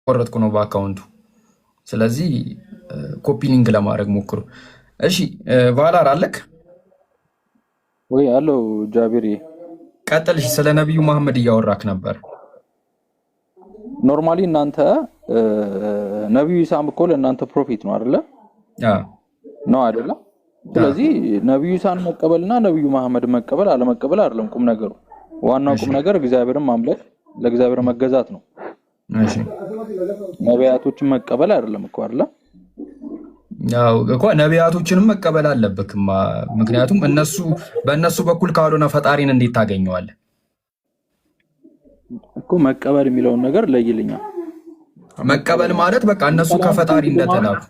ቆረጥኩ ነው በአካውንቱ። ስለዚህ ኮፒ ሊንክ ለማድረግ ሞክሩ። እሺ ቫላር አለክ ወይ አለው ጃቢር ቀጥል። እሺ ስለ ነብዩ መሐመድ እያወራክ ነበር። ኖርማሊ እናንተ ነብዩ ኢሳም እኮ ለእናንተ ፕሮፊት ነው አይደለ? ነው አይደለ? ስለዚህ ነብዩ ኢሳን መቀበልና ነብዩ መሐመድ መቀበል አለመቀበል አይደለም ቁም ነገሩ። ዋናው ቁም ነገር እግዚአብሔርን ማምለክ ለእግዚአብሔር መገዛት ነው። እሺ ነቢያቶችን መቀበል አይደለም እኮ አይደለ? ያው እኮ ነቢያቶችንም መቀበል አለብክ። ምክንያቱም በእነሱ በኩል ካልሆነ ፈጣሪን እንዴት ታገኘዋለህ? እኮ መቀበል የሚለውን ነገር ለይልኛል። መቀበል ማለት በቃ እነሱ ከፈጣሪ እንደተላኩ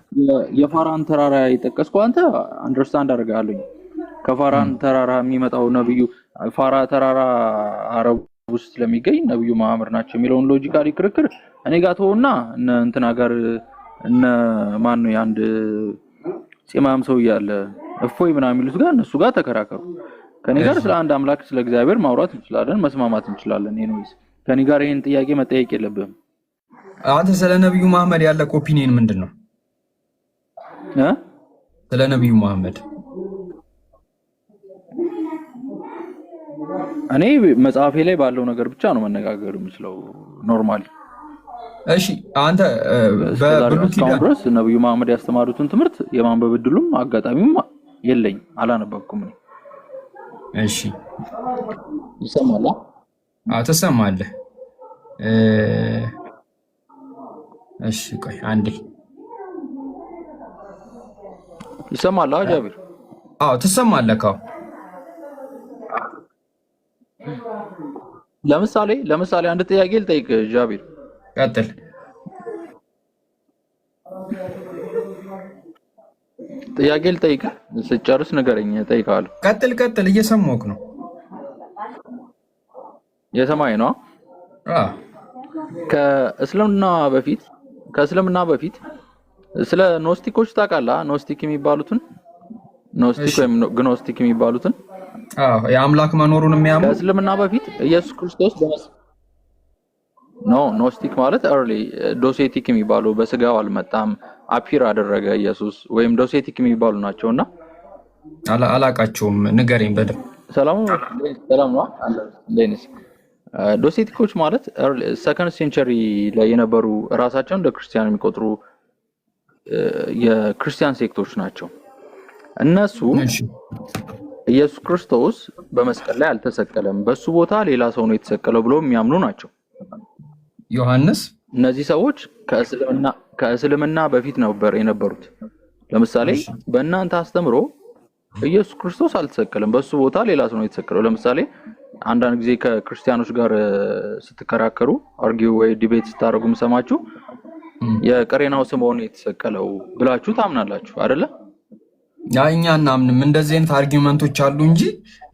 የፋራን ተራራ የጠቀስከው አንተ አንደርስታንድ አደርጋለሁ። ከፋራን ተራራ የሚመጣው ነብዩ ፋራ ተራራ አረብ ውስጥ ስለሚገኝ ነብዩ መሐመድ ናቸው የሚለውን ሎጂካሊ ክርክር እኔ ጋር ተውና እንትና ጋር እነ ማን ነው ያንድ ጺማም ሰው ያለ እፎይ ምናምን የሚሉት ጋር እነሱ ጋር ተከራከሩ። ከኔ ጋር ስለ አንድ አምላክ ስለ እግዚአብሔር ማውራት እንችላለን፣ መስማማት እንችላለን። ኤኒዌይስ ከኔ ጋር ይሄን ጥያቄ መጠየቅ የለብህም። አንተ ስለ ነብዩ መሐመድ ያለ ኦፒኒየን ምንድነው? ስለ ነብዩ መሐመድ እኔ መጽሐፌ ላይ ባለው ነገር ብቻ ነው መነጋገር የምችለው ኖርማሊ። እሺ አንተ በብሉይ ኪዳን ድረስ ነብዩ መሐመድ ያስተማሩትን ትምህርት የማንበብ እድሉም አጋጣሚውም የለኝ፣ አላነበብኩም። እሺ ይሰማል? ትሰማለህ? እሺ ቆይ አንዴ። ይሰማል ጃቢር? ትሰማለህ? ለምሳሌ አንድ ጥያቄ ልጠይቅ ጃቢር። ቀጥል። ጥያቄ ልጠይቅ፣ ስጨርስ ንገረኝ፣ እጠይቅሃለሁ። ቀጥል፣ እየሰማሁህ ነው። የሰማይ ነው። ከእስልምና በፊት ስለ ኖስቲኮች ታውቃለህ? ኖስቲክ የሚባሉትን ወይም ግኖስቲክ የሚባሉትን የአምላክ መኖሩን የሚያምኑ ከእስልምና በፊት ኢየሱስ ክርስቶስ ኖስቲክ ማለት ኤርሊ ዶሴቲክ የሚባሉ በስጋው አልመጣም አፒር አደረገ ኢየሱስ ወይም ዶሴቲክ የሚባሉ ናቸውና አላቃቸውም። ንገረኝ በደምብ። ሰላም ነው። ዶሴቲኮች ማለት ሰከንድ ሴንቸሪ ላይ የነበሩ ራሳቸውን እንደ ክርስቲያን የሚቆጥሩ የክርስቲያን ሴክቶች ናቸው። እነሱ ኢየሱስ ክርስቶስ በመስቀል ላይ አልተሰቀለም፣ በሱ ቦታ ሌላ ሰው ነው የተሰቀለው ብለው የሚያምኑ ናቸው። ዮሐንስ እነዚህ ሰዎች ከእስልምና በፊት ነበር የነበሩት። ለምሳሌ በእናንተ አስተምሮ ኢየሱስ ክርስቶስ አልተሰቀለም፣ በሱ ቦታ ሌላ ሰው ነው የተሰቀለው። ለምሳሌ አንዳንድ ጊዜ ከክርስቲያኖች ጋር ስትከራከሩ አርጊው ወይ ዲቤት ስታደርጉ ሰማችሁ የቀሬናው ስምዖን የተሰቀለው ብላችሁ ታምናላችሁ አይደለ? እኛ እናምንም። እንደዚህ አይነት አርጊውመንቶች አሉ እንጂ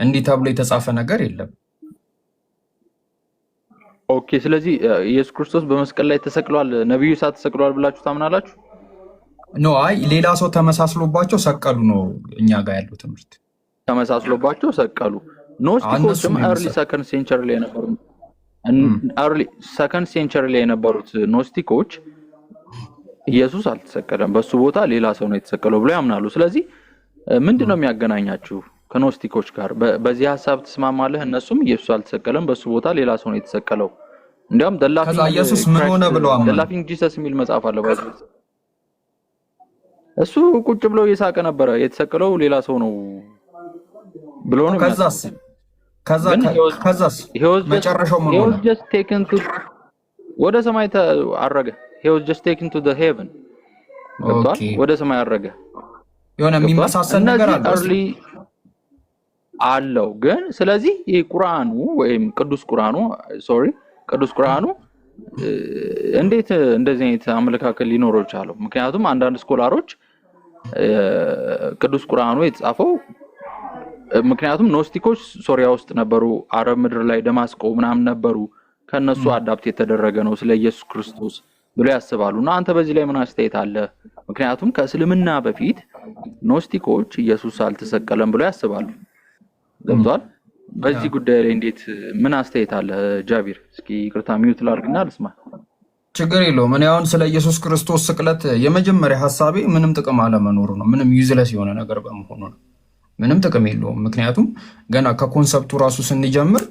እንዲህ ተብሎ የተጻፈ ነገር የለም። ኦኬ፣ ስለዚህ ኢየሱስ ክርስቶስ በመስቀል ላይ ተሰቅሏል፣ ነብዩ ኢሳ ተሰቅሏል ብላችሁ ታምናላችሁ? ሌላ ሰው ተመሳስሎባቸው ሰቀሉ ነው እኛ ጋር ያለው ትምህርት። ተመሳስሎባቸው ሰቀሉ። ኖስቲኮችም ኤርሊ ሰከንድ ሴንቸሪ ላይ የነበሩት ኖስቲኮች ኢየሱስ አልተሰቀለም፣ በሱ ቦታ ሌላ ሰው ነው የተሰቀለው ብለው ያምናሉ። ስለዚህ ምንድነው የሚያገናኛችሁ ከኖስቲኮች ጋር? በዚህ ሐሳብ ትስማማለህ? እነሱም ኢየሱስ አልተሰቀለም፣ በሱ ቦታ ሌላ ሰው ነው የተሰቀለው። እንዲያውም ኢየሱስ ምን ሆነ ብለው አምናሉ። ላፊንግ ጂሰስ የሚል መጽሐፍ አለ። እሱ ቁጭ ብሎ እየሳቀ ነበረ፣ የተሰቀለው ሌላ ሰው ነው ብሎ ነው። ከዛስ መጨረሻው ምን ሆነ? ወደ ሰማይ አረገ። he was just taken to the heaven። ወደ ሰማይ አረገ። የሆነ የሚመሳሰል ነገር አለው ግን ስለዚህ ይሄ ቁርአኑ ወይም ቅዱስ ቁርአኑ እንዴት እንደዚህ አይነት አመለካከት ሊኖረው ቻለው? ምክንያቱም አንዳንድ ስኮላሮች ቅዱስ ቁርአኑ የተጻፈው ምክንያቱም ኖስቲኮች ሶሪያ ውስጥ ነበሩ፣ አረብ ምድር ላይ ደማስቆ ምናምን ነበሩ፣ ከነሱ አዳፕት የተደረገ ነው ስለ ኢየሱስ ክርስቶስ ብሎ ያስባሉና አንተ በዚህ ላይ ምን አስተያየት አለ? ምክንያቱም ከእስልምና በፊት ኖስቲኮች ኢየሱስ አልተሰቀለም ብሎ ያስባሉ። ገብቷል? በዚህ ጉዳይ ላይ እንዴት ምን አስተያየት አለ ጃቢር? እስኪ ይቅርታ ሚውት ላድርግና ልስማ። ችግር የለውም። እኔ አሁን ስለ ኢየሱስ ክርስቶስ ስቅለት የመጀመሪያ ሀሳቤ ምንም ጥቅም አለመኖሩ ነው። ምንም ዩዝለስ የሆነ ነገር በመሆኑ ነው። ምንም ጥቅም የለውም። ምክንያቱም ገና ከኮንሰፕቱ ራሱ ስንጀምር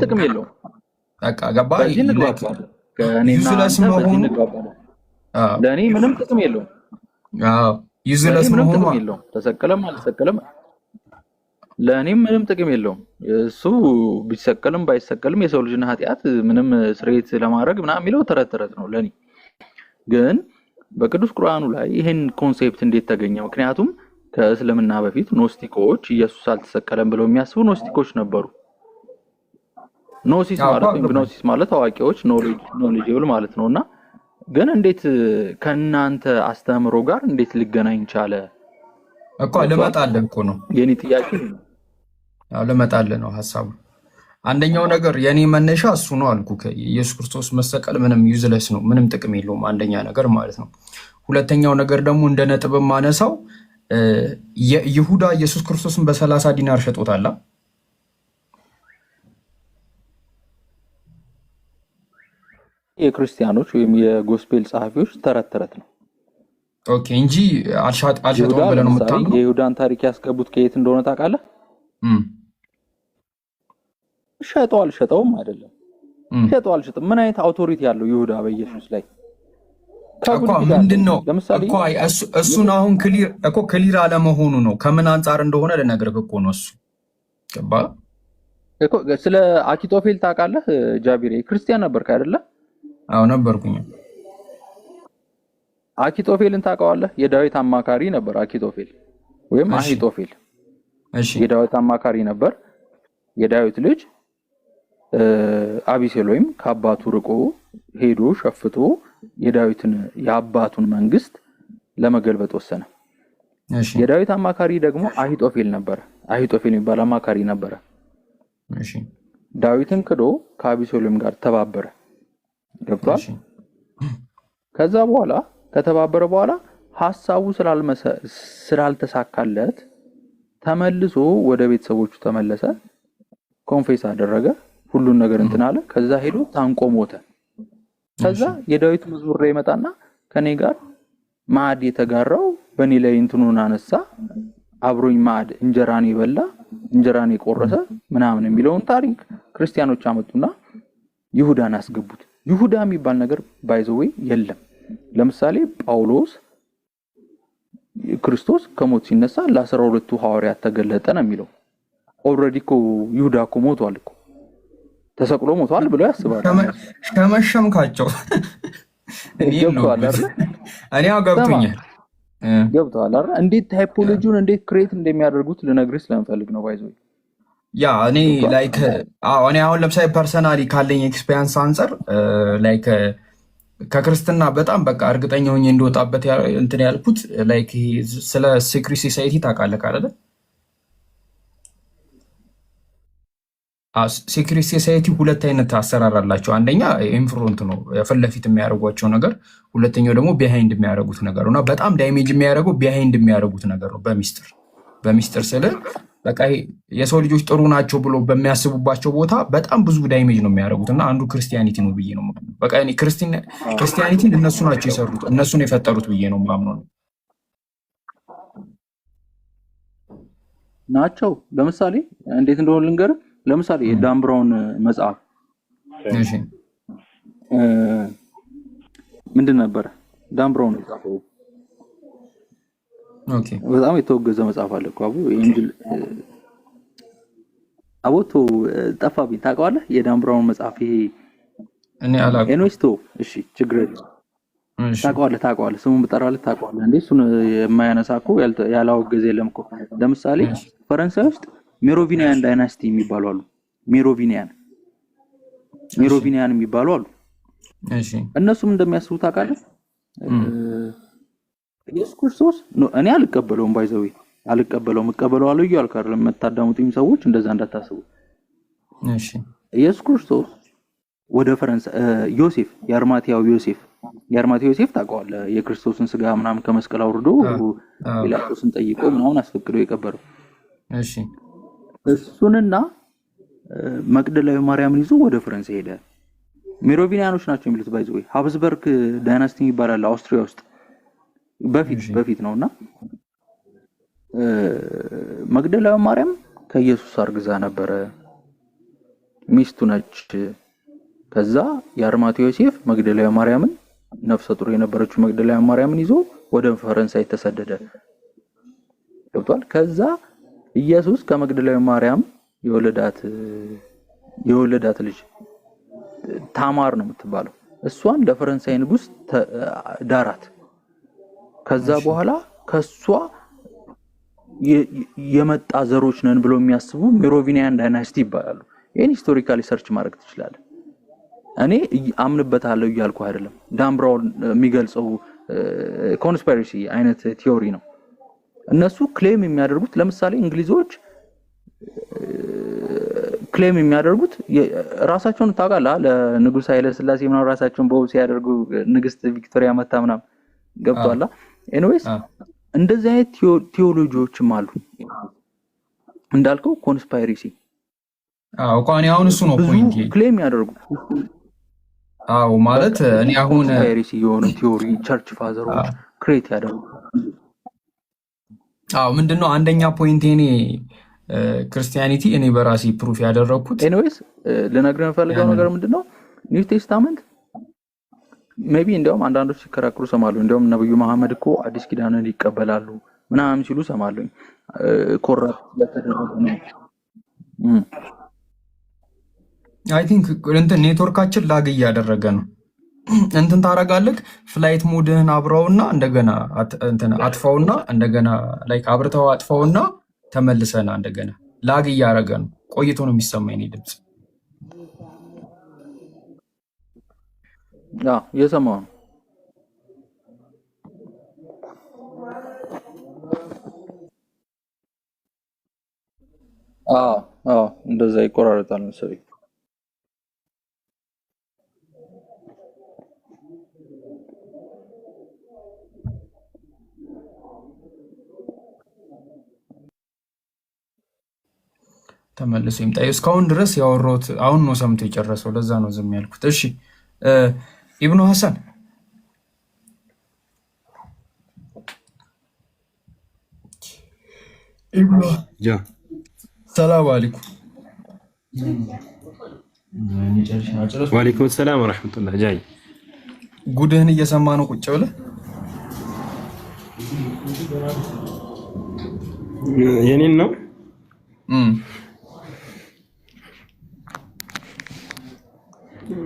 ጥቅም የለውም። በቃ ገባ ዩዝለስ መሆኑ ለእኔ ምንም ጥቅም የለውም። ዩዝለስ መሆኑ ተሰቀለም አልተሰቀለም ለእኔም ምንም ጥቅም የለውም። እሱ ቢሰቀልም ባይሰቀልም የሰው ልጅን ኃጢአት ምንም ስርየት ለማድረግ ምናምን የሚለው ተረት ተረት ነው ለእኔ። ግን በቅዱስ ቁርአኑ ላይ ይህን ኮንሴፕት እንዴት ተገኘ? ምክንያቱም ከእስልምና በፊት ኖስቲኮች ኢየሱስ አልተሰቀለም ብለው የሚያስቡ ኖስቲኮች ነበሩ። ኖሲስ ማለት ግኖሲስ ማለት አዋቂዎች ኖሌጅብል ማለት ነውና ግን እንዴት ከእናንተ አስተምሮ ጋር እንዴት ሊገናኝ ቻለ እኮ ልመጣልህ እኮ ነው የኔ ጥያቄ። ልመጣልህ ነው ሐሳቡ። አንደኛው ነገር የኔ መነሻ እሱ ነው አልኩ። ኢየሱስ ክርስቶስ መሰቀል ምንም ዩዝለስ ነው፣ ምንም ጥቅም የለውም። አንደኛ ነገር ማለት ነው። ሁለተኛው ነገር ደግሞ እንደ ነጥብ ማነሳው ይሁዳ ኢየሱስ ክርስቶስን በ30 ዲናር ሸጦታል። የክርስቲያኖች ወይም የጎስፔል ጸሐፊዎች ተረት ተረት ነው ኦኬ እንጂ አልሸጠውም ብለን ነው የምታምነው? የይሁዳን ታሪክ ያስገቡት ከየት እንደሆነ ታውቃለህ? ሸጠው አልሸጠውም አይደለም፣ ሸጠው አልሸጠም። ምን አይነት አውቶሪቲ ያለው ይሁዳ በኢየሱስ ላይ እኮ ምንድነው እኮ እሱን አሁን ክሊር አለመሆኑ ነው። ከምን አንጻር እንደሆነ ልነግርህ እኮ ነው። እሱ ገባ እኮ። ስለ አኪጦፌል ታውቃለህ ጃቢሬ? ክርስቲያን ነበርክ አይደለ? አዎ ነበርኩኝ። አኪጦፌልን ታውቀዋለህ? የዳዊት አማካሪ ነበር አኪጦፌል ወይም አሂጦፌል። እሺ የዳዊት አማካሪ ነበር። የዳዊት ልጅ አቢሴሎም ከአባቱ ርቆ ሄዶ ሸፍቶ የዳዊትን የአባቱን መንግስት ለመገልበጥ ወሰነ። እሺ የዳዊት አማካሪ ደግሞ አሂጦፌል ነበር። አሂጦፌል የሚባል አማካሪ ነበር። እሺ ዳዊትን ክዶ ከአቢሴሎም ጋር ተባበረ። ገብቷል? ከዛ በኋላ ከተባበረ በኋላ ሐሳቡ ስላልተሳካለት ተመልሶ ወደ ቤተሰቦቹ ተመለሰ። ኮንፌስ አደረገ፣ ሁሉን ነገር እንትን አለ። ከዛ ሄዶ ታንቆ ሞተ። ከዛ የዳዊት መዝሙር ላይ ይመጣና ከኔ ጋር ማዕድ የተጋራው በኔ ላይ እንትኑን አነሳ፣ አብሮኝ ማዕድ እንጀራን የበላ እንጀራን የቆረሰ ምናምን የሚለውን ታሪክ ክርስቲያኖች አመጡና ይሁዳን አስገቡት። ይሁዳ የሚባል ነገር ባይዘዌ የለም። ለምሳሌ ጳውሎስ ክርስቶስ ከሞት ሲነሳ ለ12ቱ ሐዋርያት ተገለጠ ነው የሚለው። ኦልሬዲ እኮ ይሁዳ እኮ ሞቷል እኮ ተሰቅሎ ሞቷል ብለው ያስባሉ። ሸመሸምካቸው። እኔ ገብቶሃል አይደል? እንዴት ታይፖሎጂውን እንዴት ክሬት እንደሚያደርጉት ልነግርህ ስለምፈልግ ነው ባይዘው። ያ እኔ ላይክ እኔ አሁን ለምሳሌ ፐርሰናሊ ካለኝ ኤክስፔሪንስ አንፃር ላይክ ከክርስትና በጣም በቃ እርግጠኛ ሆኜ እንደወጣበት እንትን ያልኩት ላይክ ስለ ሲክሪት ሶሳይቲ ታውቃለህ አይደል? ሲክሪት ሶሳይቲ ሁለት አይነት አሰራር አላቸው። አንደኛ ኢንፍሮንት ነው ፊት ለፊት የሚያደርጓቸው ነገር፣ ሁለተኛው ደግሞ ቢሃይንድ የሚያደርጉት ነገር ነው። በጣም ዳይሜጅ የሚያደርገው ቢሃይንድ የሚያደርጉት ነገር ነው። በሚስጥር ስለ በቃ የሰው ልጆች ጥሩ ናቸው ብሎ በሚያስቡባቸው ቦታ በጣም ብዙ ዳይሜጅ ነው የሚያደርጉት እና አንዱ ክርስቲያኒቲ ነው ብዬ ነው በቃ ክርስቲያኒቲን እነሱ ናቸው የሰሩት እነሱን የፈጠሩት ብዬ ነው ማምነው ናቸው። ለምሳሌ እንዴት እንደሆነ ልንገርህ። ለምሳሌ የዳን ብራውን መጽሐፍ ምንድን ነበረ? ዳን ብራውን የጻፈው በጣም የተወገዘ መጽሐፍ አለ እኮ አቦቶ ጠፋብኝ። ታውቀዋለህ? የዳን ብራውን መጽሐፍ ይሄ እኔ አላውቅም። ኤኖስቶ እሺ፣ ችግር የለም። ታውቀዋለህ? ስሙን ብጠራልህ ታውቀዋለህ እንዴ? እሱን የማያነሳ እኮ ያላወገዘ የለም እኮ። ለምሳሌ ፈረንሳይ ውስጥ ሜሮቪኒያን ዳይናስቲ የሚባሉ አሉ። ሜሮቪኒያን የሚባሉ አሉ። እሺ፣ እነሱም እንደሚያስቡ ታውቃለህ? ኢየሱስ ክርስቶስ እኔ አልቀበለውም፣ ባይዘው አልቀበለውም። እቀበለዋለሁ እያልኩ አይደለም። የምታዳምጡኝ ሰዎች እንደዛ እንዳታስቡ። እሺ፣ ኢየሱስ ክርስቶስ ወደ ፈረንሳይ ዮሴፍ የአርማቲያው ዮሴፍ ታውቀዋለህ? የክርስቶስን ስጋ ምናምን ከመስቀል አውርዶ ጲላጦስን ጠይቆ ምናምን አስፈቅዶ የቀበረው። እሺ፣ እሱንና መቅደላዊ ማርያምን ይዞ ወደ ፈረንሳይ ሄደ። ሜሮቪኒያኖች ናቸው የሚሉት። ባይዘ ወይ ሀብስበርግ ዳይናስቲ ይባላል አውስትሪያ ውስጥ በፊት ነውና መግደላዊ ማርያም ከኢየሱስ አርግዛ ነበረ፣ ሚስቱ ነች። ከዛ የአርማቴ ዮሴፍ መግደላዊ ማርያምን ነፍሰ ጡር የነበረችው መግደላዊ ማርያምን ይዞ ወደ ፈረንሳይ ተሰደደ። ገብቷል። ከዛ ኢየሱስ ከመግደላዊ ማርያም የወለዳት ልጅ ታማር ነው የምትባለው፣ እሷን ለፈረንሳይ ንጉስ ዳራት። ከዛ በኋላ ከሷ የመጣ ዘሮች ነን ብሎ የሚያስቡ ሜሮቪኒያን ዳይናስቲ ይባላሉ። ይሄን ሂስቶሪካሊ ሰርች ማድረግ ትችላለህ። እኔ አምንበታለሁ እያልኩ አይደለም። ዳን ብራውን የሚገልጸው ኮንስፓይረሲ አይነት ቲዮሪ ነው። እነሱ ክሌም የሚያደርጉት ለምሳሌ እንግሊዞች ክሌም የሚያደርጉት ራሳቸውን ታውቃለህ፣ ለንጉስ ኃይለ ሥላሴ ምናምን ራሳቸውን በውብ ሲያደርጉ ንግስት ቪክቶሪያ መታ ምናምን ገብቷላ። ኤኒዌይስ እንደዚህ አይነት ቲዮሎጂዎችም አሉ እንዳልከው ኮንስፓይረሲ። ቋኒ አሁን እሱ ነው ፖይንት ክሌም ያደርጉ። ማለት እኔ አሁን ኮንስፓይረሲ የሆነ ቲዮሪ ቸርች ፋዘሮች ክሬት ያደርጉ። ምንድነው አንደኛ ፖይንት እኔ ክርስቲያኒቲ እኔ በራሴ ፕሩፍ ያደረኩት። ኤኒዌይስ ልነግርህ የምፈልገው ነገር ምንድነው ኒው ቴስታመንት ሜቢ እንደውም አንዳንዶች ሲከራከሩ ሰማሉ። እንደውም ነብዩ መሐመድ እኮ አዲስ ኪዳንን ይቀበላሉ ምናምን ሲሉ ሰማሉኝ። ኮራፕት ለተደረገ ነው። አይ ቲንክ ኔትወርካችን ላግ እያደረገ ነው። ታረጋለህ ፍላይት ሞድህን አብረውና እንደገና አጥፋውና እንደገና ላይክ አብርተው አጥፋውና ተመልሰና እንደገና ላግ እያደረገ ነው። ቆይቶ ነው የሚሰማኝ እኔ ድምጽ። የሰማው ነው። እንደዛ ይቆራረጣል መሰለኝ። ተመልሶ ይምጣ። እስካሁን ድረስ ያወራሁት አሁን ነው ሰምቶ የጨረሰው። ለዛ ነው ዝም ያልኩት። እሺ ኢብኑ ሐሰን ሰላም አለይኩም። ወአለይኩም ሰላም ወራህመቱላህ። ጃይ ጉድህን እየሰማ ነው ቁጭ ብለህ የኔን ነው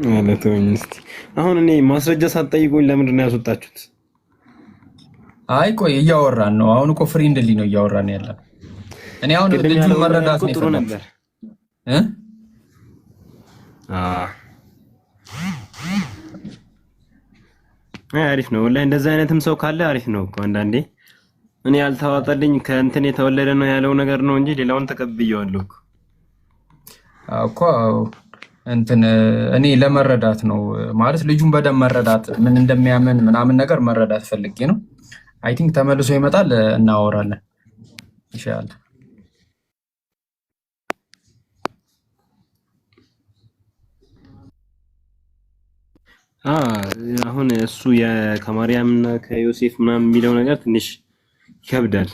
ማለት ነው። እስቲ አሁን እኔ ማስረጃ ሳትጠይቁኝ ለምንድን ነው ያስወጣችሁት? አይ ቆይ እያወራን ነው። አሁን እኮ ፍሬንድሊ ነው እያወራን ያለን። እኔ አሁን ልጁን መረዳት ነው ጥሩ ነበር። አሪፍ ነው ወላሂ። እንደዛ አይነትም ሰው ካለ አሪፍ ነው እኮ አንዳንዴ። እኔ ያልተዋጠልኝ ከእንትን የተወለደ ነው ያለው ነገር ነው እንጂ ሌላውን ተቀብየዋለሁ እኮ እኔ ለመረዳት ነው ማለት ልጁን በደንብ መረዳት ምን እንደሚያምን ምናምን ነገር መረዳት ፈልጌ ነው። አይ ቲንክ ተመልሶ ይመጣል፣ እናወራለን ኢንሻአላህ። አሁን እሱ ከማርያምና ከዮሴፍ ምናምን የሚለው ነገር ትንሽ ይከብዳል፣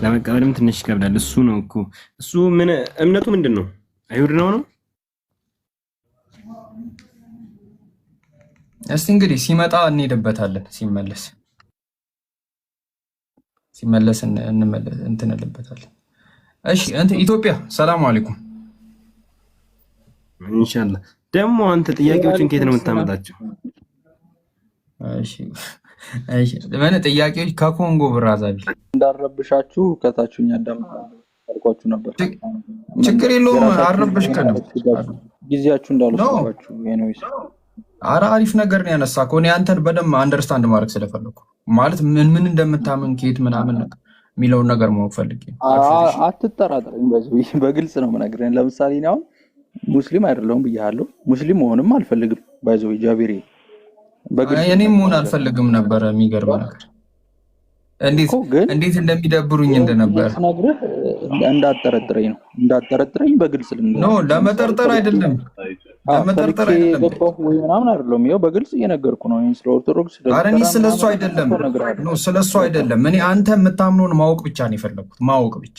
ለመቀበልም ትንሽ ይከብዳል። እሱ ነው እኮ እሱ ምን እምነቱ ምንድን ነው? አይሁድ ነው። እስቲ እንግዲህ ሲመጣ እንሄድበታለን። ሲመለስ እንትንልበታለን። እሺ ኢትዮጵያ ሰላም አለይኩም። ኢንሻአላህ። ደግሞ አንተ ጥያቄዎችን ከየት ነው የምታመጣቸው? እሺ ለምን ጥያቄዎች ከኮንጎ ብራዛቢ እንዳረብሻችሁ ከታችሁኝ አዳምጣችሁ ነበር። ችግር የለውም አረብሽከንም ጊዜያችሁ እንዳልወሰዳችሁ ኤኒዌይስ። ኧረ አሪፍ ነገር ነው ያነሳከው። እኔ አንተን በደንብ አንደርስታንድ ማድረግ ስለፈለኩ ማለት ምን እንደምታምን ከየት ምናምን የሚለውን ነገር ማወቅ ፈልጌ። አትጠራጠረኝ፣ በግልጽ ነው የምነግርህ። ለምሳሌ እኔ አሁን ሙስሊም አይደለሁም ብያለሁ። ሙስሊም መሆንም አልፈልግም። ባይዘው ጃቢሬ እኔም መሆን አልፈልግም ነበር። የሚገርም ነገር እንዴት እንደሚደብሩኝ እንደነበር እንዳጠረጥረኝ በግልጽ ነው። ለመጠርጠር አይደለም ለመጠርጠር ተልኬ አይደለም። ገባሁ ወይ ምናምን አይደለም። ይኸው በግልጽ እየነገርኩ ነው። ስለ ኦርቶዶክስ ኧረ እኔ ስለተራ ስለሱ ምናምን አይደለም እነግርሃለሁ። ነው ስለሱ አይደለም። እኔ አንተ የምታምነውን ማወቅ ብቻ ነው የፈለኩት፣ ማወቅ ብቻ።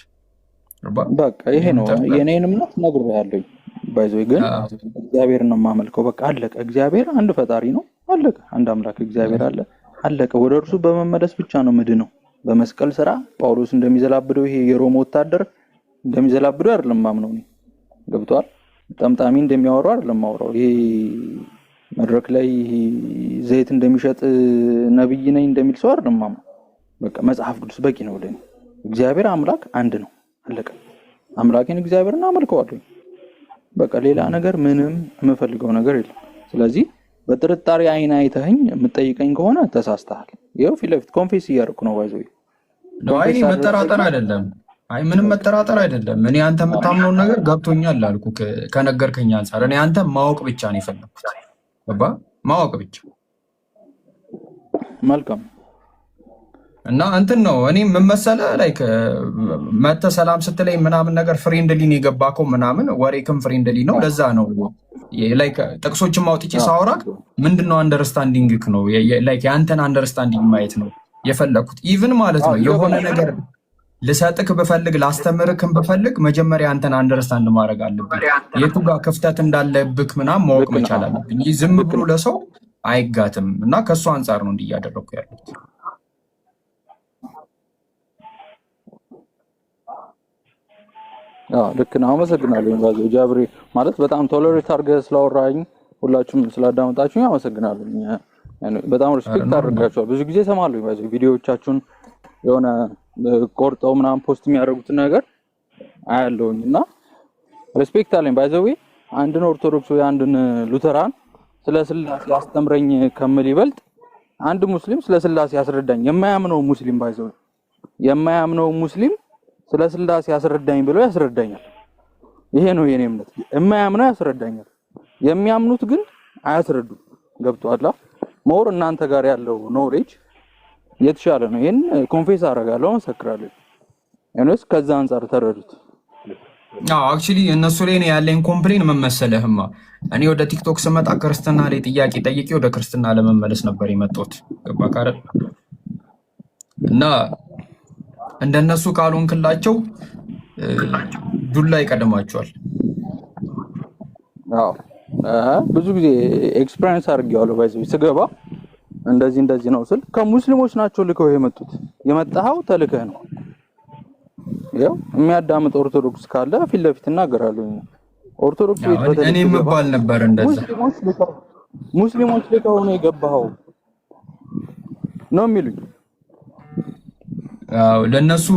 ገባህ? በቃ ይሄ ነው የኔን እምነት ነግሬሃለሁ። ባይዘው ግን እግዚአብሔርን ነው የማመልከው። በቃ አለቀ። እግዚአብሔር አንድ ፈጣሪ ነው፣ አለቀ። አንድ አምላክ እግዚአብሔር አለ፣ አለቀ። ወደ እርሱ በመመለስ ብቻ ነው ምድነው። በመስቀል ስራ ጳውሎስ እንደሚዘላብደው ይሄ የሮም ወታደር እንደሚዘላብደው አይደለም ማምነው ነው። ገብቷል? ጠምጣሚ እንደሚያወራው አይደለም ማወራው። ይሄ መድረክ ላይ ዘይት እንደሚሸጥ ነብይ ነኝ እንደሚል ሰው አይደለም ማምነው። በቃ መጽሐፍ ቅዱስ በቂ ነው ለኔ። እግዚአብሔር አምላክ አንድ ነው፣ አለቀ። አምላኬን እግዚአብሔርን አመልከዋለሁ። በቃ ሌላ ነገር ምንም የምፈልገው ነገር የለም። ስለዚህ በጥርጣሬ አይን አይተኸኝ የምትጠይቀኝ ከሆነ ተሳስተሃል። ይኸው ፊት ለፊት ኮንፌስ እያደረኩ ነው። ባይዘው አይ መጠራጠር አይደለም። አይ ምንም መጠራጠር አይደለም። እኔ አንተ የምታምነውን ነገር ገብቶኛል አልኩ ከነገርከኝ አንፃር። እኔ አንተ ማወቅ ብቻ ነው የፈለኩት። ገባህ? ማወቅ ብቻ። መልካም እና እንትን ነው እኔ ምን መሰለህ ላይክ መተ ሰላም ስትለኝ ምናምን ነገር ፍሬንድሊ ነው የገባከው ምናምን ወሬክም ፍሬንድሊ ነው። ለዛ ነው ላይክ ጥቅሶችን ማውጥቼ ሳወራክ ምንድነው አንደርስታንዲንግክ ነው ላይክ ያንተን አንደርስታንዲንግ ማየት ነው የፈለኩት። ኢቭን ማለት ነው የሆነ ነገር ልሰጥክ ብፈልግ ላስተምርክም ብፈልግ መጀመሪያ አንተን አንደርስታንድ ማድረግ አለብኝ። የቱ ጋር ክፍተት እንዳለብክ ምናምን ማወቅ መቻል አለብኝ። ይህ ዝም ብሎ ለሰው አይጋትም። እና ከእሱ አንጻር ነው እንዲህ እያደረኩ ያሉት። ልክ ነው። አመሰግናለሁ። ባዘው ጃብሪ ማለት በጣም ቶለሬት አድርገህ ስላወራኝ ሁላችሁም ስላዳመጣችሁኝ አመሰግናለሁ። በጣም ሪስፔክት አድርጋችኋል። ብዙ ጊዜ እሰማለሁ ባዘው ቪዲዮዎቻችሁን የሆነ ቆርጠው ምናምን ፖስት የሚያደርጉትን ነገር አያለሁኝ እና ሪስፔክት አለኝ። ባይዘው አንድን ኦርቶዶክስ ወይ አንድን ሉተራን ስለ ስላሴ ያስተምረኝ ከምል ይበልጥ አንድ ሙስሊም ስለ ስላሴ ያስረዳኝ የማያምነው ሙስሊም ባይዘው የማያምነው ሙስሊም ስለ ስላሴ ያስረዳኝ ብሎ ያስረዳኛል። ይሄ ነው የኔ እምነት። የማያምነው ያስረዳኛል፣ የሚያምኑት ግን አያስረዱ። ገብቷል? ሞር እናንተ ጋር ያለው ኖሌጅ የተሻለ ነው። ይሄን ኮንፌስ አደርጋለሁ፣ መሰክራለሁ። እነሱ ከዛ አንፃር ተረዱት። አክቹሊ እነሱ ላይ ነው ያለኝ ኮምፕሌን መመሰለህማ። እኔ ወደ ቲክቶክ ስመጣ ክርስትና ላይ ጥያቄ ጠይቄ ወደ ክርስትና ለመመለስ ነበር የመጣሁት። ገባህ አይደል? እና እንደነሱ ካልሆንክላቸው ዱላ ይቀድማቸዋል። ብዙ ጊዜ ኤክስፒሪየንስ አድርጌዋለሁ። ባይዘው ስገባ እንደዚህ ነው ስል ከሙስሊሞች ናቸው ልከው የመጡት። የመጣኸው ተልከህ ነው። ያው የሚያዳምጥ ኦርቶዶክስ ካለ ፊት ለፊት እናገራለሁ። ኦርቶዶክስ ቤት በተለይ እኔ የምባል ነበር እንደዛ ሙስሊሞች ልከው ነው የገባኸው ነው የሚሉኝ። ለነሱ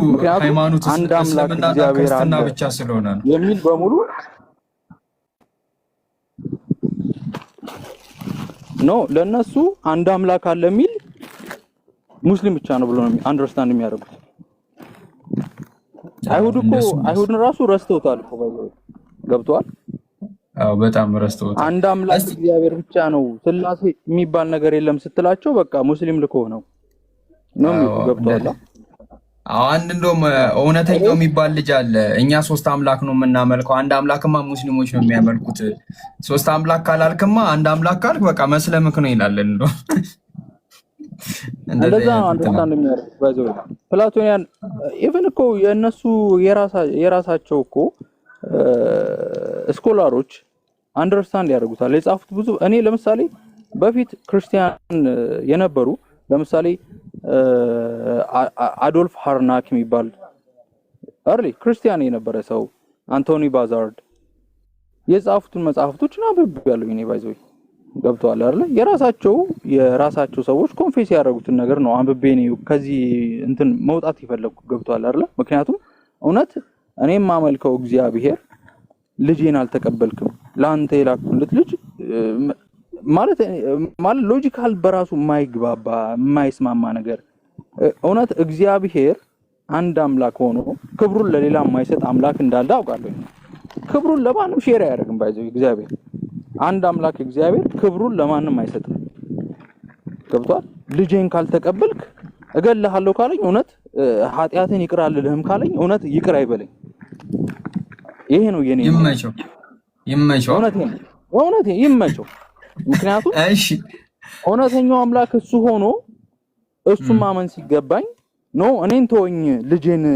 ሃይማኖት እስልምና ክርስትና ብቻ ስለሆነ ነው የሚል በሙሉ ነው። ለነሱ አንድ አምላክ አለ የሚል ሙስሊም ብቻ ነው ብሎ ነው አንደርስታንድ የሚያደርጉት። አይሁድን ራሱ ረስተውታል እኮ ባይዘው። ገብቷል? በጣም ረስተውታል። አንድ አምላክ እግዚአብሔር ብቻ ነው፣ ስላሴ የሚባል ነገር የለም ስትላቸው በቃ ሙስሊም ልኮ ነው ገብቷል? አንድ እንደውም እውነተኛው የሚባል ልጅ አለ። እኛ ሶስት አምላክ ነው የምናመልከው፣ አንድ አምላክማ ሙስሊሞች ነው የሚያመልኩት። ሶስት አምላክ ካላልክማ አንድ አምላክ ካልክ በቃ መስለምክ ነው ይላል። እንደው እንደዛ ነው አንደርስታንድ የሚያደርጉት ባይዘው። ፕላቶኒያን ኢቭን እኮ የነሱ የራሳቸው እኮ ስኮላሮች አንደርስታንድ ያደርጉታል የጻፉት ብዙ። እኔ ለምሳሌ በፊት ክርስቲያን የነበሩ ለምሳሌ አዶልፍ ሃርናክ የሚባል አርሊ ክርስቲያን የነበረ ሰው አንቶኒ ባዛርድ የጻፉትን መጽሐፍቶችን አንብቤያለሁ እኔ ባይዘው። ገብቷል አይደል? የራሳቸው ሰዎች ኮንፌስ ያደረጉትን ነገር ነው አንብቤ ነው ከዚህ እንትን መውጣት ይፈለኩ። ገብቷል አይደል? ምክንያቱም እውነት እኔም ማመልከው እግዚአብሔር ልጄን አልተቀበልክም ላንተ የላኩልት ልጅ ማለት ሎጂካል በራሱ የማይግባባ የማይስማማ ነገር። እውነት እግዚአብሔር አንድ አምላክ ሆኖ ክብሩን ለሌላ የማይሰጥ አምላክ እንዳለ አውቃለሁ። ክብሩን ለማንም ሼር አያደርግም ባይዘው። እግዚአብሔር አንድ አምላክ እግዚአብሔር ክብሩን ለማንም አይሰጥም። ገብቷል? ልጄን ካልተቀበልክ እገልሃለሁ ካለኝ እውነት ኃጢያትን ይቅር አልልህም ካለኝ እውነት ይቅር አይበለኝ። ይሄ ነው የኔ ይመቸው። እውነቴ ይመቸው። ምክንያቱም እሺ እውነተኛው አምላክ እሱ ሆኖ እሱ ማመን ሲገባኝ ነው እኔን ተወኝ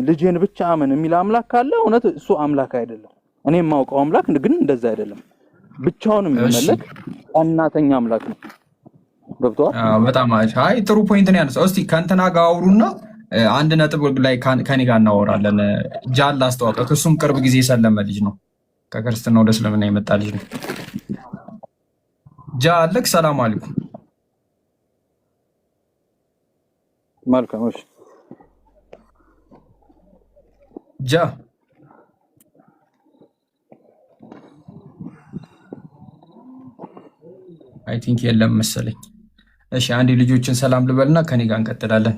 ልጄን ብቻ አመን የሚል አምላክ ካለ እውነት እሱ አምላክ አይደለም። እኔ የማውቀው አምላክ ግን እንደዛ አይደለም። ብቻውን የሚመለክ እናተኛ አምላክ ነው። ገብቶሃል? በጣም አይ ጥሩ ፖይንት ነው ያነሳው። እስቲ ከእንትና ጋር አውሩና አንድ ነጥብ ላይ ከኔ ጋር እናወራለን። ጃል አስተዋወቀ። እሱም ቅርብ ጊዜ የሰለመ ልጅ ነው። ከክርስትና ወደ እስልምና የመጣ ልጅ ነው። ጃልክ ሰላም አለይኩም። መልካም እሺ። ጃ አይ ቲንክ የለም መሰለኝ። እሺ አንዴ ልጆችን ሰላም ልበልና ከኔ ጋር እንቀጥላለን።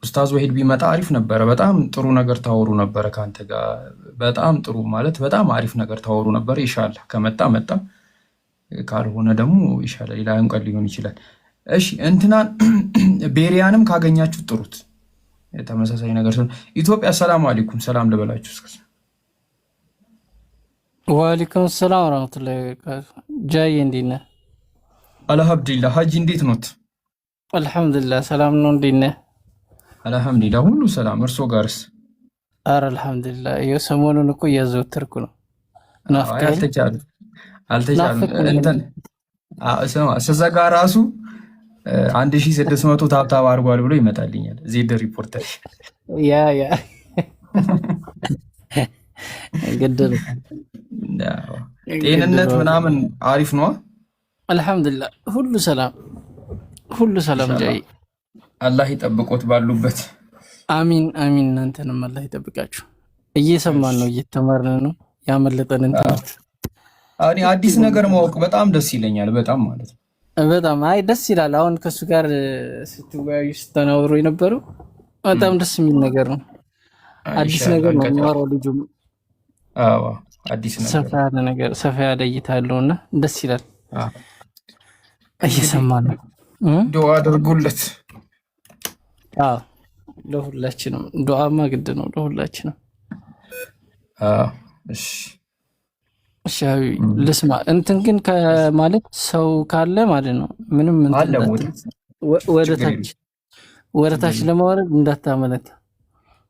ኡስታዝ ወሂድ ቢመጣ አሪፍ ነበረ። በጣም ጥሩ ነገር ታወሩ ነበረ ካንተ ጋር። በጣም ጥሩ ማለት በጣም አሪፍ ነገር ታወሩ ነበረ። ኢንሻአላህ ከመጣ መጣ፣ ካልሆነ ደግሞ ኢንሻአላህ ሌላ ቀን ሊሆን ይችላል። እሺ እንትናን ቤሪያንም ካገኛችሁ ጥሩት። ተመሳሳይ ነገር ኢትዮጵያ ሰላም አለይኩም ሰላም ልበላችሁ እስከ ወአለይኩም ሰላም ወራህመቱላሂ ወበረካቱ። ጃይ እንዴት ነህ? አልሐምዱሊላህ። ሀጂ እንዴት ኖት? አልሐምዱሊላህ ሰላም ነው። እንዴት ነህ? አልሐምዱሊላህ ሁሉ ሰላም። እርሶ ጋርስ? አረ አልሐምዱሊላህ። ይኸው ሰሞኑን እኮ እያዘወተርኩ ነው። ናፍቀኸኝ? አልተቻለም። እንትን ስዘጋ ራሱ 1600 ታብታብ አድርጓል ብሎ ይመጣልኛል። ዜድ ሪፖርተር ያ ገደል ጤንነት ምናምን አሪፍ ነው? አልሐምዱሊላህ ሁሉ ሰላም ጃይ። አላህ ይጠብቆት ባሉበት። አሚን አሚን። እናንተንም አላህ ይጠብቃችሁ። እየሰማን ነው፣ እየተማርን ነው። ያመለጠንን ትምህርት እኔ አዲስ ነገር ማወቅ በጣም ደስ ይለኛል። በጣም ማለት ነው በጣም አይ ደስ ይላል። አሁን ከሱ ጋር ስትወያዩ ስተናወሩ የነበረው በጣም ደስ የሚል ነገር ነው። አዲስ ነገር ነው የሚያወራው ልጁም። አዎ አዲስ ነገር፣ ሰፋ ያለ ነገር፣ ሰፋ ያለ እይታ ያለውና ደስ ይላል። እየሰማን ነው። ዱዓ አድርጉለት። አዎ ለሁላችንም ዱዓማ ግድ ነው ለሁላችንም። እሺ እሺ ልስማ። እንትን ግን ማለት ሰው ካለ ማለት ነው ምንም ወደ ታች ለማውረድ እንዳታመለጥ።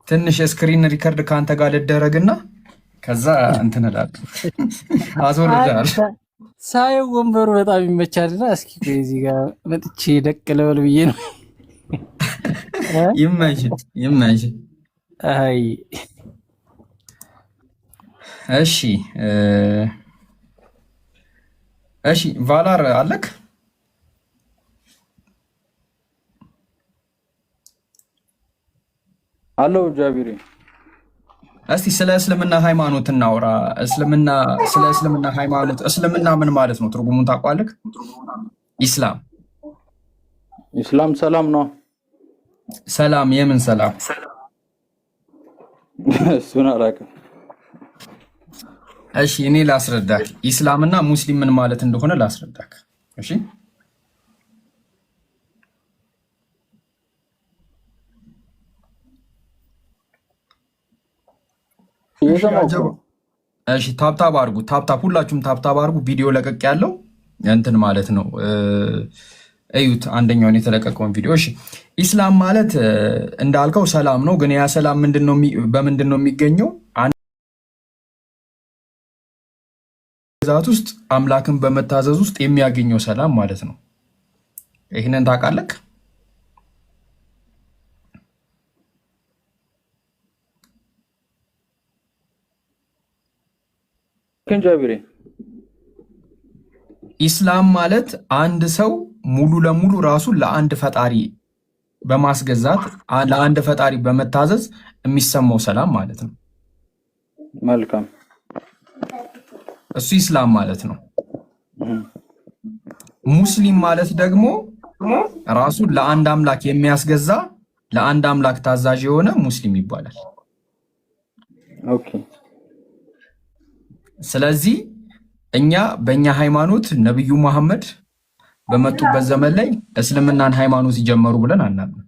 ትንሽ ስክሪን ሪከርድ ካንተ ጋር ልደረግና ከዛ እንትን እላለሁ አዞርዳል። ሳየው ወንበሩ በጣም ይመቻልና እስኪ እዚህ ጋር መጥቼ ደቅ ልበል ብዬ ነው። ይመች። አይ እሺ ቫላር አለክ? አለው ጃቢሪ። እስቲ ስለ እስልምና ሃይማኖት እናውራ። ስለ እስልምና ሃይማኖት። እስልምና ምን ማለት ነው? ትርጉሙን ታውቃለህ? ኢስላም ሰላም ነው። ሰላም የምን ሰላም? እሱን አላውቅም። እሺ እኔ ላስረዳክ። ኢስላምና ሙስሊም ምን ማለት እንደሆነ ላስረዳክ። እሺ እሺ ታብታብ አድርጉ። ሁላችሁም ታብታብ አድርጉ። ቪዲዮ ለቀቅ ያለው እንትን ማለት ነው። እዩት አንደኛውን የተለቀቀውን ቪዲዮ። እሺ ኢስላም ማለት እንዳልከው ሰላም ነው። ግን ያ ሰላም በምንድን ነው የሚገኘው? ግዛት ውስጥ አምላክን በመታዘዝ ውስጥ የሚያገኘው ሰላም ማለት ነው። ይህንን ታውቃለህ? ከንጃቢሬ ኢስላም ማለት አንድ ሰው ሙሉ ለሙሉ ራሱን ለአንድ ፈጣሪ በማስገዛት ለአንድ ፈጣሪ በመታዘዝ የሚሰማው ሰላም ማለት ነው። መልካም። እሱ ኢስላም ማለት ነው። ሙስሊም ማለት ደግሞ ራሱን ለአንድ አምላክ የሚያስገዛ ለአንድ አምላክ ታዛዥ የሆነ ሙስሊም ይባላል። ኦኬ። ስለዚህ እኛ በእኛ ሃይማኖት ነብዩ መሐመድ በመጡበት ዘመን ላይ እስልምናን ሃይማኖት ሲጀመሩ ብለን አናምንም።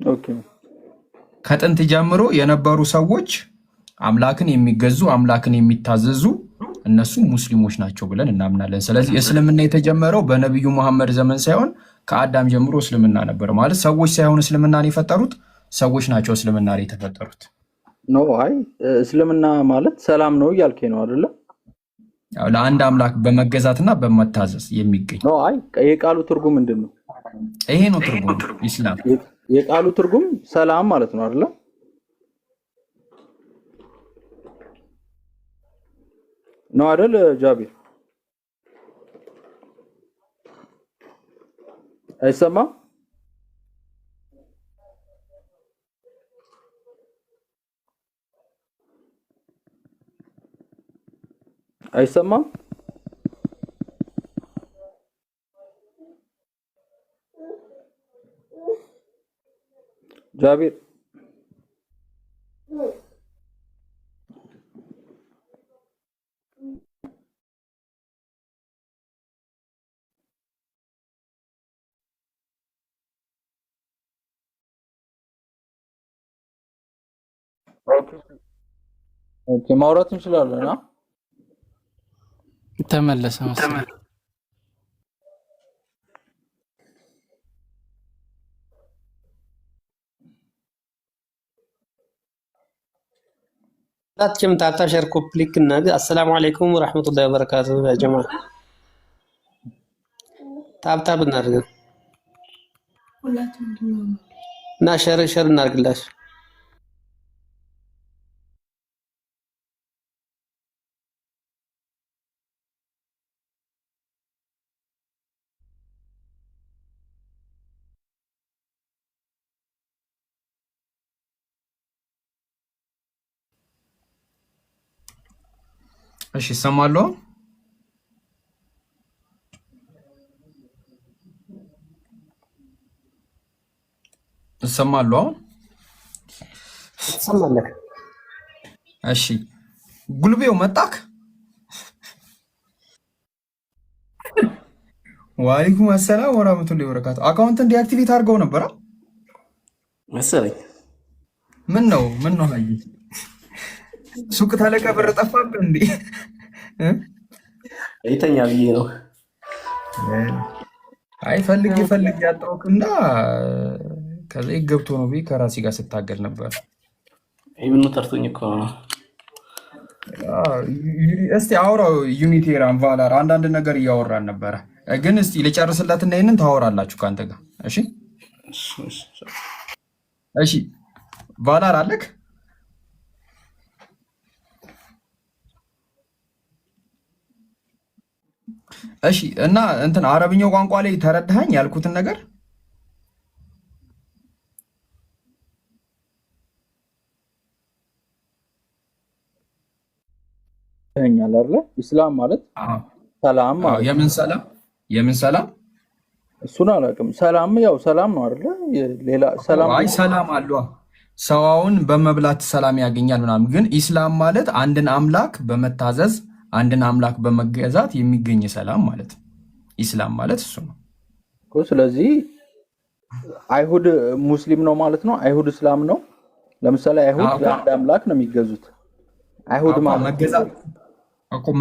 ኦኬ። ከጥንት ጀምሮ የነበሩ ሰዎች አምላክን የሚገዙ አምላክን የሚታዘዙ እነሱ ሙስሊሞች ናቸው ብለን እናምናለን። ስለዚህ እስልምና የተጀመረው በነቢዩ መሐመድ ዘመን ሳይሆን ከአዳም ጀምሮ እስልምና ነበር። ማለት ሰዎች ሳይሆን እስልምናን የፈጠሩት ሰዎች ናቸው እስልምና ላይ የተፈጠሩት። ኖ አይ እስልምና ማለት ሰላም ነው እያልከኝ ነው አይደለ? ለአንድ አምላክ በመገዛትና በመታዘዝ የሚገኝ ኖ አይ የቃሉ ትርጉም ምንድን ነው? ይሄ ነው ትርጉም ኢስላም። የቃሉ ትርጉም ሰላም ማለት ነው አይደለ? ነው አይደል ጃቢር? አይሰማም? አይሰማም? ጃቢር ኦኬ ማውራት እንችላለን። ተመለሰ መሰለኝ። ሁላችንም ታብታ ሸር ኮፕሊክ እና አሰላሙ አለይኩም ወራህመቱላሂ ወበረካቱሁ። ያ ጀማ ታብታ ብናደርግ እና ሸር እናድርግላችሁ። እሺ ይሰማሉ? ይሰማሉ? ሰማለህ? እሺ ጉልቤው መጣክ? ወአለይኩም አሰላም ወራህመቱላሂ ወበረካቱ። አካውንትን ዲአክቲቬት አድርገው ነበር መሰለኝ። ምን ነው አይ ሱቅ ታለቀ ብር ጠፋብህ እንዴ? አይተኛ ብዬ ነው። አይ ፈልግ ያጣውክና ከዛ ገብቶ ነው ብዬ ከራሴ ጋር ስታገል ነበር። ኢብኑ ጠርቶኝ እኮ ነው። እስቲ አውራው ዩኒቴራን ቫላር አንዳንድ ነገር እያወራን ነበረ፣ ግን እስቲ ልጨርስላትና ይሄንን ታወራላችሁ ካንተ ጋር። እሺ ቫላር አለክ? እሺ እና እንትን አረብኛው ቋንቋ ላይ ተረዳኸኝ ያልኩትን ነገር? ይሄኛል አይደለ? ኢስላም ማለት ሰላም ማለት የምን ሰላም? እሱን አላውቅም። ሰላም ያው ሰላም ነው አይደለ? ሌላ ሰላም አይ ሰላም አለው ሰዋውን በመብላት ሰላም ያገኛል ምናምን። ግን ኢስላም ማለት አንድን አምላክ በመታዘዝ አንድን አምላክ በመገዛት የሚገኝ ሰላም ማለት ነው። ኢስላም ማለት እሱ ነው። ስለዚህ አይሁድ ሙስሊም ነው ማለት ነው። አይሁድ እስላም ነው። ለምሳሌ አይሁድ ለአንድ አምላክ ነው የሚገዙት። አይሁድ ማለት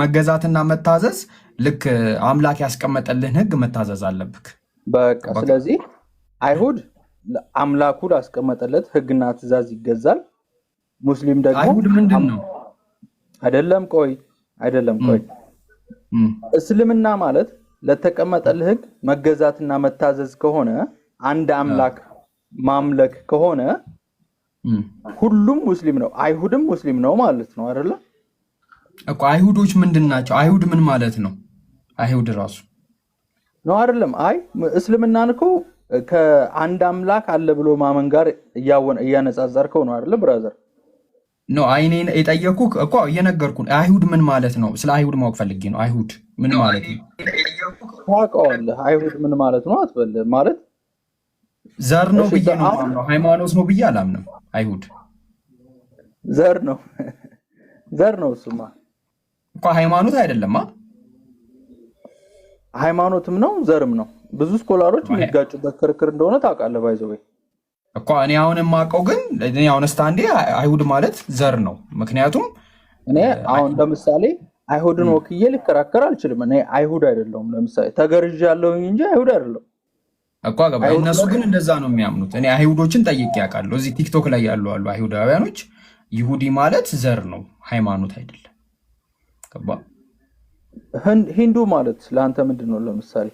መገዛትና መታዘዝ ልክ አምላክ ያስቀመጠልህን ሕግ መታዘዝ አለብክ። በቃ ስለዚህ አይሁድ አምላኩ ላስቀመጠለት ሕግና ትእዛዝ ይገዛል። ሙስሊም ደግሞ አይሁድ ምንድን ነው? አይደለም ቆይ እስልምና ማለት ለተቀመጠልህ ሕግ መገዛትና መታዘዝ ከሆነ አንድ አምላክ ማምለክ ከሆነ ሁሉም ሙስሊም ነው። አይሁድም ሙስሊም ነው ማለት ነው አይደለ? እኮ አይሁዶች ምንድን ናቸው? አይሁድ ምን ማለት ነው? አይሁድ ራሱ ነው አይደለም? አይ እስልምናን እኮ ከአንድ አምላክ አለ ብሎ ማመን ጋር እያነጻጸርከው ነው አይደለ ብራዘር? ነው አይኔ የጠየኩህ እኮ እየነገርኩህ። አይሁድ ምን ማለት ነው? ስለ አይሁድ ማወቅ ፈልጌ ነው። አይሁድ ምን ማለት ነው? ታውቀዋለህ? አይሁድ ምን ማለት ነው አትበል። ማለት ዘር ነው ብዬ ነው የማምነው፣ ሃይማኖት ነው ብዬ አላምንም። አይሁድ ዘር ነው። እሱማ እኮ ሃይማኖት አይደለም። ሃይማኖትም ነው ዘርም ነው። ብዙ ስኮላሮች የሚጋጩበት ክርክር እንደሆነ ታውቃለህ። ባይዘው እኮ እኔ አሁን የማውቀው ግን እኔ አሁን ስታንዴ አይሁድ ማለት ዘር ነው። ምክንያቱም እኔ አሁን ለምሳሌ አይሁድን ወክዬ ልከራከር አልችልም። እኔ አይሁድ አይደለሁም። ለምሳሌ ተገርዣለሁኝ እንጂ አይሁድ አይደለሁም እኮ ገባ። እነሱ ግን እንደዛ ነው የሚያምኑት። እኔ አይሁዶችን ጠይቄ ያውቃለሁ። እዚህ ቲክቶክ ላይ ያሉ አይሁዳውያኖች ይሁዲ ማለት ዘር ነው፣ ሃይማኖት አይደለም። ገባ። ሂንዱ ማለት ለአንተ ምንድን ነው? ለምሳሌ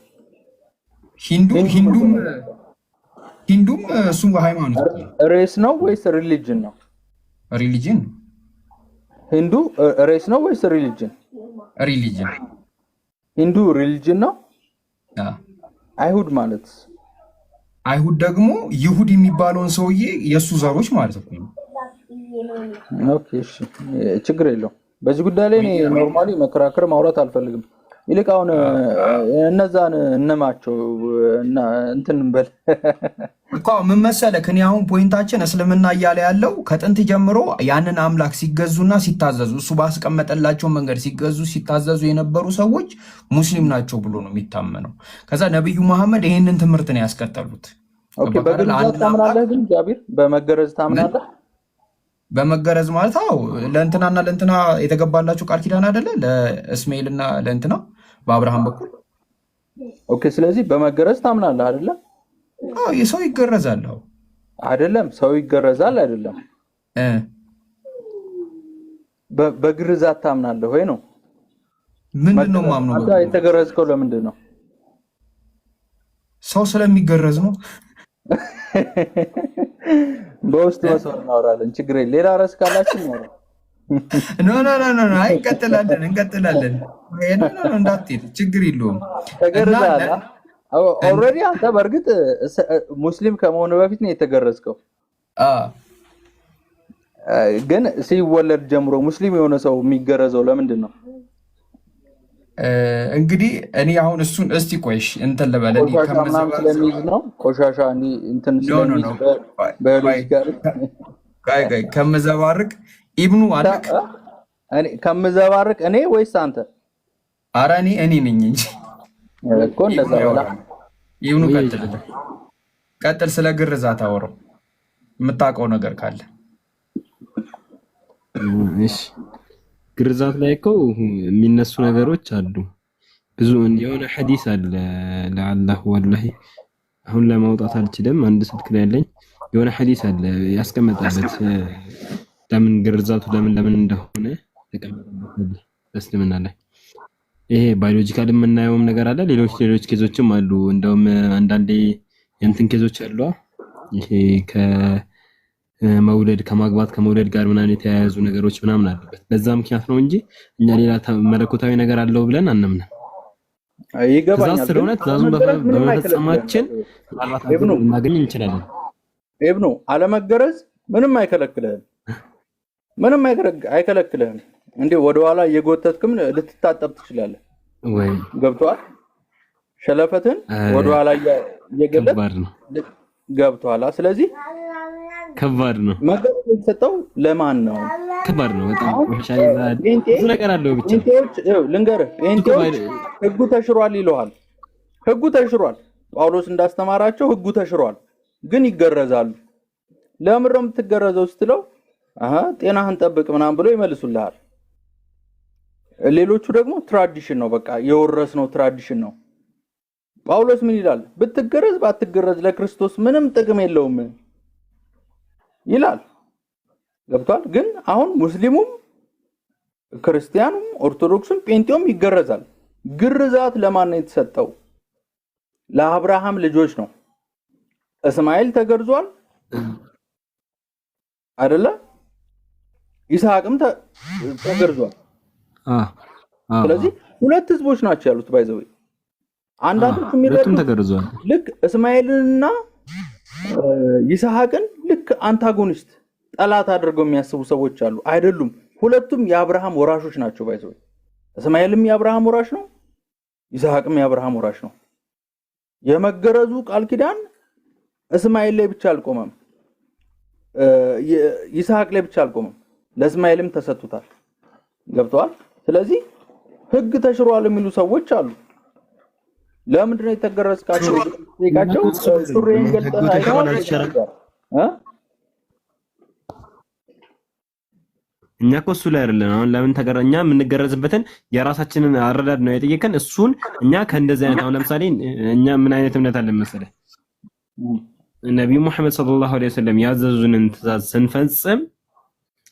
ሂንዱም እሱ ሃይማኖት ነው። ሬስ ነው ወይስ ሪሊጅን ነው? ሪሊጅን። ሂንዱ ሬስ ነው ወይስ ሪሊጅን? ሪሊጅን። ሂንዱ ሪሊጅን ነው። አይሁድ ማለት አይሁድ ደግሞ ይሁድ የሚባለውን ሰውዬ የእሱ ዘሮች ማለት ነው። ኦኬ እሺ፣ ችግር የለውም። በዚህ ጉዳይ ላይ እኔ ኖርማሊ መከራከር ማውራት አልፈልግም። ይልቅ አሁን እነዛን እነማቸው እንትን በል እኮ ምን መሰለህ፣ እኔ አሁን ፖይንታችን እስልምና እያለ ያለው ከጥንት ጀምሮ ያንን አምላክ ሲገዙና ሲታዘዙ እሱ ባስቀመጠላቸው መንገድ ሲገዙ ሲታዘዙ የነበሩ ሰዎች ሙስሊም ናቸው ብሎ ነው የሚታመነው። ከዛ ነብዩ መሐመድ ይሄንን ትምህርት ነው ያስቀጠሉት። ኦኬ፣ በግርዛት ታምናለህ? ግን ጃቢር በመገረዝ ታምናለህ? በመገረዝ ማለት ለእንትናና ለእንትና የተገባላቸው ቃል ኪዳን አይደለ? ለእስማኤልና ለእንትና በአብርሃም በኩል። ኦኬ፣ ስለዚህ በመገረዝ ታምናለህ አይደለ? የሰው ይገረዛል አይደለም? ሰው ይገረዛል አይደለም? በግርዛት ታምናለህ ወይ ነው? ምንድን ነው ማምነው? አንተ የተገረዝከው ለምንድን ነው? ሰው ስለሚገረዝ ነው። በውስጥ መስመር እናወራለን። ችግር የለም። ሌላ ርዕስ ካላችሁ ነው። ኖ እንቀጥላለን። እንዳትሄድ ችግር የለውም። ተገርዘሃል ኦልሬዲ። አንተ በእርግጥ ሙስሊም ከመሆኑ በፊት ነው የተገረዝከው። ግን ሲወለድ ጀምሮ ሙስሊም የሆነ ሰው የሚገረዘው ለምንድን ነው? እንግዲህ እኔ አሁን እሱን እስቲ ቆይሽ እንትን ልበል። ስለሚይዝ ነው ቆሻሻ እንትን ስለሚይዝ ከምዘባርቅ ኢብኑ አለክ ከምዘባርቅ እኔ ወይስ አንተ? ኧረ እኔ ነኝ እንጂ እኮ እንደዛ ብላ ኢብኑ ቀጥል። ስለ ግርዛት አወራው የምታውቀው ነገር ካለ። እሺ፣ ግርዛት ላይ እኮ የሚነሱ ነገሮች አሉ። ብዙ የሆነ ሐዲስ አለ ለአላህ ወላሂ አሁን ለማውጣት አልችልም። አንድ ስልክ ላይ ያለኝ የሆነ ሐዲስ አለ ያስቀመጠበት ለምን ግርዛቱ ለምን እንደሆነ ተቀመጠበት እስልምና ላይ። ይሄ ባዮሎጂካል የምናየውም ነገር አለ። ሌሎች ኬዞችም አሉ። እንደውም አንዳንዴ የእንትን ኬዞች አሉ። ይሄ ከማግባት ከመውለድ ጋር ምናምን የተያያዙ ነገሮች ምናምን አለበት። ለዛ ምክንያት ነው እንጂ እኛ ሌላ መለኮታዊ ነገር አለው ብለን አናምንም። ይገባኛል። ስለሆነ ትእዛዙን በመፈጸማችን እናገኝ እንችላለን። ኢብኑ አለመገረዝ ምንም አይከለክልህም። እንዴ ወደኋላ እየጎተትክም ልትታጠብ ትችላለህ ወይ? ገብቷል? ሸለፈትን ወደኋላ እየገለጥ ገብቷል። ስለዚህ ከባድ ነው። መገረዝ የተሰጠው ለማን ነው? ከባድ ነው በጣም ብዙ ነገር አለው። ብቻ ልንገርህ፣ ህጉ ተሽሯል ይለዋል። ህጉ ተሽሯል። ጳውሎስ እንዳስተማራቸው ህጉ ተሽሯል፣ ግን ይገረዛሉ። ለምን ነው የምትገረዘው ስትለው ጤናህን ጠብቅ ምናምን ብሎ ይመልሱልሃል። ሌሎቹ ደግሞ ትራዲሽን ነው፣ በቃ የወረስነው ትራዲሽን ነው። ጳውሎስ ምን ይላል? ብትገረዝ ባትገረዝ ለክርስቶስ ምንም ጥቅም የለውም ይላል። ገብቷል? ግን አሁን ሙስሊሙም ክርስቲያኑም ኦርቶዶክሱም ጴንጤውም ይገረዛል። ግርዛት ለማን ነው የተሰጠው? ለአብርሃም ልጆች ነው። እስማኤል ተገርዟል አይደለ? ይስሐቅም ተገርዟል። ስለዚህ ሁለት ህዝቦች ናቸው ያሉት። ባይዘው አንዳንዶቹ የሚረዱት ተገርዟል። ልክ እስማኤልንና ይስሐቅን ልክ አንታጎኒስት ጠላት አድርገው የሚያስቡ ሰዎች አሉ። አይደሉም። ሁለቱም የአብርሃም ወራሾች ናቸው። ባይዘው እስማኤልም የአብርሃም ወራሽ ነው፣ ይስሐቅም የአብርሃም ወራሽ ነው። የመገረዙ ቃል ኪዳን እስማኤል ላይ ብቻ አልቆመም፣ ይስሐቅ ላይ ብቻ አልቆመም፣ ለእስማኤልም ተሰጥቷል። ገብቷል? ስለዚህ ህግ ተሽሯል የሚሉ ሰዎች አሉ። ለምንድን ነው የተገረዝካቸው? ሱሪን ገልጠህ እኛ እኮ እሱ ላይ አይደለም። አሁን ለምን ተገረኛ የምንገረዝበትን የራሳችንን አረዳድ ነው የጠየቀን። እሱን እኛ ከእንደዚህ አይነት አሁን ለምሳሌ እኛ ምን አይነት እምነት አለን መሰለህ? ነብዩ መሐመድ ሰለላሁ ዐለይሂ ወሰለም ያዘዙንን ትእዛዝ ስንፈጽም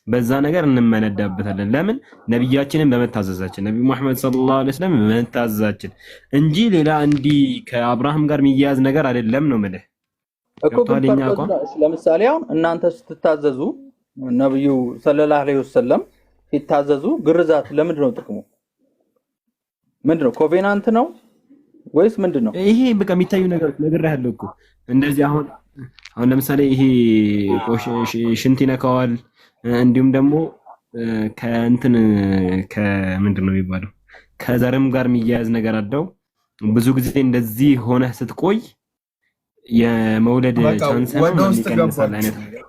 በዛ ነገር እንመነዳበታለን። ለምን? ነብያችንን በመታዘዛችን ነብዩ መሐመድ ሰለላሁ ዐለይሂ ወሰለም በመታዘዛችን እንጂ ሌላ እንዲህ ከአብርሃም ጋር የሚያያዝ ነገር አይደለም ነው የምልህ እኮ። ለምሳሌ አሁን እናንተ ስትታዘዙ ነብዩ ሰለላሁ ዐለይሂ ወሰለም ሲታዘዙ ግርዛት ለምንድን ነው ጥቅሙ? ምንድነው? ኮቬናንት ነው ወይስ ምንድነው? ይሄ በቃ የሚታዩ ነገር ነግሬሃለሁ እኮ እንደዚህ አሁን ለምሳሌ ይሄ ሽንት ይነካዋል። እንዲሁም ደግሞ ከእንትን ከምንድን ነው የሚባለው ከዘርም ጋር የሚያያዝ ነገር አለው። ብዙ ጊዜ እንደዚህ ሆነ ስትቆይ የመውለድ ቻንስ ነው የሚቀንሳል አይነት ነገር።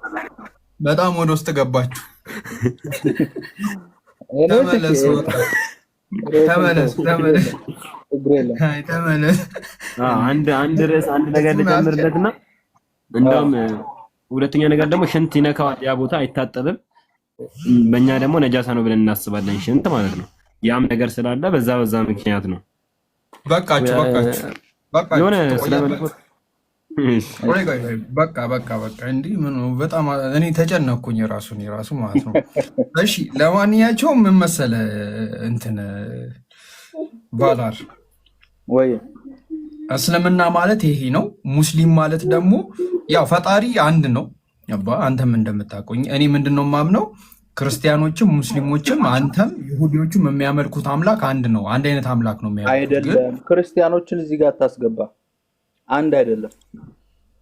በጣም ወደ ውስጥ ገባችሁ። ተመለስ። አንድ ርዕስ አንድ ነገር ልጨምርለትና እንደውም ሁለተኛ ነገር ደግሞ ሽንት ይነካዋል። ያ ቦታ አይታጠብም። በእኛ ደግሞ ነጃሳ ነው ብለን እናስባለን፣ ሽንት ማለት ነው። ያም ነገር ስላለ በዛ ምክንያት ነው። በቃችሁ የሆነ ስለመለኮት በቃ እንዲህ ምን በጣም እኔ ተጨነኩኝ የራሱ ማለት ነው። እሺ ለማንኛቸውም ምን መሰለህ እንትን ባላር ወይ እስልምና ማለት ይሄ ነው። ሙስሊም ማለት ደግሞ ያው ፈጣሪ አንድ ነው። አንተም እንደምታውቁኝ እኔ ምንድነው የማምነው ክርስቲያኖችም ሙስሊሞችም አንተም ይሁዲዎችም የሚያመልኩት አምላክ አንድ ነው። አንድ አይነት አምላክ ነው የሚያመልኩት። አይደለም ክርስቲያኖችን እዚህ ጋር ታስገባ አንድ አይደለም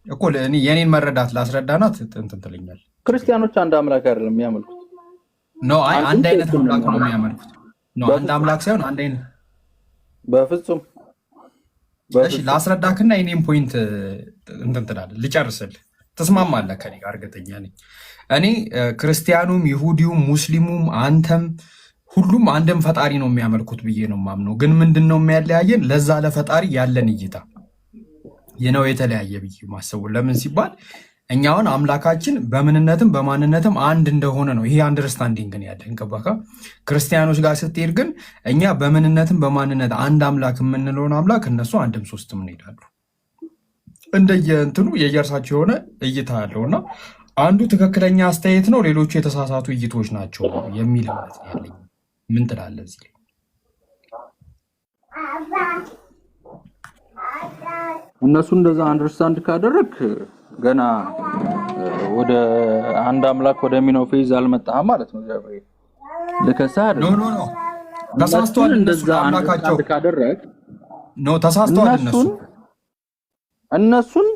እኮ እኔ የኔን መረዳት ላስረዳናት እንትን ትለኛል። ክርስቲያኖች አንድ አምላክ አይደለም የሚያመልኩት ነው። አንድ አይነት አምላክ ነው የሚያመልኩት ነው። አንድ አምላክ ሳይሆን አንድ አይነት በፍጹም። እሺ ላስረዳክና የኔን ፖይንት እንትን ትላለህ ልጨርስልህ። ተስማማለህ ከኔ ጋር? እርግጠኛ ነኝ። እኔ ክርስቲያኑም ይሁዲውም ሙስሊሙም አንተም ሁሉም አንድም ፈጣሪ ነው የሚያመልኩት ብዬ ነው የማምነው። ግን ምንድነው የሚያለያየን? ለዛ ለፈጣሪ ያለን እይታ የነው የተለያየ ብዬ ማሰቡ። ለምን ሲባል እኛውን አምላካችን በምንነትም በማንነትም አንድ እንደሆነ ነው። ይሄ አንደርስታንዲንግ ነው ያለን። ገባካ? ክርስቲያኖች ጋር ስትሄድ ግን እኛ በምንነትም በማንነት አንድ አምላክ የምንለውን አምላክ እነሱ አንድም ሶስትም እንሄዳሉ። እንደየእንትኑ የየራሳቸው የሆነ እይታ ያለውና አንዱ ትክክለኛ አስተያየት ነው፣ ሌሎቹ የተሳሳቱ እይቶች ናቸው የሚል እምነት ነው ያለኝ። ምን ትላለህ እዚህ ላይ? እነሱ እንደዛ አንደርስታንድ ካደረግ ገና ወደ አንድ አምላክ ወደሚለው ፌዝ አልመጣህም ማለት ነው። ጃብሬ ለከሳ አይደል? ኖ ተሳስተዋል። እንደዛ አንደርስታንድ ካደረግ ተሳስተዋል። እነሱን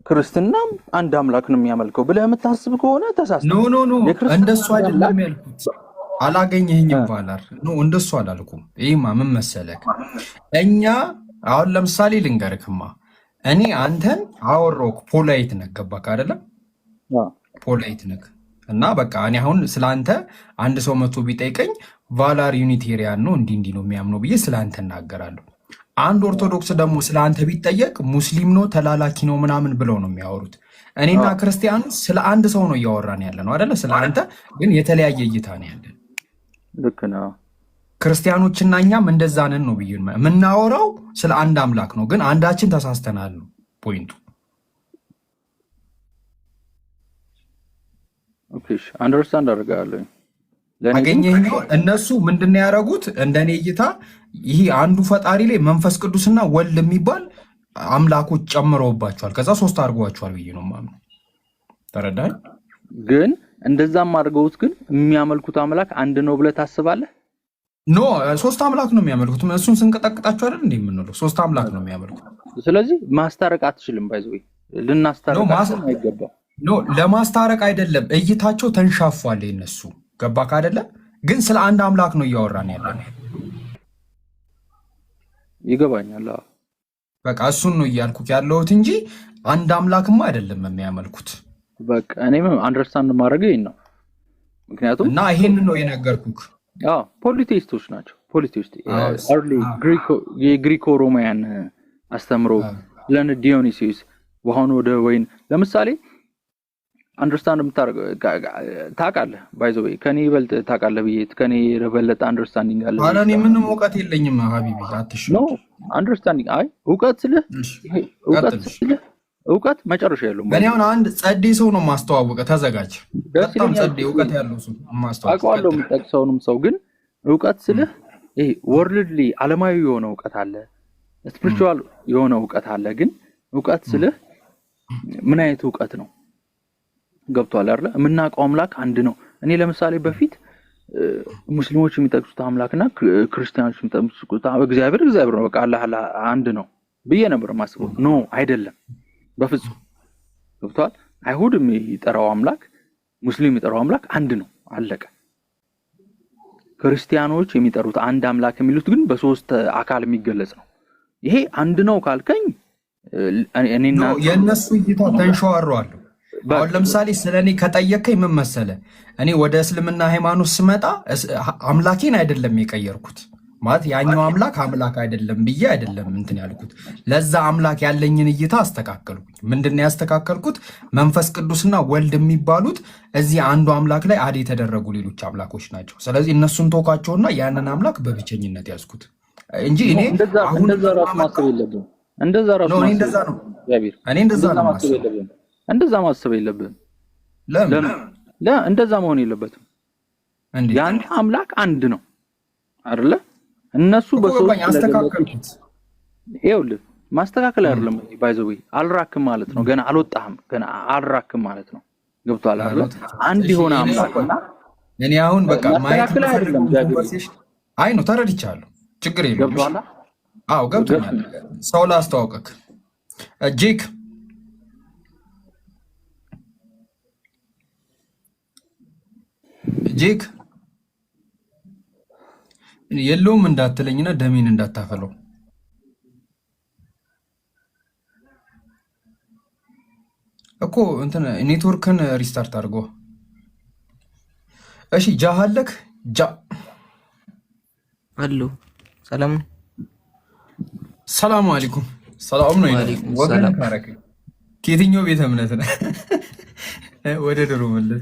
ክርስትናም አንድ አምላክ ነው የሚያመልከው ብለህ የምታስብ ከሆነ ተሳስተዋል። ኖ እንደሱ አይደለም ያልኩት። አላገኘኸኝም ባላር። እንደሱ አላልኩም። ይሄማ ምን መሰለህ እኛ አሁን ለምሳሌ ልንገርክማ እኔ አንተን አወሮክ ፖላይት ነህ። ገባክ አይደለም? ፖላይት ነህ እና በቃ እኔ አሁን ስለአንተ አንድ ሰው መቶ ቢጠይቀኝ ቫላር ዩኒቴሪያን ነው እንዲህ ነው የሚያምነው ብዬ ስለአንተ እናገራለሁ። አንድ ኦርቶዶክስ ደግሞ ስለአንተ ቢጠየቅ ሙስሊም ነው ተላላኪ ነው ምናምን ብለው ነው የሚያወሩት። እኔና ክርስቲያኑ ስለ አንድ ሰው ነው እያወራን ያለ ነው አይደለ? ስለ አንተ ግን የተለያየ እይታ ነው ያለን። ልክ ነው። ክርስቲያኖችና እኛም እንደዛ ነን ነው ብዬ የምናወራው ስለ አንድ አምላክ ነው፣ ግን አንዳችን ተሳስተናል ነው ፖይንቱ። ኦኬ አንደርስታንድ አድርጋለሁ። አገኘኝ። እነሱ ምንድነው ያደረጉት? እንደኔ እይታ ይሄ አንዱ ፈጣሪ ላይ መንፈስ ቅዱስና ወልድ የሚባል አምላኮች ጨምረውባቸዋል፣ ከዛ ሶስት አድርገዋቸዋል ብዬ ነው የማምነው። ተረዳኝ? ግን እንደዛም አድርገውት ግን የሚያመልኩት አምላክ አንድ ነው ብለህ ታስባለህ? ኖ ሶስት አምላክ ነው የሚያመልኩት። እሱን ስንቀጠቅጣቸው አይደል እንዴ የምንለው? ሶስት አምላክ ነው የሚያመልኩት። ስለዚህ ማስታረቅ አትችልም። ባይዘው ልናስታረቃቸው አይገባም። ኖ ለማስታረቅ አይደለም፣ እይታቸው ተንሻፏል የነሱ። ገባክ አይደለ? ግን ስለ አንድ አምላክ ነው እያወራን ያለን። ይገባኛል። በቃ እሱን ነው እያልኩት ያለሁት እንጂ አንድ አምላክማ አይደለም የሚያመልኩት። በቃ እኔም አንደርስታንድ ማድረግ ይሄን ነው። ምክንያቱም እና ይሄን ነው የነገርኩህ። ፖሊቴይስቶች ናቸው። ፖሊቴይስት አርሊ የግሪኮ ሮማያን አስተምሮ ለነ ዲዮኒሲስ ውሃውን ወደ ወይን ለምሳሌ አንደርስታንድ የምታደርገው ታውቃለህ። ባይ ዘ ዌይ ከኔ ይበልጥ ታውቃለህ ብዬ ከኔ የበለጠ አንደርስታንዲንግ አለ። ኧረ እኔ ምንም እውቀት የለኝም ሀቢቢ አትሽው። ኖ አንደርስታንዲንግ አይ እውቀት ስልህ እውቀት መጨረሻ የለውም። እኔ አሁን አንድ ጸዴ ሰው ነው ማስተዋወቀ ተዘጋጅ። በጣም ጸዴ እውቀት ያለው ሰው ማስተዋወቀ አውቀዋለሁ። የምጠቅሰውንም ሰው ግን እውቀት ስልህ ይሄ ወርልድሊ ዓለማዊ የሆነ እውቀት አለ፣ ስፒሪቹዋል የሆነ እውቀት አለ። ግን እውቀት ስልህ ምን አይነት እውቀት ነው? ገብቷል አይደል? የምናውቀው አምላክ አንድ ነው። እኔ ለምሳሌ በፊት ሙስሊሞች የሚጠቅሱት አምላክና ክርስቲያኖች የሚጠቅሱት እግዚአብሔር ነው፣ በቃ አላህ አንድ ነው ብዬ ነበር ማስበው። ኖ አይደለም፣ በፍጹም ገብቷል። አይሁድ የሚጠራው አምላክ፣ ሙስሊም የሚጠራው አምላክ አንድ ነው፣ አለቀ። ክርስቲያኖች የሚጠሩት አንድ አምላክ የሚሉት ግን በሶስት አካል የሚገለጽ ነው። ይሄ አንድ ነው ካልከኝ እኔና የነሱ እይታ ተንሸዋሯል። አሁን ለምሳሌ ስለኔ ከጠየቀኝ ምን መሰለ፣ እኔ ወደ እስልምና ሃይማኖት ስመጣ አምላኬን አይደለም የቀየርኩት ማለት ያኛው አምላክ አይደለም ብዬ አይደለም እንትን ያልኩት። ለዛ አምላክ ያለኝን እይታ አስተካከልኩኝ። ምንድነው ያስተካከልኩት? መንፈስ ቅዱስና ወልድ የሚባሉት እዚህ አንዱ አምላክ ላይ አድ የተደረጉ ሌሎች አምላኮች ናቸው። ስለዚህ እነሱን ተውኳቸውና ያንን አምላክ በብቸኝነት ያዝኩት እንጂ እኔ አሁን እንደዛ ራስ ማሰብ የለብህም። እንደዛ ራስ ነው። እኔ እንደዛ ነው እንደዛ ማሰብ የለብህም። ለምን እንደዛ መሆን የለበትም። ያን አምላክ አንድ ነው አይደለ? እነሱ በሶስት አስተካከልኩት። ይኸውልህ ማስተካከል አይደለም ባይ ዘ ዌይ አልራክም ማለት ነው። ገና አልወጣህም፣ ገና አልራክም ማለት ነው። ገብቶሃል አይደለ? አንድ የሆነ አምላክና እኔ አሁን በቃ ማየት አይደለም ኮንቨርሴሽን አይ ነው ተረድቻለሁ። ችግር የለም። ገብቶሃል? አዎ ገብቶኛል። ሰው ላስተዋወቅክ ጄክ የለውም እንዳትለኝና ደሜን እንዳታፈለው። እኮ እንትን ኔትወርክን ሪስታርት አድርጎ። እሺ ጃሃለክ አሎ ሰላም አለይኩም። ሰላም ነው ወገን ታረክ ከየትኛው ቤተ እምነት ነው? ወደ ድሮ መለስ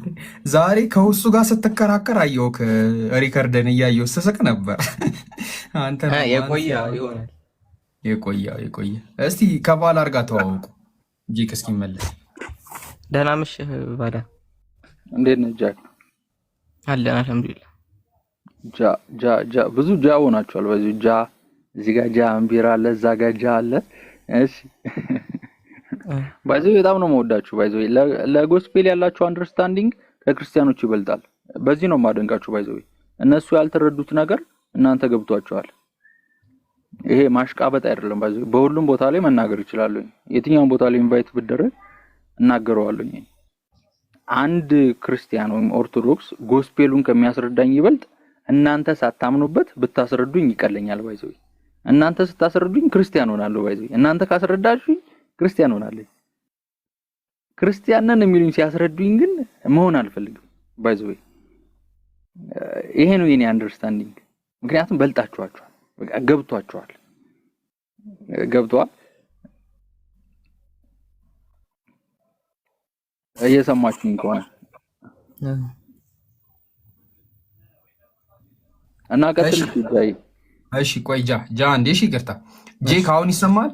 ዛሬ ከውሱ ጋር ስትከራከር አየሁክ። ሪከርደን እያየሁ ስስቅ ነበር። አንተ የቆየ እስቲ ከባል አርጋ ተዋወቁ። ጂክ እስኪመለስ ደህና ምሽህ ባዳ። እንዴት ነህ ጃክ? አለን አልሐምዱሊላህ። ብዙ ጃ ሆናችኋል። በዚህ ጃ እዚህ ጋር ጃ እምቢራ አለ፣ እዛ ጋር ጃ አለ። እሺ ባይዘው በጣም ነው የምወዳችሁ። ባይዘው ለጎስፔል ያላችሁ አንደርስታንዲንግ ከክርስቲያኖች ይበልጣል። በዚህ ነው የማደንቃችሁ። ባይዘው እነሱ ያልተረዱት ነገር እናንተ ገብቷችኋል። ይሄ ማሽቃበጥ አይደለም። ባይዘው በሁሉም ቦታ ላይ መናገር ይችላል። የትኛውን ቦታ ላይ ኢንቫይት ብደረግ እናገረዋለሁ። አንድ ክርስቲያን ወይም ኦርቶዶክስ ጎስፔሉን ከሚያስረዳኝ ይበልጥ እናንተ ሳታምኑበት ብታስረዱኝ ይቀለኛል። ባይዘው እናንተ ስታስረዱኝ ክርስቲያን ሆናለሁ። ባይዘው እናንተ ካስረዳችሁኝ ክርስቲያን ሆናለሁ። ክርስቲያንን የሚሉኝ ሲያስረዱኝ ግን መሆን አልፈልግም። ባይዘው ይሄ ነው የኔ አንደርስታንዲንግ። ምክንያቱም በልጣችኋል፣ በቃ ገብቷል። እየሰማችሁኝ ከሆነ እና ቀጥል ይታይ። እሺ ቆይ ጃ እንዴ እሺ ይቅርታ ጄክ አሁን ይሰማል?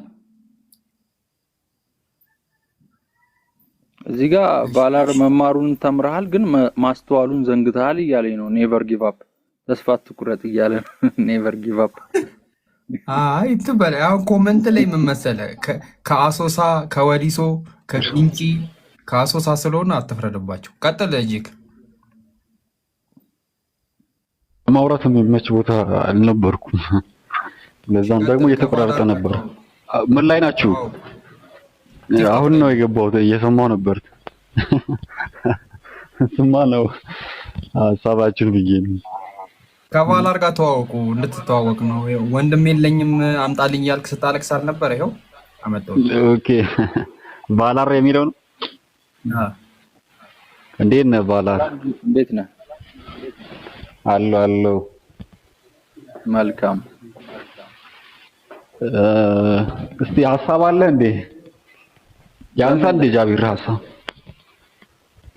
እዚህ ጋር ባላር መማሩን ተምረሃል ግን ማስተዋሉን ዘንግተሃል እያለኝ ነው። ኔቨር ጊቭ አፕ ተስፋ አትቁረጥ እያለ ነው። ኔቨር ጊቭ አፕ አይ ትበል። አሁን ኮመንት ላይ ምን መሰለህ ከአሶሳ ከወዲሶ ከቂንጪ ከአሶሳ ስለሆነ አትፍረድባቸው። ቀጥል ጄክ። ማውራት የሚመች ቦታ አልነበርኩም። ለዛም ደግሞ እየተቆራረጠ ነበር። ምን ላይ ናችሁ? አሁን ነው የገባሁት። እየሰማሁ ነበር። ስማ ነው ሀሳባችን ብዬ ነው። ከባላር ጋር ተዋወቁ፣ እንድትተዋወቅ ነው። ወንድም የለኝም አምጣልኝ ያልክ ስታለቅስ አልነበረ? ይኸው አመጣው። ኦኬ ባላር የሚለው ነው። እንዴት ነህ ባላር? እንዴት ነህ? አሎ መልካም። እስቲ ሀሳብ አለ እንዴ? ያንተ እንደ ጃቢር ሀሳብ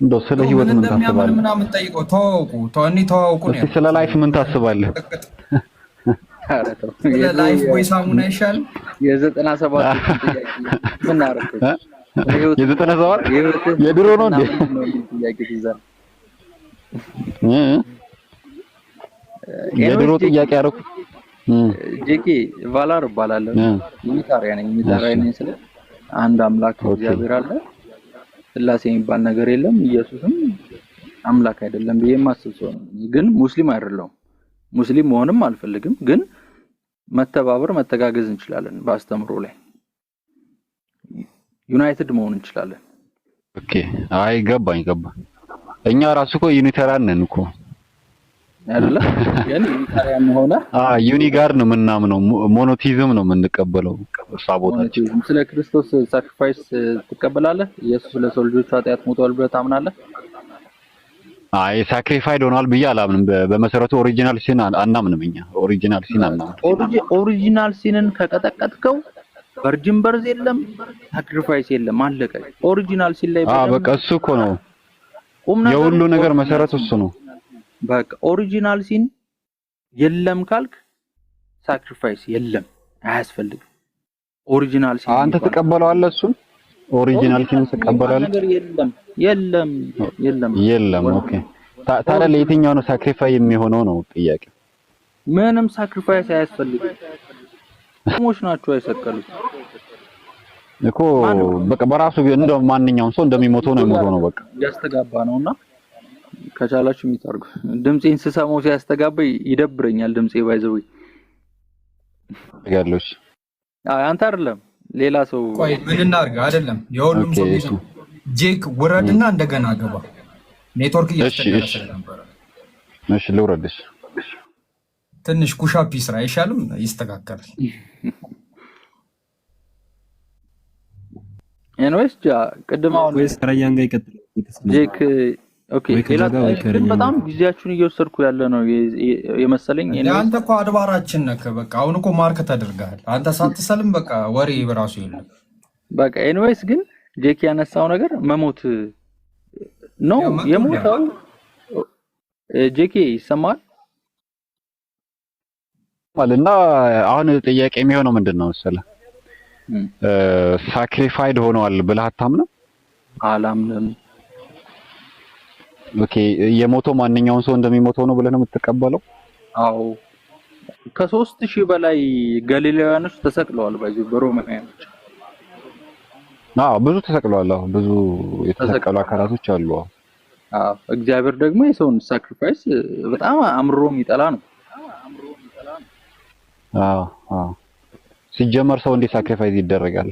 እንደው ስለ ምን ህይወት ምን እንደሚያምን ታስባለህ? ምናምን ጠይቀው። ተዋወቁ ተዋወቁ ነው እስኪ ያልኩት። ስለ ላይፍ ምን ታስባለህ? ኧረ ተው። ስለ ላይፍ ቦይ ሳሙና ይሻል። የ97 ጥያቄ ምን አደረኩት? የ97 የድሮ ነው እንዴ? ጥያቄ ትይዛለህ። የድሮ ጥያቄ አደረኩ። ጄኬ ቫላር እባላለሁ። ሚታሪያ ነኝ ስለ አንድ አምላክ እግዚአብሔር አለ። ስላሴ የሚባል ነገር የለም። ኢየሱስም አምላክ አይደለም ብዬ የማስብ ሰው ነኝ። ግን ሙስሊም አይደለሁም። ሙስሊም መሆንም አልፈልግም። ግን መተባበር መተጋገዝ እንችላለን። በአስተምሮ ላይ ዩናይትድ መሆን እንችላለን። ኦኬ አይ ገባኝ። እኛ ራሱ እኮ ዩኒተራን ነን እኮ አይደለ? ያኔ ዩኒታሪያን ሆነ ዩኒ ጋር ነው የምናምነው። ሞኖቲዝም ነው የምንቀበለው። ሳቦታችን ስለ ክርስቶስ ሳክሪፋይስ ትቀበላለህ? ኢየሱስ ለሰው ልጆች ኃጢአት ሞቷል ብለህ ታምናለህ? አይ ሳክሪፋይድ ሆኗል ብዬ አላምንም። በመሰረቱ ኦሪጂናል ሲን አናምንም። እኛ ኦሪጂናል ሲን አናምንም። ኦሪጂናል ሲንን ከቀጠቀጥከው ቨርጂን በርዝ የለም፣ ሳክሪፋይስ የለም፣ አለቀ። ኦሪጂናል ሲን ላይ በቃ እሱ እኮ ነው የሁሉ ነገር መሰረቱ እሱ ነው። በቃ ኦሪጂናል ሲን የለም ካልክ ሳክሪፋይስ የለም፣ አያስፈልግም። ኦሪጂናል ሲን አንተ ተቀበለዋለህ? እሱን ኦሪጂናል ሲን ተቀበለዋለህ? ነገር የለም። ኦኬ ታዲያ ለየትኛው ነው ሳክሪፋይ የሚሆነው ነው ጥያቄ? ምንም ሳክሪፋይስ አያስፈልግም። ሞሽ ናቸው አይሰቀሉት እኮ በቃ በራሱ እንደው ማንኛውም ሰው እንደሚሞተው ነው የሚሞተው ነው። በቃ ያስተጋባ ነውና ከቻላችሁ የሚታርጉ ድምጼን ስሰማው ሲያስተጋባ ይደብረኛል። ድምጼ ባይዘው ያለሽ አንተ አይደለም ሌላ ሰው። ቆይ ምን እናድርግ? አይደለም የሁሉም ሰው ቢሆን ጄክ ውረድና እንደገና ገባ። ኔትወርክ እየተቸገረ ስለነበረ እሺ ልውረድሽ። ትንሽ ኩሻፕ ይስራ አይሻልም? ይስተካከላል። ኤንዌስ ቅድም አሁን ወይስ ከራያን ጋር ይቀጥል ጄክ ኦኬ በጣም ጊዜያችሁን እየወሰድኩ ያለ ነው የመሰለኝ። አንተ እኮ አድባራችን ነህ። በቃ አሁን እኮ ማርክ ተደርገሃል። አንተ ሳትሰልም በቃ ወሬ በራሱ የለም። በቃ ኤንዌስ ግን ጄክ ያነሳው ነገር መሞት ነው የሞተው። ጄክ ይሰማል እና አሁን ጥያቄ የሚሆነው ምንድነው መሰለህ? ሳክሪፋይድ ሆነዋል ብለህ አታምንም? አላምንም። ኦኬ የሞተው ማንኛውም ሰው እንደሚሞተው ነው ብለህ ነው የምትቀበለው? አዎ ከ3000 በላይ ገሊላውያኖች ተሰቅለዋል። በዚህ በሮማውያኖች ብዙ ተሰቅለዋል። ብዙ የተሰቀሉ አካላቶች አሉ። እግዚአብሔር ደግሞ የሰውን ሳክሪፋይስ በጣም አምርሮ የሚጠላ ነው። ሲጀመር ሰው እንዴት ሳክሪፋይስ ይደረጋል?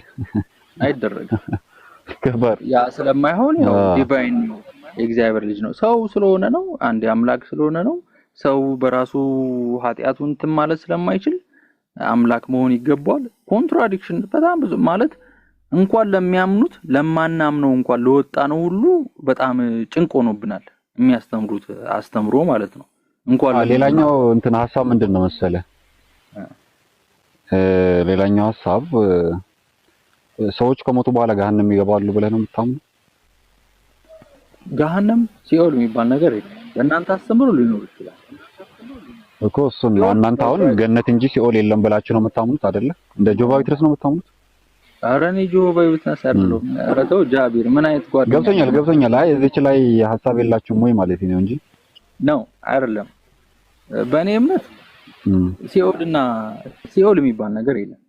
አይደረግም። ከበር ያ ስለማይሆን ያው ዲቫይን የእግዚአብሔር ልጅ ነው። ሰው ስለሆነ ነው፣ አንድ አምላክ ስለሆነ ነው። ሰው በራሱ ኃጢአቱን እንትን ማለት ስለማይችል አምላክ መሆን ይገባዋል። ኮንትራዲክሽን በጣም ብዙ ማለት እንኳን ለሚያምኑት ለማናምነው እንኳን ለወጣ ነው ሁሉ በጣም ጭንቅ ሆኖብናል። የሚያስተምሩት አስተምሮ ማለት ነው። እንኳን ሌላኛው እንትን ሐሳብ ምንድነው መሰለ? ሌላኛው ሐሳብ ሰዎች ከሞቱ በኋላ ገሃነም ይገባሉ ብለህ ነው የምታምነው? ገሃነም ሲኦል የሚባል ነገር የለም። በእናንተ አስተምሮ ሊኖር ይችላል እኮ እሱን ነው። እናንተ አሁን ገነት እንጂ ሲኦል የለም ብላችሁ ነው የምታምኑት አይደለ? እንደ ጆባ ዊትነስ ነው የምታምኑት? ኧረ እኔ ጆባ ዊትነስ አይደለሁም። ኧረ ተው ጃቢር፣ ምን አይነት ጓደኛ? ገብቶኛል። አይ እዚች ላይ ሐሳብ የላችሁም ወይ ማለት ነው እንጂ ነው አይደለም። በእኔ እምነት ሲኦልና ሲኦል የሚባል ነገር የለም።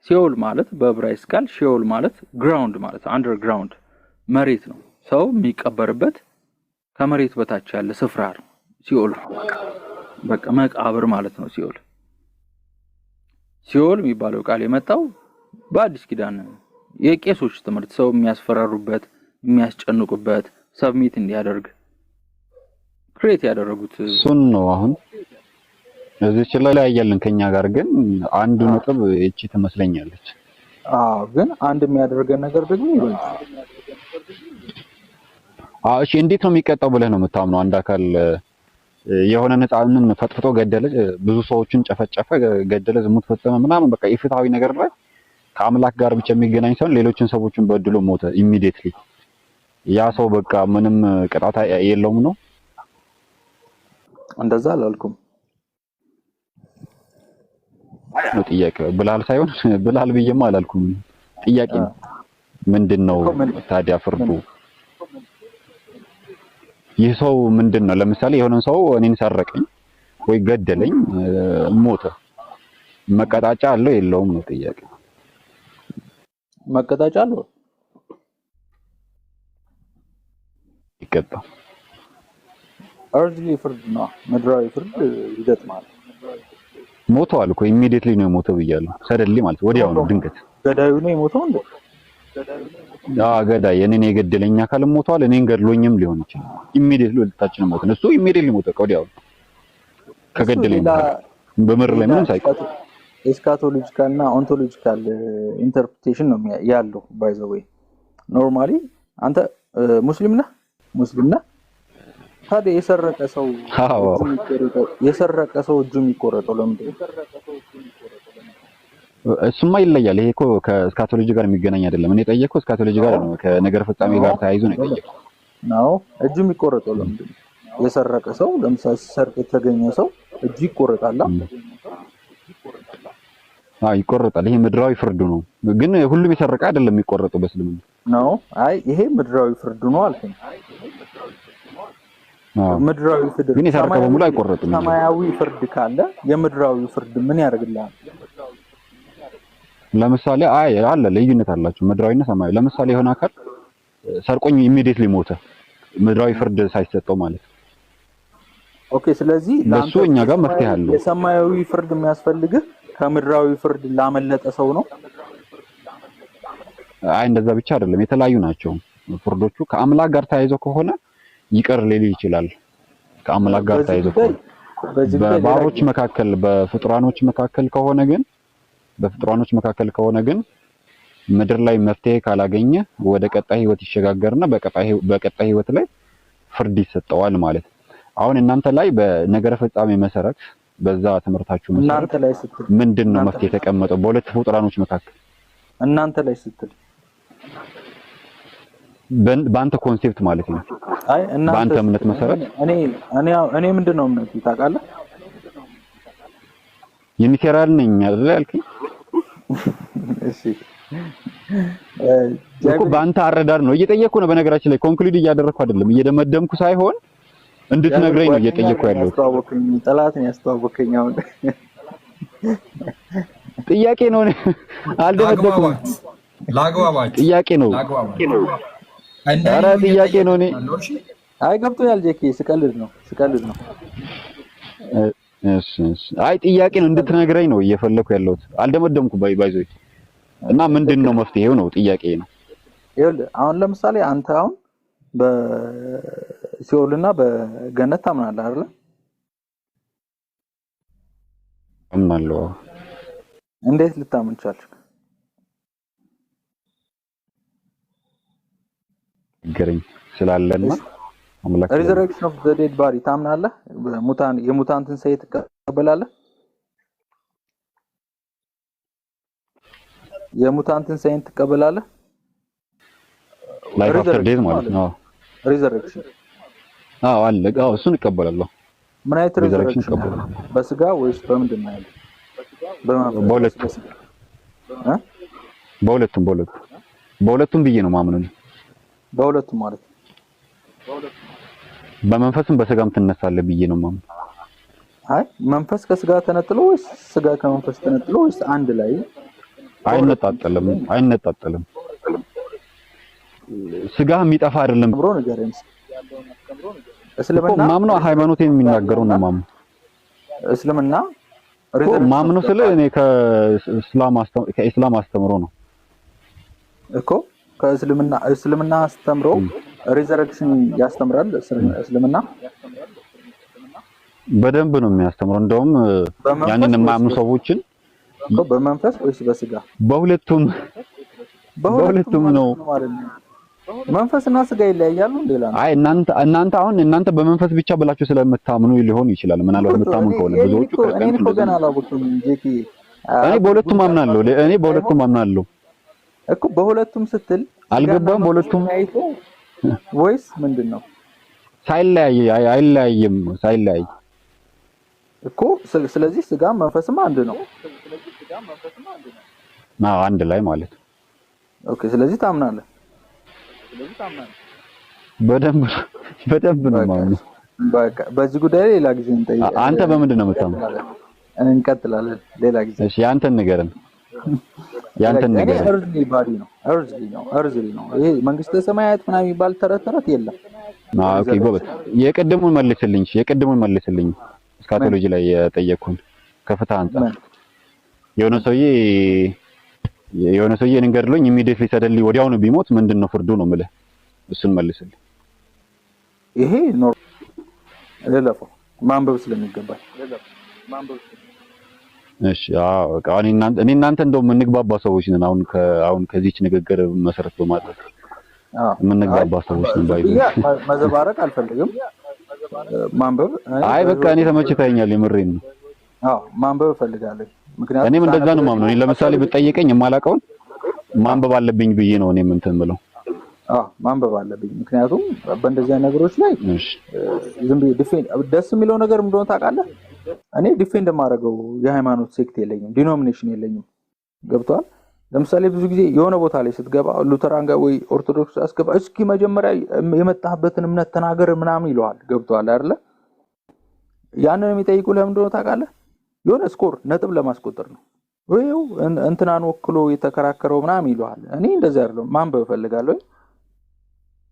ሲኦል ማለት በዕብራይስጥ ቃል ሲኦል ማለት ግራውንድ ማለት አንደርግራውንድ መሬት ነው። ሰው የሚቀበርበት ከመሬት በታች ያለ ስፍራ ነው ሲኦል። በቃ መቃብር ማለት ነው ሲኦል። ሲኦል የሚባለው ቃል የመጣው በአዲስ ኪዳን የቄሶች ትምህርት ሰው የሚያስፈራሩበት፣ የሚያስጨንቁበት፣ ሰብሚት እንዲያደርግ ክሬት ያደረጉት እሱን ነው። አሁን እዚች ላይ ያያለን ከኛ ጋር ግን አንዱ ነጥብ እቺ ትመስለኛለች። ግን አንድ የሚያደርገን ነገር ደግሞ ይበልጣል። እሺ እንዴት ነው የሚቀጣው ብለህ ነው የምታምነው? አንድ አካል የሆነ ሕፃንን ፈጥፍጦ ገደለ፣ ብዙ ሰዎችን ጨፈጨፈ፣ ገደለ፣ ዝሙት ፈጸመ ምናምን በቃ ኢፍትሃዊ ነገር ላይ ከአምላክ ጋር ብቻ የሚገናኝ ሳይሆን ሌሎችን ሰዎችን በድሎ ሞተ ኢሚዲየትሊ። ያ ሰው በቃ ምንም ቅጣት የለውም ነው? እንደዛ አላልኩም። ነው ጥያቄ ብላል ሳይሆን ብላል ብዬማ አላልኩም። ጥያቄ ነው። ምንድነው ታዲያ ፍርዱ? ይህ ሰው ምንድነው? ለምሳሌ የሆነን ሰው እኔን ሰረቀኝ ወይ ገደለኝ፣ ሞተ፣ መቀጣጫ አለው የለውም ነው ጥያቄ። መቀጣጫ አለው። ይቀጣ። እርዝሊ ፍርድ ነው፣ ምድራዊ ፍርድ ይገጥማል። ሞተዋል እኮ ኢሚዲየትሊ ነው የሞተው ብያለሁ። ሰደሊ ማለት ወዲያው ነው ድንገት። ገዳዩ ነው የሞተው እንዴ? ገዳይ እኔን የገደለኝ አካል ሞተዋል፣ እኔን ገድሎኝም ሊሆን ይችላል። ኢሚዲየትሊ ሁለታችንም ሞተን፣ እሱ ኢሚዲየትሊ ሞተ ወዲያው ከገደለኝ በምር ላይ ምንም ሳይቆይ። ኤስካቶሎጂካል እና ኦንቶሎጂካል ኢንተርፕሪቴሽን ነው ያለው። ባይ ዘ ዌይ ኖርማሊ አንተ ሙስሊም ነህ ታዲያ የሰረቀ ሰው እጁ የሚቆረጠው ለምንድን ነው? እሱማ ይለያል። ይሄ እኮ ከስካቶሎጂ ጋር የሚገናኝ አይደለም። እኔ ጠየቅኩ ስካቶሎጂ ጋር ነው፣ ከነገር ፍጻሜ ጋር ተያይዞ ነው የጠየቅኩት። ነው እጁ የሚቆረጠው ለምንድን ነው? የሰረቀ ሰው ለምሳሌ ሲሰርቅ የተገኘ ሰው እጁ ይቆረጣል። ይቆረጣል። ይሄ ምድራዊ ፍርዱ ነው። ግን ሁሉም የሰረቀ አይደለም የሚቆረጠው በእስልምና ነው። አይ ይሄ ምድራዊ ፍርዱ ነው አልከኝ። ምድራዊ ፍርድ ግን የሰረቀ በሙሉ አይቆረጥም። ሰማያዊ ፍርድ ካለ የምድራዊ ፍርድ ምን ያደርግልሃል? ለምሳሌ አለ ልዩነት አላቸው ምድራዊና ሰማያዊ። ለምሳሌ የሆነ አካል ሰርቆኝ ኢሚዲየትሊ ሞተ፣ ምድራዊ ፍርድ ሳይሰጠው ማለት። ኦኬ ስለዚህ ለሱ እኛ ጋር መፍትሄ አለው። የሰማያዊ ፍርድ የሚያስፈልግህ ከምድራዊ ፍርድ ላመለጠ ሰው ነው? እንደዛ ብቻ አይደለም፣ የተለያዩ ናቸው ፍርዶቹ። ከአምላክ ጋር ተያይዞ ከሆነ ይቀር ሊል ይችላል። ከአምላክ ጋር ተያይዞ ከሆነ በባሮች መካከል በፍጥሯኖች መካከል ከሆነ ግን ምድር ላይ መፍትሄ ካላገኘ ወደ ቀጣይ ህይወት ይሸጋገርና በቀጣይ ህይወት ላይ ፍርድ ይሰጠዋል ማለት። አሁን እናንተ ላይ በነገረ ፍጻሜ መሰረት በዛ ትምህርታችሁ መሰረት ምንድነው መፍትሄ የተቀመጠው በሁለት ፍጥሯኖች መካከል? እናንተ ላይ ስትል በአንተ ኮንሴፕት ማለት ነው። በአንተ እምነት መሰረት እኔ ምንድነው እምነቱ ታውቃለህ? ዩኒቴሪያን ነኝ አይደል ያልከኝ? እሺ እኮ በአንተ አረዳድ ነው እየጠየቅኩ ነው። በነገራችን ላይ ኮንክሉድ እያደረኩ አይደለም፣ እየደመደምኩ ሳይሆን እንድትነግረኝ ነው እየጠየቅኩ ያለሁት። ጠላትን ያስተዋወቀኝ አሁን ጥያቄ ነው። አልደመደምኩም። ላግባባችሁ ጥያቄ ነው። ኧረ ጥያቄ ነው። እኔ ገብቶኛል ጄኬ፣ ስቀልድ ነው። እሺ ጥያቄ ነው እንድትነግረኝ ነው እየፈለኩ ያለሁት። አልደመደምኩም ባይዞይ እና ምንድነው መፍትሄው ነው ጥያቄ ነው። ይኸውልህ አሁን ለምሳሌ አንተ አሁን በሲኦልና በገነት ታምናለህ አይደል? አምናለሁ። እንዴት ልታምን ቻልክ? ገረኝ ስላለና አምላክ ሪዘረክሽን ኦፍ ዘ ዴድ ባዲ ታምናለህ? የሙታን ትንሣኤ ትቀበላለህ? የሙታን ትንሣኤን ትቀበላለህ? ላይፍ አፍተር ዴዝ ማለት ነው። ሪዘረክሽን አለ። እሱን እቀበላለሁ። ምን አይነት ሪዘረክሽን እቀበላለሁ? በስጋ ወይስ በምንድን ነው ያለው? በሁለቱም ብዬ ነው ማምነው። በሁለቱም ማለት በመንፈስም በስጋም ትነሳለህ ብዬ ነው ማምነው። መንፈስ ከስጋ ተነጥሎ ወይስ ስጋ ከመንፈስ ተነጥሎ ወይስ አንድ ላይ? አይነጣጠልም። ስጋ የሚጠፋ አይደለም ብሮ ንገረኝ። እስልምና ማምነው ሃይማኖት የሚናገረው ነው ማምነው። እስልምና ማምነው ስለ እኔ ከኢስላም አስተምሮ ነው እኮ ከእስልምና አስተምሮ ሪዘረክሽን ያስተምራል። እስልምና በደንብ ነው የሚያስተምረው። እንደውም ያንን የማያምኑ ሰዎችን በመንፈስ ወይስ በስጋ? በሁለቱም ነው። መንፈስና ስጋ ይለያያሉ እንዴላ? እናንተ በመንፈስ ብቻ ብላችሁ ስለምታምኑ ሊሆን ይችላል። ምናልባት የምታምኑ ከሆነ ብዙዎቹ እኔ እኮ ገና አላወቅኩም ጄኪ። እኔ በሁለቱም አምናለሁ እኮ በሁለቱም ስትል አልገባም። ወይስ ምንድነው? ሳይለያይ አይለያይም ሳይለያይ እኮ ስለዚህ ስጋም መንፈስም አንድ ነው። አንድ ላይ ማለት ነው። ኦኬ ስለዚህ ታምናለህ? በደንብ ነው ማለት። በቃ በዚህ ጉዳይ ላይ ሌላ ጊዜ እንጠይቃለን። አንተ በምንድን ነው የምታምነው? እንቀጥላለን ሌላ ጊዜ። እሺ ያንተን ንገረን። እርዝሊ ባዲ ነው። እርዝሊ ነው። ይሄ መንግስተ ሰማያት ምናምን የሚባል ተረት የለም። ኦኬ ጎበዝ። የቅድሙን መልስልኝ። ስካቶሎጂ ላይ የጠየቅኩን ከፍትህ አንፃር የሆነ ሰውዬ እንገድሎኝ ኢሚዲየትሊ ሰደሊ ወዲያውኑ ቢሞት ምንድነው ፍርዱ ነው የምልህ። እሱን መልስልኝ። ይሄ ለለፈው ማንበብ ስለሚገባል። እሺ በቃ እኔ እናንተ እንደው የምንግባባ ሰዎች ነን። አሁን ከዚህች ንግግር መሰረት በማድረግ የምንግባባ ሰዎች ነን። መዘባረቅ አልፈልግም። ማንበብ በቃ እኔ ተመችቶኛል። የምሬን ነው። ማንበብ እፈልጋለሁ። ምክንያቱም እኔም እንደዛ ነው ማምነው። እኔ ለምሳሌ ብትጠይቀኝ የማላውቀውን ማንበብ አለብኝ ብዬ ነው እኔም እንትን ብለው ማንበብ አለብኝ። ምክንያቱም በእንደዚህ አይነት ነገሮች ላይ ዝም ብዬ ደስ የሚለው ነገር እንደሆነ ታውቃለህ። እኔ ዲፌንድ የማደርገው የሃይማኖት ሴክት የለኝም፣ ዲኖሚኔሽን የለኝም። ገብቷል። ለምሳሌ ብዙ ጊዜ የሆነ ቦታ ላይ ስትገባ ሉተራን ጋር ወይ ኦርቶዶክስ አስገባ፣ እስኪ መጀመሪያ የመጣህበትን እምነት ተናገር ምናምን ይለዋል። ገብቷል አይደለ? ያንን የሚጠይቁ ለምን እንደሆነ ታውቃለህ? የሆነ ስኮር ነጥብ ለማስቆጠር ነው። ወይው እንትናን ወክሎ የተከራከረው ምናምን ይለዋል። እኔ እንደዚህ አይደለም። ማንበብ እፈልጋለሁ፣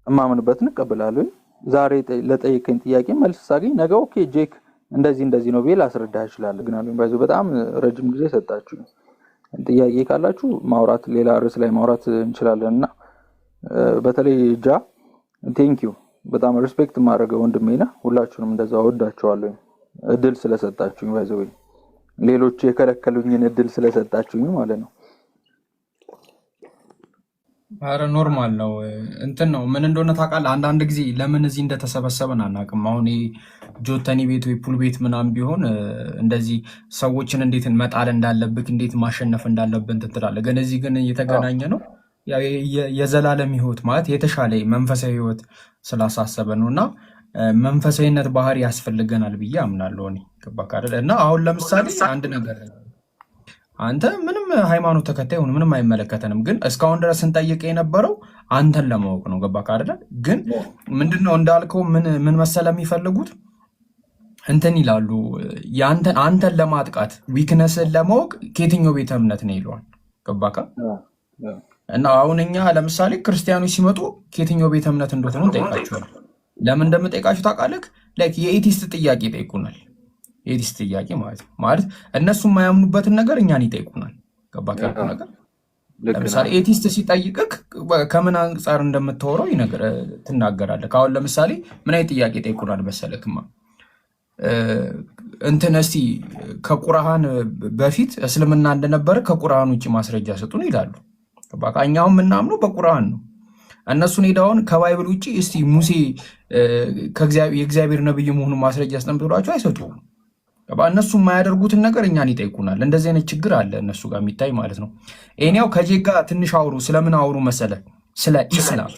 እማምንበትን እቀበላለሁ። ዛሬ ለጠየቀኝ ጥያቄ መልስ ሳገኝ ነገ ኦኬ ጄክ እንደዚህ ነው ቤል አስረዳህ ይችላል። ግን አሉኝ በጣም ረጅም ጊዜ ሰጣችሁ። ጥያቄ ካላችሁ ማውራት ሌላ ርዕስ ላይ ማውራት እንችላለንና በተለይ ቴንክ ዩ በጣም ሪስፔክት ማድረገው ወንድሜ ነህ። ሁላችሁንም እንደዛው ወዳችኋለሁ። እድል ስለሰጣችሁኝ ባይዘው ሌሎች የከለከሉኝን እድል ስለሰጣችሁኝ ማለት ነው። አረ ኖርማል ነው። እንትን ነው ምን እንደሆነ ታውቃለህ። አንዳንድ ጊዜ ለምን እዚህ እንደተሰበሰበን አናውቅም። አሁን ጆተኒ ቤት ወይ ፑል ቤት ምናምን ቢሆን እንደዚህ ሰዎችን እንዴት መጣል እንዳለብህ እንዴት ማሸነፍ እንዳለብን ትላለህ። ግን እዚህ ግን እየተገናኘ ነው የዘላለም ህይወት ማለት የተሻለ መንፈሳዊ ህይወት ስላሳሰበ ነው። እና መንፈሳዊነት ባህሪ ያስፈልገናል ብዬ አምናለሁ እኔ። ገባህ አይደል? እና አሁን ለምሳሌ አንድ ነገር አንተ ምንም ሃይማኖት ተከታይ ሆነ ምንም አይመለከተንም፣ ግን እስካሁን ድረስ ስንጠይቅ የነበረው አንተን ለማወቅ ነው። ገባህ አይደል? ግን ምንድነው እንዳልከው ምን መሰለ የሚፈልጉት እንትን ይላሉ አንተን ለማጥቃት ዊክነስን ለማወቅ ከየትኛው ቤተ እምነት ነው ይለዋል። ገባህ? እና አሁን እኛ ለምሳሌ ክርስቲያኖች ሲመጡ ከየትኛው ቤተ እምነት እንደሆኑ እንጠይቃቸዋለን። ለምን እንደምጠይቃችሁ ታውቃለህ? ላይክ የኤቲስት ጥያቄ ይጠይቁናል። የኤቲስት ጥያቄ ማለት እነሱ የማያምኑበትን ነገር እኛን ይጠይቁናል። ገባህ? ነገር ለምሳሌ ኤቲስት ሲጠይቅህ ከምን አንጻር እንደምታወራው ትናገራለህ። አሁን ለምሳሌ ምን አይነት ጥያቄ ይጠይቁናል መሰለክማ እንትን እስቲ ከቁርአን በፊት እስልምና እንደነበረ ከቁርአን ውጭ ማስረጃ ስጡን ይላሉ። በቃ እኛውም የምናምነው በቁርአን ነው። እነሱን ሄዳውን ከባይብል ውጭ እስቲ ሙሴ የእግዚአብሔር ነብይ መሆኑን ማስረጃ አስጠንብሏቸው አይሰጡም። እነሱ የማያደርጉትን ነገር እኛን ይጠይቁናል። እንደዚህ አይነት ችግር አለ እነሱ ጋር የሚታይ ማለት ነው። እኔው ከጄጋ ትንሽ አውሩ። ስለምን አውሩ መሰለ? ስለ ኢስላም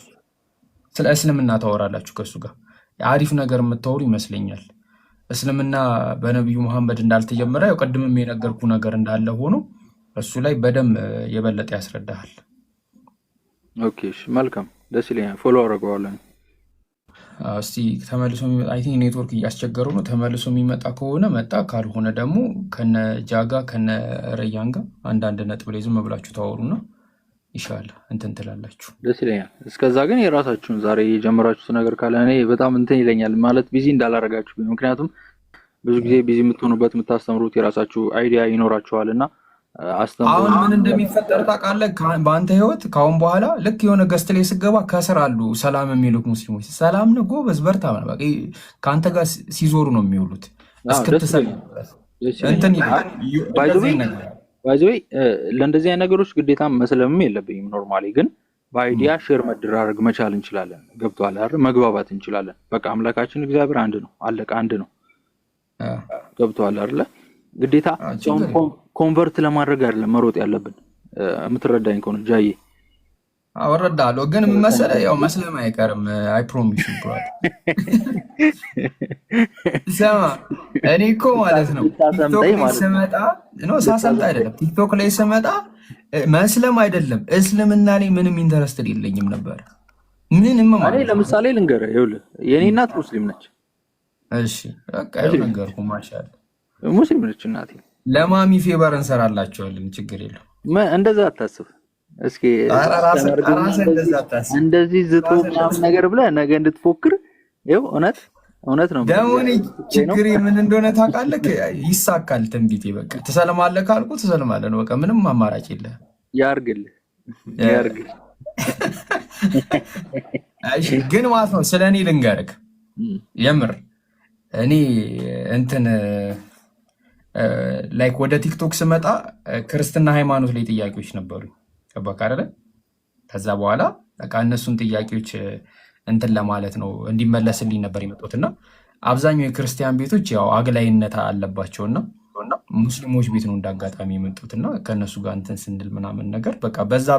ስለ እስልምና ታወራላችሁ ከሱ ጋር አሪፍ ነገር የምታወሩ ይመስለኛል። እስልምና በነቢዩ መሐመድ እንዳልተጀመረ ያው ቅድምም የነገርኩ ነገር እንዳለ ሆኖ እሱ ላይ በደንብ የበለጠ ያስረዳሃል። ኦኬ እሺ መልካም ደስ ይለኛል። ፎሎ አደርገዋለሁ። እስቲ ተመልሶ አይ ቲንክ ኔትወርክ እያስቸገረው ነው። ተመልሶ የሚመጣ ከሆነ መጣ፣ ካልሆነ ደግሞ ከነ ጃጋ ከነ ረያን ጋር አንዳንድ ነጥብ ላይ ዝም ብላችሁ ታወሩና ኢንሻአላህ እንትን ትላላችሁ። ደስ ይለኛል። እስከዛ ግን የራሳችሁን ዛሬ የጀመራችሁት ነገር ካለ እኔ በጣም እንትን ይለኛል ማለት ቢዚ እንዳላረጋችሁ። ምክንያቱም ብዙ ጊዜ ቢዚ የምትሆኑበት የምታስተምሩት የራሳችሁ አይዲያ ይኖራችኋልና አሁን ምን እንደሚፈጠር ታውቃለህ? በአንተ ህይወት ከአሁን በኋላ ልክ የሆነ ገስት ላይ ስገባ ከስር አሉ ሰላም የሚሉት ሙስሊሞች ሰላም ነው ጎበዝ በርታ በቃ ከአንተ ጋር ሲዞሩ ነው የሚውሉት። እስክትሰማ እንትን ባይዘዌ ለእንደዚህ አይነት ነገሮች ግዴታ መስለምም የለብኝም። ኖርማሊ ግን በአይዲያ ሼር መደራረግ መቻል እንችላለን። ገብቶሃል አይደል? መግባባት እንችላለን። በቃ አምላካችን እግዚአብሔር አንድ ነው፣ አለቀ፣ አንድ ነው። ገብቶሃል አይደል? ግዴታ ኮንቨርት ለማድረግ አይደለም መሮጥ ያለብን። የምትረዳኝ ከሆነ ጃዬ አወረዳለሁ ግን ምን መሰለህ ያው መስለም አይቀርም። አይ ፕሮሚስ ዩ ብራዘር። ስማ እኔ እኮ ማለት ነው ቲክቶክ ላይ ስመጣ ሳሰምጥ አይደለም ቲክቶክ ላይ ስመጣ መስለም አይደለም እስልምና ላይ ምንም ኢንተረስትድ የለኝም ነበር። ምንም ማለት እኔ ለምሳሌ ልንገርህ፣ ይኸውልህ የኔ እናት ሙስሊም ነች። እሺ በቃ ይኸው ነገርኩህ። ማሻአላ ሙስሊም ነች እናቴ። ለማሚ ፌቨር እንሰራላቸዋለን፣ ችግር የለው። እንደዛ አታስብ። እስኪ እንደዚህ ዝቶ ምናምን ነገር ብለህ ነገ እንድትፎክር ይኸው እውነት ነው። ደግሞ እኔ ችግሬ ምን እንደሆነ ታውቃለህ? ይሳካል ትንቢቴ። በቃ ትሰልማለህ ካልኩ ትሰልማለህ ነው። በቃ ምንም አማራጭ የለህም። ያርግልህ። እሺ ግን ማለት ነው ስለ እኔ ልንገርህ፣ የምር እኔ እንትን ላይክ ወደ ቲክቶክ ስመጣ ክርስትና ሃይማኖት ላይ ጥያቄዎች ነበሩ። ገባህ አይደለ? ከዛ በኋላ በቃ እነሱን ጥያቄዎች እንትን ለማለት ነው እንዲመለስልኝ ነበር የመጡትና አብዛኛው የክርስቲያን ቤቶች ያው አግላይነት አለባቸውና ሙስሊሞች ቤት ነው እንዳጋጣሚ የመጡትና ከእነሱ ጋር እንትን ስንል ምናምን ነገር በቃ በዛ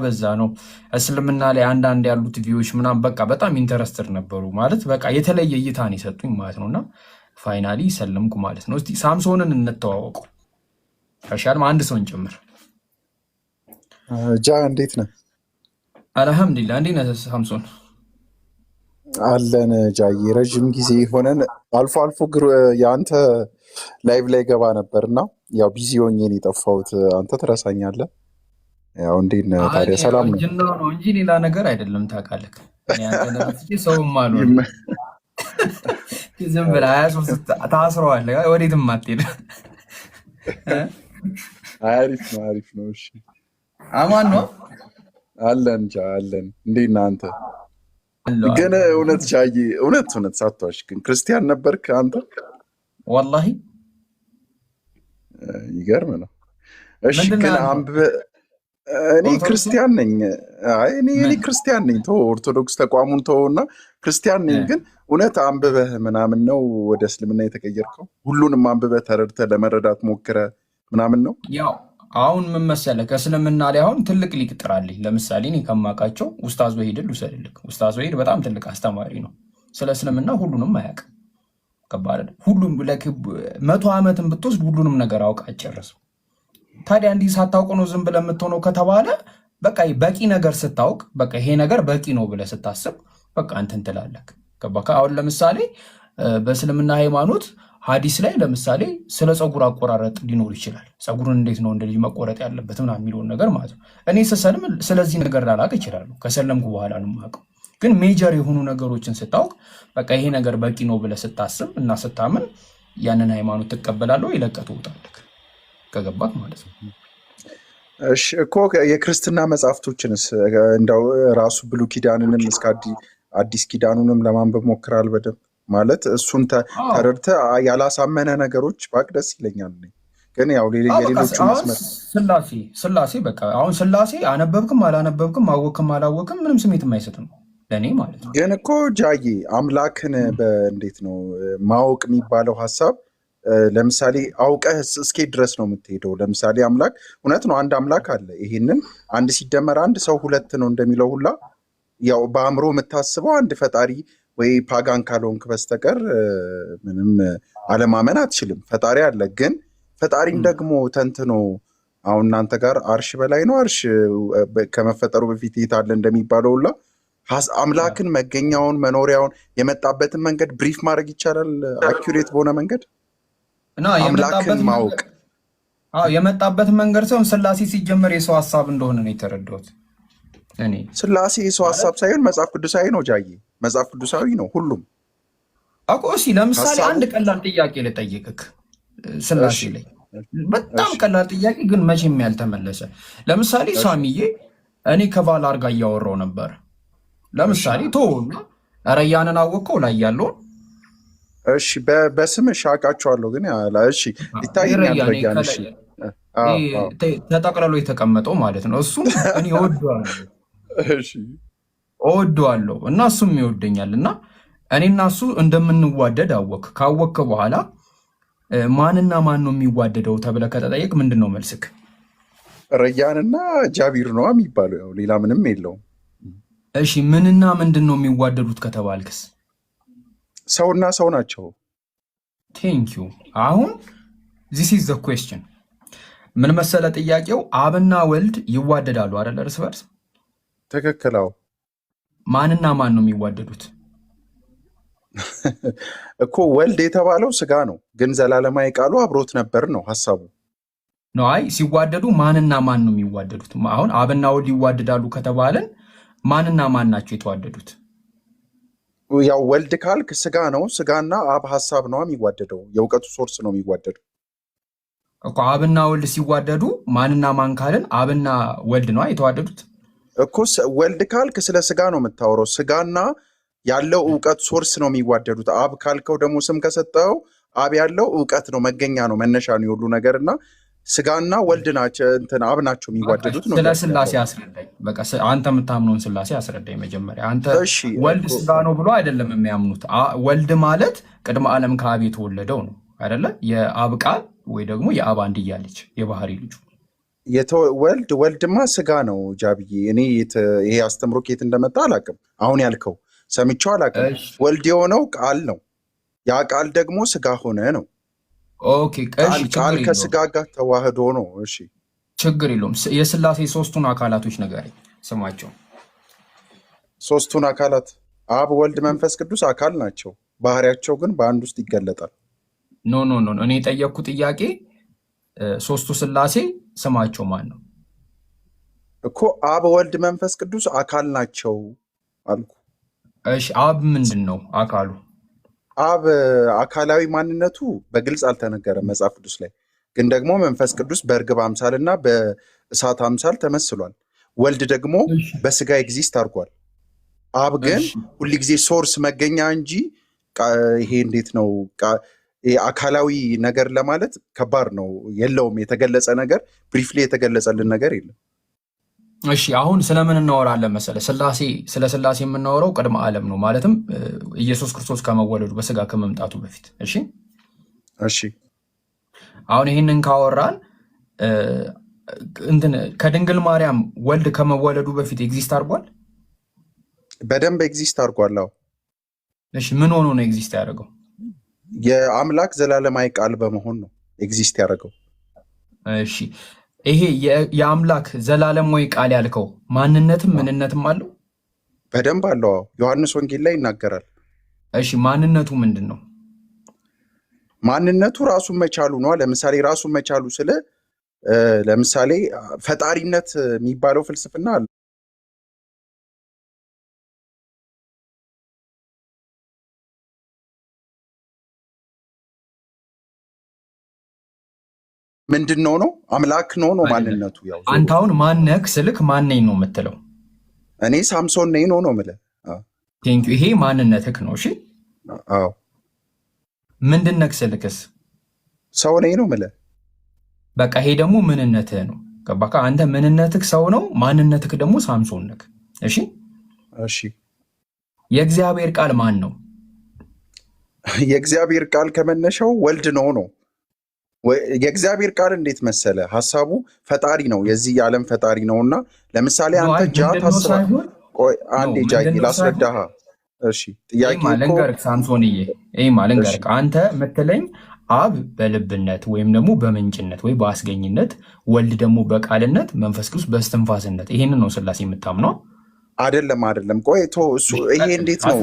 ነው። እስልምና ላይ አንዳንድ ያሉት ቪዲዮዎች ምናምን በቃ በጣም ኢንተረስትድ ነበሩ ማለት በቃ የተለየ እይታን የሰጡኝ ማለት ነውና ፋይናሊ ሰለምኩ ማለት ነው። እስቲ ሳምሶንን እንተዋወቀው ከሻልም አንድ ሰውን ጭምር። ጃ እንዴት ነህ? አልሐምዱሊላህ። እንዴት ነህ ሳምሶን? አለን ጃዬ፣ ረዥም ጊዜ ሆነን። አልፎ አልፎ የአንተ ላይቭ ላይ ገባ ነበርና ያው ቢዚ ሆኜ ነው የጠፋሁት። አንተ ትረሳኛለህ። ያው እንዴት ነህ ታዲያ? ሰላም ነው እንጂ ሌላ ነገር አይደለም። ታውቃለህ ሰውም አሉ ዝም ብለህ 23 ታስረዋለህ፣ ወዴትም አትሄድም። አሪፍ ነው። እሺ አማን ነው አለን ጃ አለን። እንዴት ነህ አንተ? ግን እውነት ጃዬ፣ እውነት ሳትዋሽ ግን ክርስቲያን ነበርክ አንተ? ወላሂ ይገርም ነው። እሺ ግን እኔ ክርስቲያን ነኝ። እኔ ክርስቲያን ነኝ። ተው ኦርቶዶክስ ተቋሙን ተውና ክርስቲያን ነኝ። ግን እውነት አንብበህ ምናምን ነው ወደ እስልምና የተቀየርከው? ሁሉንም አንብበህ ተረድተህ ለመረዳት ሞክረህ ምናምን ነው? ያው አሁን ምን መሰለህ ከእስልምና ላይ አሁን ትልቅ ሊቅ ጥራልኝ። ለምሳሌ እኔ ከማውቃቸው ኡስታዝ ወሂድን ልውሰድልህ። ኡስታዝ ወሂድ በጣም ትልቅ አስተማሪ ነው። ስለ እስልምና ሁሉንም አያውቅም። ከባድ ሁሉም 100 ዓመትን ብትወስድ ሁሉንም ነገር አውቅ አጨረስም። ታዲያ እንዲህ ሳታውቅ ነው ዝም ብለህ የምትሆነው ከተባለ በቃ በቂ ነገር ስታውቅ በቃ ይሄ ነገር በቂ ነው ብለህ ስታስብ በቃ እንትን ትላለህ። ገባህ? አሁን ለምሳሌ በእስልምና ሃይማኖት ሐዲስ ላይ ለምሳሌ ስለ ፀጉር አቆራረጥ ሊኖር ይችላል። ፀጉርን እንዴት ነው እንደዚህ መቆረጥ ያለበት ምናምን የሚለውን ነገር ማለት ነው። እኔ ስሰልም ስለዚህ ነገር ላላቅ ይችላሉ። ከሰለምኩ በኋላ ነው የማውቀው። ግን ሜጀር የሆኑ ነገሮችን ስታውቅ በቃ ይሄ ነገር በቂ ነው ብለህ ስታስብ እና ስታምን ያንን ሃይማኖት ትቀበላለህ ወይ ለቀህ ትወጣለህ። ከገባት ማለት ነው። እሺ እኮ የክርስትና መጽሐፍቶችንስ እንደው ራሱ ብሉይ ኪዳንንም እስከ አዲስ ኪዳኑንም ለማንበብ ሞክራል በደንብ ማለት እሱን ተረድተህ ያላሳመነ ነገሮች ባቅ ደስ ይለኛል። ግን ያው የሌሎቹ መስመር ስላሴ በቃ አሁን ስላሴ አነበብክም አላነበብክም አወቅክም አላወቅም ምንም ስሜት የማይሰጥም ለእኔ ማለት ነው። ግን እኮ ጃዬ አምላክን እንዴት ነው ማወቅ የሚባለው ሀሳብ ለምሳሌ አውቀህ እስኬት ድረስ ነው የምትሄደው። ለምሳሌ አምላክ እውነት ነው አንድ አምላክ አለ። ይሄንን 1 ሲደመር 1 ሰው 2 ነው እንደሚለው ሁላ ያው በአእምሮ የምታስበው አንድ ፈጣሪ ወይ ፓጋን ካልሆንክ በስተቀር ምንም አለማመን አትችልም። ፈጣሪ አለ። ግን ፈጣሪን ደግሞ ተንትኖ አሁን እናንተ ጋር አርሽ በላይ ነው፣ አርሽ ከመፈጠሩ በፊት የት አለ እንደሚባለው ሁላ አምላክን መገኛውን መኖሪያውን የመጣበትን መንገድ ብሪፍ ማድረግ ይቻላል አኪዩሬት በሆነ መንገድ አምላክን ማወቅ። የመጣበት መንገድ ሳይሆን ስላሴ ሲጀመር የሰው ሀሳብ እንደሆነ ነው የተረዳሁት እኔ። ስላሴ የሰው ሀሳብ ሳይሆን መጽሐፍ ቅዱሳዊ ነው ጃዬ፣ መጽሐፍ ቅዱሳዊ ነው ሁሉም እኮ። እሺ ለምሳሌ አንድ ቀላል ጥያቄ ልጠይቅክ ስላሴ ላይ በጣም ቀላል ጥያቄ ግን መቼም ያልተመለሰ። ለምሳሌ ሳሚዬ እኔ ከባላር ጋር እያወራው ነበር። ለምሳሌ ቶና ረያንን አወቀው ላይ ያለውን እሺ በስምሽ አውቃቸዋለሁ ግን እሺ ይታየኛል። ረያን እሺ ተጠቅልሎ የተቀመጠው ማለት ነው። እሱ እኔ እወደዋለሁ እና እሱም ይወደኛል እና እኔና እሱ እንደምንዋደድ አወቅ። ካወቅክ በኋላ ማንና ማን ነው የሚዋደደው ተብለህ ከተጠየቅ ምንድን ነው መልስክ? ረያንና ጃቢር ነው የሚባለው። ያው ሌላ ምንም የለውም። እሺ ምንና ምንድን ነው የሚዋደዱት ከተባልክስ? ሰውና ሰው ናቸው። ቴንክ ዩ። አሁን ዚስ ኢዝ ዘ ኩዌስችን። ምን መሰለ ጥያቄው፣ አብና ወልድ ይዋደዳሉ አይደል? እርስ በርስ ትክክል። ማንና ማን ነው የሚዋደዱት? እኮ ወልድ የተባለው ስጋ ነው፣ ግን ዘላለማዊ ቃሉ አብሮት ነበር ነው ሐሳቡ ነው። አይ ሲዋደዱ ማንና ማን ነው የሚዋደዱት? አሁን አብና ወልድ ይዋደዳሉ ከተባለን ማንና ማን ናቸው የተዋደዱት? ያው ወልድ ካልክ ስጋ ነው፣ ስጋና አብ ሐሳብ ነው የሚዋደደው፣ የእውቀቱ ሶርስ ነው የሚዋደደው እኮ። አብና ወልድ ሲዋደዱ ማንና ማን ካልን አብና ወልድ ነው የተዋደዱት እኮ። ወልድ ካልክ ስለ ስጋ ነው የምታወራው፣ ስጋና ያለው እውቀት ሶርስ ነው የሚዋደዱት። አብ ካልከው ደግሞ ስም ከሰጠው አብ ያለው እውቀት ነው፣ መገኛ ነው፣ መነሻ ነው የሁሉ ነገር እና ስጋና ወልድ ናቸው እንትን አብ ናቸው የሚዋደዱት ነው። ስለ ስላሴ አስረዳኝ። በቃ አንተ የምታምነውን ስላሴ አስረዳኝ መጀመሪያ። አንተ ወልድ ስጋ ነው ብሎ አይደለም የሚያምኑት። ወልድ ማለት ቅድመ ዓለም ከአብ የተወለደው ነው አይደለ? የአብ ቃል ወይ ደግሞ የአብ አንድያ ልጅ የባህሪ ልጁ ወልድማ ስጋ ነው ጃብዬ። እኔ ይሄ አስተምሮ ከየት እንደመጣ አላውቅም። አሁን ያልከው ሰምቼው አላውቅም። ወልድ የሆነው ቃል ነው፣ ያ ቃል ደግሞ ስጋ ሆነ ነው። ኦኬ ቃል ከስጋ ጋር ተዋህዶ ነው። እሺ ችግር የለውም። የስላሴ ሶስቱን አካላቶች ንገረኝ ስማቸው። ሶስቱን አካላት አብ፣ ወልድ፣ መንፈስ ቅዱስ አካል ናቸው። ባህሪያቸው ግን በአንድ ውስጥ ይገለጣል። ኖ ኖ ኖ፣ እኔ የጠየቅኩ ጥያቄ ሶስቱ ስላሴ ስማቸው ማን ነው እኮ። አብ፣ ወልድ፣ መንፈስ ቅዱስ አካል ናቸው አልኩ። እሺ አብ ምንድን ነው አካሉ? አብ አካላዊ ማንነቱ በግልጽ አልተነገረም መጽሐፍ ቅዱስ ላይ። ግን ደግሞ መንፈስ ቅዱስ በእርግብ አምሳል እና በእሳት አምሳል ተመስሏል። ወልድ ደግሞ በስጋ ኤግዚስት አድርጓል። አብ ግን ሁልጊዜ ሶርስ መገኛ እንጂ ይሄ እንዴት ነው አካላዊ ነገር ለማለት ከባድ ነው። የለውም የተገለጸ ነገር፣ ብሪፍሊ የተገለጸልን ነገር የለም። እሺ አሁን ስለምን እናወራለን መሰለ? ስለ ስላሴ የምናወራው ቅድመ ዓለም ነው፣ ማለትም ኢየሱስ ክርስቶስ ከመወለዱ በስጋ ከመምጣቱ በፊት። እሺ እሺ አሁን ይህንን ካወራን እንትን ከድንግል ማርያም ወልድ ከመወለዱ በፊት ኤግዚስት አድርጓል? በደንብ ኤግዚስት አድርጓል። እሺ ምን ሆኖ ነው ኤግዚስት ያደረገው? የአምላክ ዘላለማዊ ቃል በመሆን ነው ኤግዚስት ያደረገው። እሺ ይሄ የአምላክ ዘላለማዊ ቃል ያልከው ማንነትም ምንነትም አለው? በደንብ አለው። ዮሐንስ ወንጌል ላይ ይናገራል። እሺ ማንነቱ ምንድን ነው? ማንነቱ ራሱን መቻሉ ነው። ለምሳሌ ራሱን መቻሉ ስለ ለምሳሌ ፈጣሪነት የሚባለው ፍልስፍና አለ። ምንድን ነው አምላክ ነው ማንነቱ። ያው አንተ አሁን ማነክ ስልክ ማነኝ ነው የምትለው? እኔ ሳምሶን ነኝ ነው የምልህ። ቴንክ ዩ። ይሄ ማንነትክ ነው። እሺ አዎ። ምንድነክ ስልክስ? ሰው ነኝ ነው የምልህ። በቃ ይሄ ደግሞ ምንነትህ ነው። ገባካ? አንተ ምንነትክ ሰው ነው፣ ማንነትክ ደግሞ ሳምሶን ነክ። እሺ እሺ። የእግዚአብሔር ቃል ማን ነው? የእግዚአብሔር ቃል ከመነሻው ወልድ ነው። የእግዚአብሔር ቃል እንዴት መሰለ ሐሳቡ ፈጣሪ ነው፣ የዚህ የዓለም ፈጣሪ ነውና ለምሳሌ አንተ ጃ ታስባ አንዴ ጃ ላስረዳህ። እሺ ጥያቄ ልንገርህ ሳምሶንዬ፣ ልንገርህ አንተ ምትለኝ አብ በልብነት ወይም ደግሞ በምንጭነት ወይ በአስገኝነት፣ ወልድ ደግሞ በቃልነት፣ መንፈስ ቅዱስ በስትንፋስነት፣ ይሄንን ነው ስላሴ የምታምነው? አይደለም። ቆይቶ እሱ ይሄ እንዴት ነው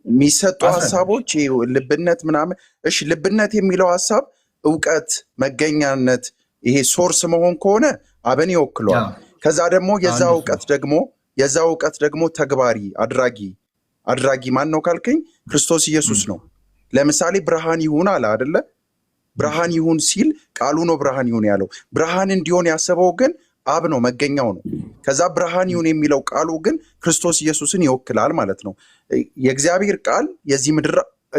የሚሰጡ ሐሳቦች ልብነት ምናምን። እሺ ልብነት የሚለው ሐሳብ እውቀት መገኛነት፣ ይሄ ሶርስ መሆን ከሆነ አብን ይወክሏል። ከዛ ደግሞ የዛ እውቀት ደግሞ ተግባሪ አድራጊ ማን ነው ካልከኝ ክርስቶስ ኢየሱስ ነው። ለምሳሌ ብርሃን ይሁን አለ አይደለ? ብርሃን ይሁን ሲል ቃሉ ነው ብርሃን ይሁን ያለው። ብርሃን እንዲሆን ያሰበው ግን አብ ነው፣ መገኛው ነው። ከዛ ብርሃን ይሁን የሚለው ቃሉ ግን ክርስቶስ ኢየሱስን ይወክላል ማለት ነው። የእግዚአብሔር ቃል የዚህ ምድር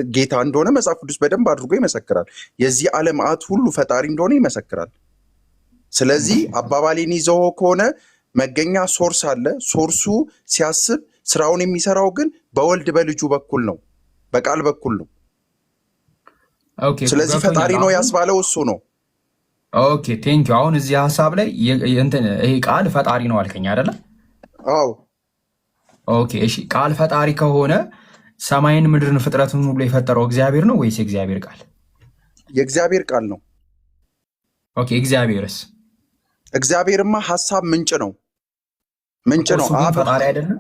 ጌታ እንደሆነ መጽሐፍ ቅዱስ በደንብ አድርጎ ይመሰክራል። የዚህ ዓለም ሁሉ ፈጣሪ እንደሆነ ይመሰክራል። ስለዚህ አባባሌን ይዘው ከሆነ መገኛ ሶርስ አለ። ሶርሱ ሲያስብ ስራውን የሚሰራው ግን በወልድ በልጁ በኩል ነው፣ በቃል በኩል ነው። ስለዚህ ፈጣሪ ነው ያስባለው እሱ ነው። ኦኬ ቴንክ ዩ። አሁን እዚህ ሀሳብ ላይ ይሄ ቃል ፈጣሪ ነው አልከኝ አይደለ? አዎ ኦኬ እሺ፣ ቃል ፈጣሪ ከሆነ ሰማይን ምድርን ፍጥረትን ሁሉ የፈጠረው እግዚአብሔር ነው ወይስ የእግዚአብሔር ቃል? የእግዚአብሔር ቃል ነው። ኦኬ እግዚአብሔርስ? እግዚአብሔርማ ሀሳብ ምንጭ ነው፣ ምንጭ ነው። ፈጣሪ አይደለም?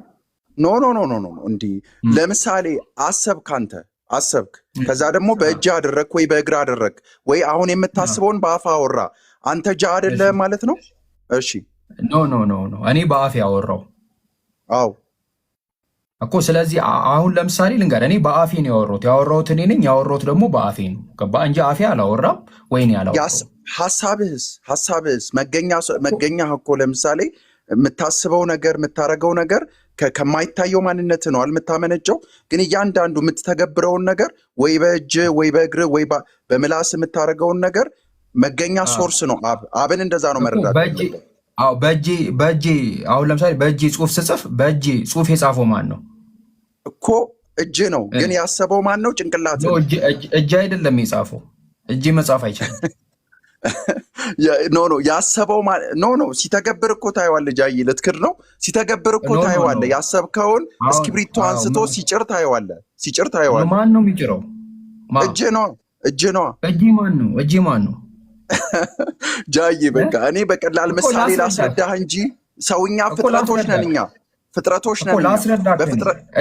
ኖ ኖ ኖ ኖ ኖ። እንዲህ ለምሳሌ አሰብክ፣ አንተ አሰብክ፣ ከዛ ደግሞ በእጅ አደረግ ወይ በእግር አደረግ ወይ አሁን የምታስበውን በአፍ አወራ፣ አንተ ጃ አይደለ ማለት ነው? እሺ ኖ ኖ ኖ ኖ፣ እኔ በአፍ ያወራው። አዎ እኮ ስለዚህ አሁን ለምሳሌ ልንገር፣ እኔ በአፌ ነው ያወራሁት እኔ ነኝ ያወራሁት ደግሞ በአፌ ነው። ገባ እንጂ አፌ አላወራም ወይኔ አላወራም። ሀሳብህስ መገኛ እኮ ለምሳሌ የምታስበው ነገር የምታረገው ነገር ከማይታየው ማንነት ነው አልምታመነጨው። ግን እያንዳንዱ የምትተገብረውን ነገር ወይ በእጅ ወይ በእግር ወይ በምላስ የምታረገውን ነገር መገኛ ሶርስ ነው። አብን እንደዛ ነው መረዳት። በእጄ አሁን ለምሳሌ በእጄ ጽሁፍ ስጽፍ በእጄ ጽሁፍ የጻፈው ማን ነው? እኮ እጅ ነው። ግን ያሰበው ማን ነው? ጭንቅላት ነው። እጅ አይደለም የጻፈው። እጅ መጻፍ አይችልም። ኖ ያሰበው ኖ ሲተገብር እኮ ታየዋለህ። ጃይ ልትክድ ነው። ሲተገብር እኮ ታየዋለህ። ያሰብከውን እስክሪብቶ አንስቶ ሲጭር ታየዋለህ። ሲጭር ታየዋለህ። ማን ነው የሚጭረው? እጅ ነው። እጅ ነው። እጅ ማን ነው? እጅ ማን ነው? ጃይ በቃ እኔ በቀላል ምሳሌ ላስረዳህ እንጂ ሰውኛ ፍጥረቶች ነን እኛ ፍጥረቶች ነን።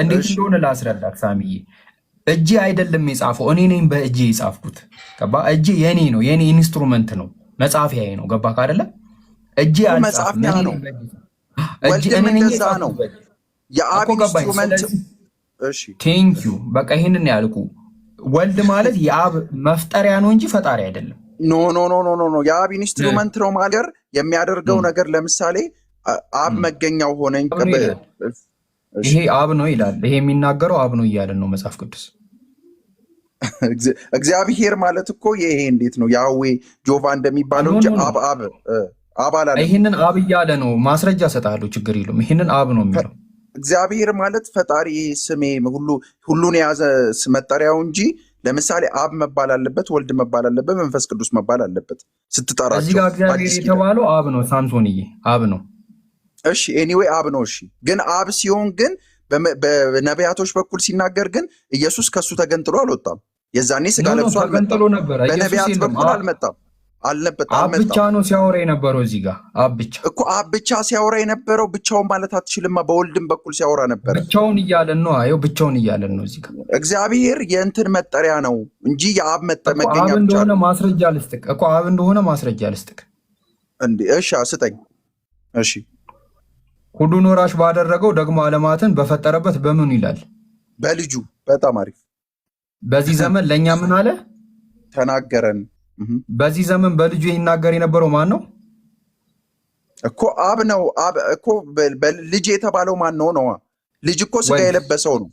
እንዴት እንደሆነ ላስረዳህ ሳሚዬ። እጄ አይደለም የጻፈው እኔ ነኝ በእጄ የጻፍኩት። ገባ? እጄ የኔ ነው፣ የኔ ኢንስትሩመንት ነው፣ መጻፊያዬ ነው። ገባ አይደለ? እጄ መጻፊያ ነው። ወልድም እንደዛ ነው፣ የአብ ኢንስትሩመንት። እሺ ቴንክ ዩ። በቃ ይሄንን ያልኩ ወልድ ማለት የአብ መፍጠሪያ ነው እንጂ ፈጣሪ አይደለም። ኖ ኖ ኖ ኖ ኖ የአብ ኢንስትሩመንት ነው ማለት የሚያደርገው ነገር። ለምሳሌ አብ መገኛው ሆነ። ይሄ አብ ነው ይላል። ይሄ የሚናገረው አብ ነው እያለን ነው መጽሐፍ ቅዱስ። እግዚአብሔር ማለት እኮ ይሄ እንዴት ነው ያዌ ጆቫ እንደሚባለው እንጂ አብ አላለም። ይህንን አብ እያለ ነው። ማስረጃ እሰጥሃለሁ፣ ችግር የለውም። ይህንን አብ ነው የሚለው። እግዚአብሔር ማለት ፈጣሪ ስሜ ሁሉን የያዘ መጠሪያው እንጂ ለምሳሌ አብ መባል አለበት፣ ወልድ መባል አለበት፣ መንፈስ ቅዱስ መባል አለበት ስትጠራቸው። እዚህ ጋር እግዚአብሔር የተባለው አብ ነው። ሳምሶንዬ አብ ነው። እሺ ኤኒዌይ አብ ነው። እሺ ግን አብ ሲሆን ግን በነቢያቶች በኩል ሲናገር ግን ኢየሱስ ከሱ ተገንጥሎ አልወጣም። የዛኔ ስጋ ለብሶ አልመጣም። በነቢያት በኩል አልመጣም። አብ ብቻ ነው ሲያወራ የነበረው። እዚህ ጋር አብ ብቻ እኮ አብ ብቻ ሲያወራ የነበረው ብቻውን ማለት አትችልማ። በወልድም በኩል ሲያወራ ነበር። ብቻውን እያለን ነው። አየው ብቻውን እያለን ነው። እዚህ ጋር እግዚአብሔር የእንትን መጠሪያ ነው እንጂ የአብ መገኛ ብቻ እንደሆነ ማስረጃ ልስጥቅ እኮ አብ እንደሆነ ማስረጃ ልስጥቅ እንዴ? እሺ ስጠኝ። እሺ ሁሉን ወራሽ ባደረገው ደግሞ ዓለማትን በፈጠረበት በምኑ ይላል? በልጁ። በጣም አሪፍ። በዚህ ዘመን ለእኛ ምን አለ? ተናገረን። በዚህ ዘመን በልጁ ይናገር የነበረው ማን ነው? እኮ አብ ነው። አብ እኮ ልጅ የተባለው ማን ነው? ነዋ። ልጅ እኮ ስጋ የለበሰው ነው።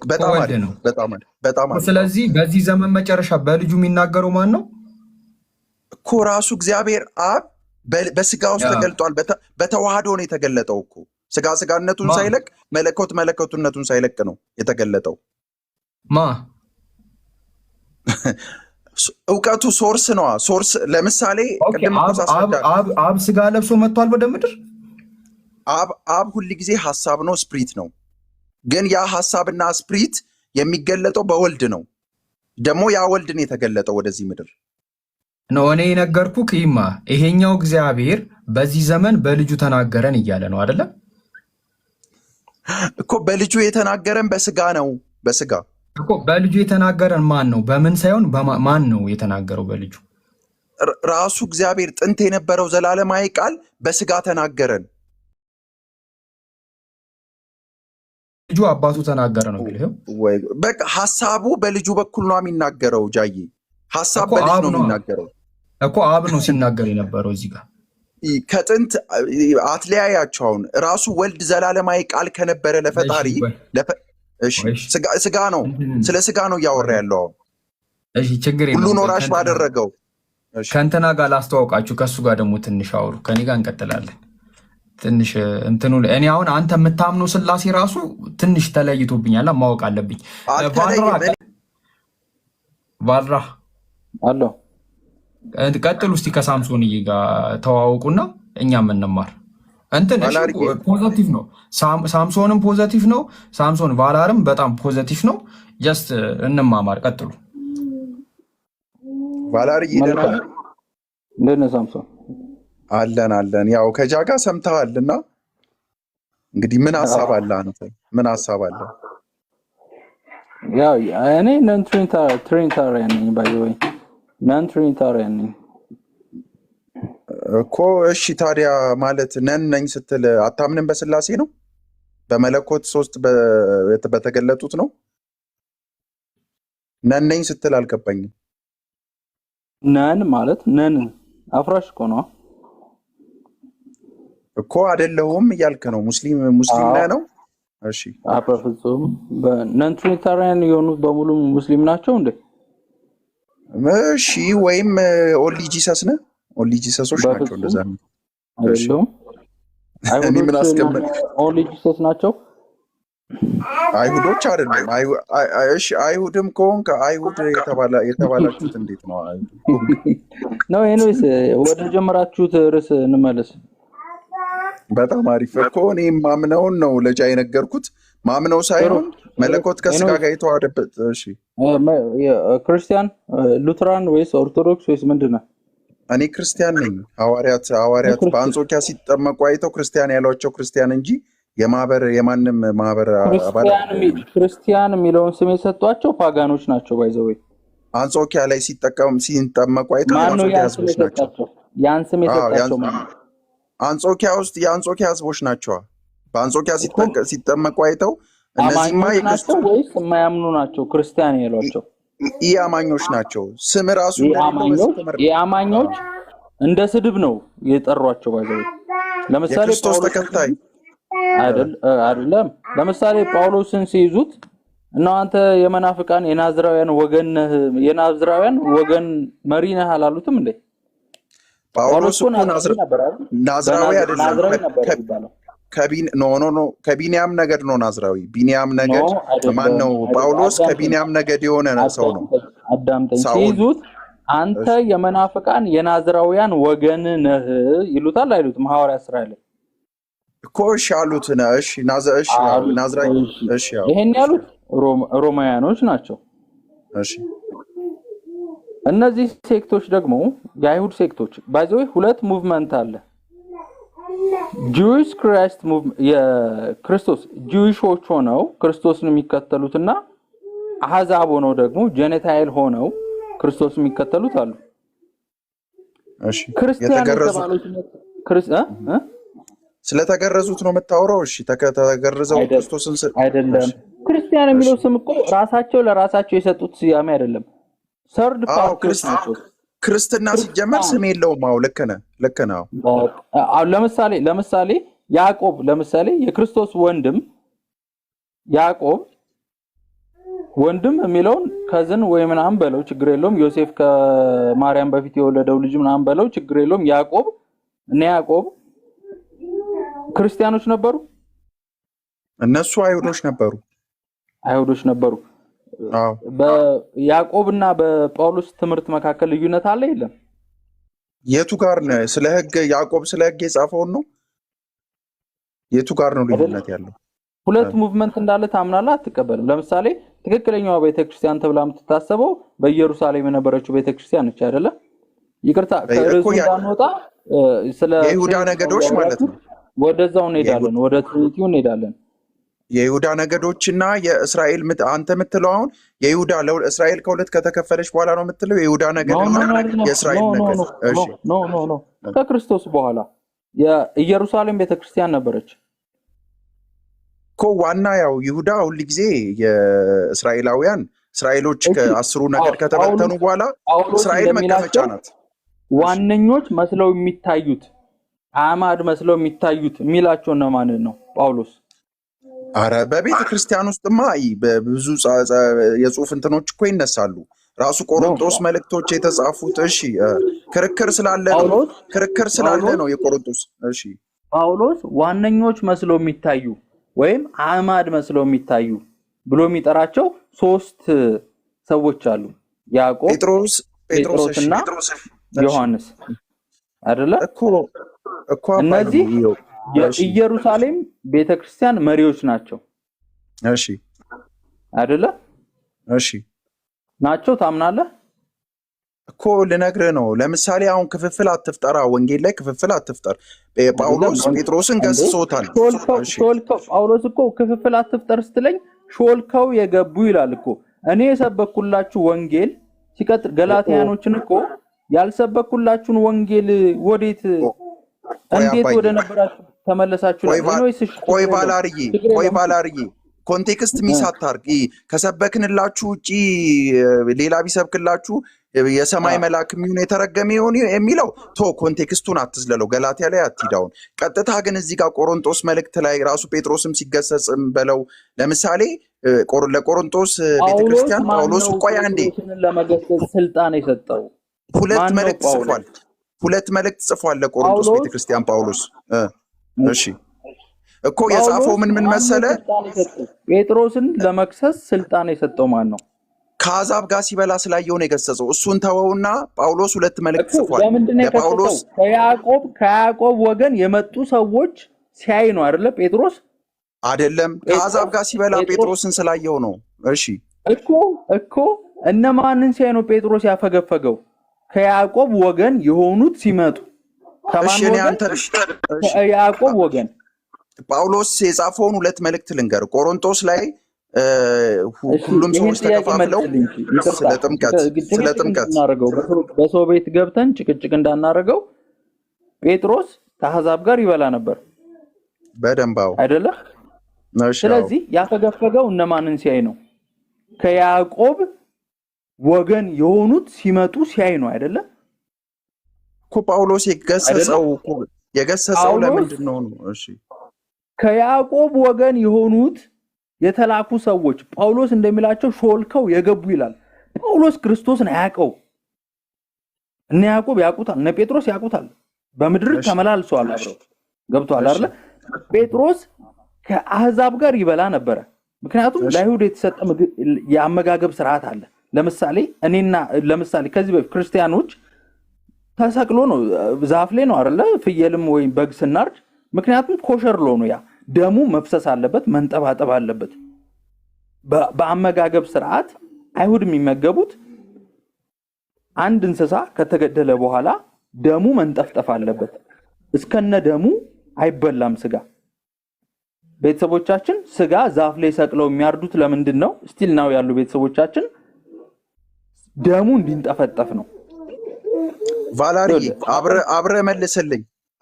በጣም አሪፍ ነው። በጣም አሪፍ። ስለዚህ በዚህ ዘመን መጨረሻ በልጁ የሚናገረው ማን ነው? እኮ ራሱ እግዚአብሔር አብ በስጋ ውስጥ ተገልጧል። በተዋህዶ ነው የተገለጠው እኮ። ስጋ ስጋነቱን ሳይለቅ መለኮት መለኮቱነቱን ሳይለቅ ነው የተገለጠው። እውቀቱ ሶርስ ነዋ። ሶርስ ለምሳሌ አብ ስጋ ለብሶ መጥቷል ወደ ምድር። አብ ሁል ጊዜ ሀሳብ ነው፣ ስፕሪት ነው። ግን ያ ሀሳብና ስፕሪት የሚገለጠው በወልድ ነው። ደግሞ ያ ወልድን የተገለጠው ወደዚህ ምድር ነው። እኔ የነገርኩህ ይማ ይሄኛው እግዚአብሔር በዚህ ዘመን በልጁ ተናገረን እያለ ነው አይደለም እኮ። በልጁ የተናገረን በስጋ ነው። በስጋ እኮ በልጁ የተናገረን ማን ነው? በምን ሳይሆን ማን ነው የተናገረው? በልጁ ራሱ እግዚአብሔር ጥንት የነበረው ዘላለማዊ ቃል በስጋ ተናገረን። ልጁ አባቱ ተናገረ ነው የሚለው። በቃ ሀሳቡ በልጁ በኩል ነው የሚናገረው። ጃዬ ሀሳብ በልጅ ነው የሚናገረው እኮ። አብ ነው ሲናገር የነበረው እዚህ ጋር። ከጥንት አትለያያቸው። አሁን ራሱ ወልድ ዘላለማዊ ቃል ከነበረ ለፈጣሪ ስጋ ነው። ስለ ስጋ ነው እያወራ ያለው አሁን። እሺ ችግር የለም። ሁሉን ወራሽ ባደረገው ከእንትና ጋር ላስተዋውቃችሁ። ከእሱ ጋር ደግሞ ትንሽ አውሩ። ከኔ ጋር እንቀጥላለን። ትንሽ እንትኑ እኔ አሁን አንተ የምታምነው ስላሴ ራሱ ትንሽ ተለይቶብኛል። ማወቅ አለብኝ። ባልራ አለው። ቀጥሉ እስቲ ከሳምሶንዬ ጋር ተዋወቁና እኛ የምንማር እንትን እሺ ቫላር ፖዘቲቭ ነው። ሳምሶንም ፖዘቲቭ ነው። ሳምሶን ቫላርም በጣም ፖዘቲቭ ነው። ጀስት እንማማር። ቀጥሉ። ቫላር ይደናል። እንደነ ሳምሶን አለን ያው ከጃጋ ሰምተዋልና እንግዲህ ምን ሐሳብ አለ አንተ? ምን ሐሳብ አለ? ያው እኔ ነን ትሪኒታሪያን ነኝ ባይ ዘ ወይ ነን ትሪኒታሪያን ነኝ እኮ። እሺ ታዲያ ማለት ነኝ ስትል አታምንም በስላሴ ነው? በመለኮት ሶስት በተገለጡት ነው? ነኝ ስትል አልገባኝም። ነን ማለት ነን አፍራሽ እኮ ነው እኮ አይደለሁም እያልክ ነው። ሙስሊም ነህ ነው? እሺ በፍጹም ነን ትሪኒታሪያን የሆኑት በሙሉ ሙስሊም ናቸው እንዴ? እሺ ወይም ኦንሊ ጂሰስ ነህ? ኦንሊ ጂሰሶች ናቸው እንደዛ ነው አይደለም? እኔ ምን አስቀመጥ ኦንሊ ጂሰስ ናቸው አይሁዶች አይደለም። እሺ አይሁድም ከሆንክ አይሁድ የተባላችሁት እንዴት ነው? ነው ኤኒዌይስ ወደ ጀመራችሁት ርዕስ እንመለስ። በጣም አሪፍ እኮ። እኔ ማምነውን ነው ለጃ የነገርኩት። ማምነው ሳይሆን መለኮት ከስጋ ጋር የተዋሃደበት። እሺ ክርስቲያን ሉትራን ወይስ ኦርቶዶክስ ወይስ ምንድን ነው? እኔ ክርስቲያን ነኝ። ሐዋርያት በአንጾኪያ ሲጠመቁ አይተው ክርስቲያን ያሏቸው ክርስቲያን እንጂ የማንም ማህበር አባል ክርስቲያን የሚለውን ስም የሰጧቸው ፓጋኖች ናቸው። ባይዘወይ አንጾኪያ ላይ ሲጠመቁ አይተው የአንጾኪያ ህዝቦች ናቸው። ያን ስም የሰጣቸው አንጾኪያ ውስጥ የአንጾኪያ ህዝቦች ናቸው። በአንጾኪያ ሲጠመቁ አይተው እነዚህማ የክርስቶስ ወይስ የማያምኑ ናቸው? ክርስቲያን ያሏቸው ኢአማኞች ናቸው። ስም ራሱ ኢአማኞች እንደ ስድብ ነው የጠሯቸው። ባይዘው ለምሳሌ ክርስቶስ ተከታይ አይደለም። ለምሳሌ ጳውሎስን ሲይዙት እና አንተ የመናፍቃን የናዝራውያን ወገን ነህ፣ የናዝራውያን ወገን መሪ ነህ አላሉትም እንዴ? ጳውሎስ እኮ ናዝራዊ አይደለም። ከቢንያም ነገድ ነው ናዝራዊ። ቢንያም ነገድ ማን ነው? ጳውሎስ ከቢንያም ነገድ የሆነ ሰው ነው። አዳምጠኝ። ሲይዙት አንተ የመናፍቃን የናዝራውያን ወገን ነህ ይሉታል አይሉትም? ሐዋርያት ሥራ ላይ እኮ እሺ አሉት። እሺ ናዝራዊ እሺ ያው ይሄን ያሉት ሮማውያኖች ናቸው። እሺ እነዚህ ሴክቶች ደግሞ የአይሁድ ሴክቶች ባይዘው ሁለት ሙቭመንት አለ። ጁዊሽ ክራይስት ሙቭመንት የክርስቶስ ጁዊሾች ሆነው ክርስቶስን የሚከተሉትና አህዛብ ሆነው ደግሞ ጄኔታይል ሆነው ክርስቶስን የሚከተሉት አሉ። እሺ ስለተገረዙት ነው የምታወራው? እሺ ተገርዘው ክርስቶስን አይደለም። ክርስቲያን የሚለው ስም እኮ ራሳቸው ለራሳቸው የሰጡት ስያሜ አይደለም። ሰርድ ፓርቲዎች ናቸው። ክርስትና ሲጀመር ስም የለውም። አዎ ልክ ነህ። ለምሳሌ ያዕቆብ የክርስቶስ ወንድም ያዕቆብ ወንድም የሚለውን ከዝን ወይ ምናምን በለው ችግር የለውም። ዮሴፍ ከማርያም በፊት የወለደው ልጅ ምናምን በለው ችግር የለውም። ያዕቆብ ክርስቲያኖች ነበሩ? እነሱ አይሁዶች ነበሩ። አዎ በያዕቆብና በጳውሎስ ትምህርት መካከል ልዩነት አለ የለም? የቱ ጋር ነው? ስለ ሕግ ያዕቆብ ስለ ሕግ የጻፈውን ነው። የቱ ጋር ነው ልዩነት ያለው? ሁለት ሙቭመንት እንዳለ ታምናለህ አትቀበልም? ለምሳሌ ትክክለኛዋ ቤተክርስቲያን ተብላ የምትታሰበው በኢየሩሳሌም የነበረችው ቤተክርስቲያን ነች አይደለ? ይቅርታ ከርዕሱ እንዳንወጣ ስለ የይሁዳ ነገዶች ማለት ነው። ወደዛው እንሄዳለን፣ ወደ ትሪኒቲው እንሄዳለን። የይሁዳ ነገዶችና የእስራኤል አንተ የምትለው አሁን የይሁዳ እስራኤል ከሁለት ከተከፈለች በኋላ ነው የምትለው የይሁዳ ነገድና የእስራኤል ነገድ? እሺ ኖ ከክርስቶስ በኋላ የኢየሩሳሌም ቤተክርስቲያን ነበረች እኮ። ዋና ያው ይሁዳ ሁል ጊዜ እስራኤሎች ከአስሩ ነገድ ከተበተኑ በኋላ እስራኤል መቀመጫ ናት። ዋነኞች መስለው የሚታዩት አማድ መስለው የሚታዩት የሚላቸው ነው ማንን ነው ጳውሎስ? አረ በቤተ ክርስቲያን ውስጥማ በብዙ የጽሁፍ እንትኖች እኮ ይነሳሉ። ራሱ ቆሮንቶስ መልእክቶች የተጻፉት እሺ ክርክር ስላለ ነው የቆሮንቶስ። እሺ ጳውሎስ ዋነኞች መስለው የሚታዩ ወይም አማድ መስለው የሚታዩ ብሎ የሚጠራቸው ሶስት ሰዎች አሉ። ያዕቆብ፣ ጴጥሮስና ዮሐንስ አይደለ? እኮ እነዚህ የኢየሩሳሌም ቤተክርስቲያን መሪዎች ናቸው። እሺ አይደለ? እሺ ናቸው ታምናለህ እኮ ልነግርህ ነው። ለምሳሌ አሁን ክፍፍል አትፍጠራ፣ ወንጌል ላይ ክፍፍል አትፍጠር። ጳውሎስ ጴጥሮስን ገስጾታል። ሾልከው ጳውሎስ እኮ ክፍፍል አትፍጠር ስትለኝ ሾልከው የገቡ ይላል እኮ። እኔ የሰበኩላችሁ ወንጌል ሲቀጥል ገላትያኖችን እኮ ያልሰበኩላችሁን ወንጌል ወዴት እንዴት ወደ ነበራችሁ ተመለሳችሁ? ቆይ ባላርዬ ኮንቴክስት ሚስ አታርግ። ከሰበክንላችሁ ውጪ ሌላ ቢሰብክላችሁ የሰማይ መልአክ የሚሆን የተረገመ ይሁን የሚለው ኮንቴክስቱን አትዝለለው። ገላትያ ላይ አትሂዳውን። ቀጥታ ግን እዚህ ጋር ቆሮንቶስ መልእክት ላይ ራሱ ጴጥሮስም ሲገሰጽም በለው። ለምሳሌ ለቆሮንቶስ ቤተክርስቲያን ጳውሎስ ቆይ አንዴ ለመገሰጽ ስልጣን የሰጠው ሁለት መልእክት ጽፏል ለቆሮንቶስ ቤተክርስቲያን ጳውሎስ። እሺ እኮ የጻፈው ምን መሰለ? ጴጥሮስን ለመክሰስ ስልጣን የሰጠው ማን ነው? ከአሕዛብ ጋር ሲበላ ስላየው ነው የገሰጸው። እሱን ተወውና ጳውሎስ ሁለት መልእክት ጽፏል ለጳውሎስ። ከያዕቆብ ወገን የመጡ ሰዎች ሲያይ ነው አይደለ? ጴጥሮስ አይደለም ከአሕዛብ ጋር ሲበላ ጴጥሮስን ስላየው ነው። እሺ እኮ እነማንን ሲያይ ነው ጴጥሮስ ያፈገፈገው? ከያዕቆብ ወገን የሆኑት ሲመጡ። ከማን ወገን? ከያዕቆብ ወገን። ጳውሎስ የጻፈውን ሁለት መልእክት ልንገር። ቆሮንቶስ ላይ ሁሉም ሰዎች ተከፋፍለው ስለ ጥምቀት በሰው ቤት ገብተን ጭቅጭቅ እንዳናረገው ጴጥሮስ ከአሕዛብ ጋር ይበላ ነበር በደንባው አይደለ? ስለዚህ ያፈገፈገው እነማንን ሲያይ ነው? ከያዕቆብ ወገን የሆኑት ሲመጡ ሲያይ ነው አይደለ? እኮ ጳውሎስ የገሰጸው ለምንድን ነው? እሺ ከያዕቆብ ወገን የሆኑት የተላኩ ሰዎች ጳውሎስ እንደሚላቸው ሾልከው የገቡ ይላል። ጳውሎስ ክርስቶስን አያውቀው። እነ ያዕቆብ ያውቁታል፣ እነ ጴጥሮስ ያውቁታል። በምድር ተመላልሰዋል፣ አብረው ገብቷል አይደል? ጴጥሮስ ከአሕዛብ ጋር ይበላ ነበረ። ምክንያቱም ለአይሁድ የተሰጠ የአመጋገብ ስርዓት አለ። ለምሳሌ ከዚህ በፊት ክርስቲያኖች ተሰቅሎ ነው ዛፍ ላይ ነው አይደለ? ፍየልም ወይም በግ ስናርድ ምክንያቱም ኮሸር ሎ ነው ያ ደሙ መፍሰስ አለበት፣ መንጠባጠብ አለበት። በአመጋገብ ስርዓት አይሁድ የሚመገቡት አንድ እንስሳ ከተገደለ በኋላ ደሙ መንጠፍጠፍ አለበት። እስከነ ደሙ አይበላም ስጋ። ቤተሰቦቻችን ስጋ ዛፍ ላይ ሰቅለው የሚያርዱት ለምንድን ነው? ስቲል ናው ያሉ ቤተሰቦቻችን ደሙ እንዲንጠፈጠፍ ነው። ቫላሪ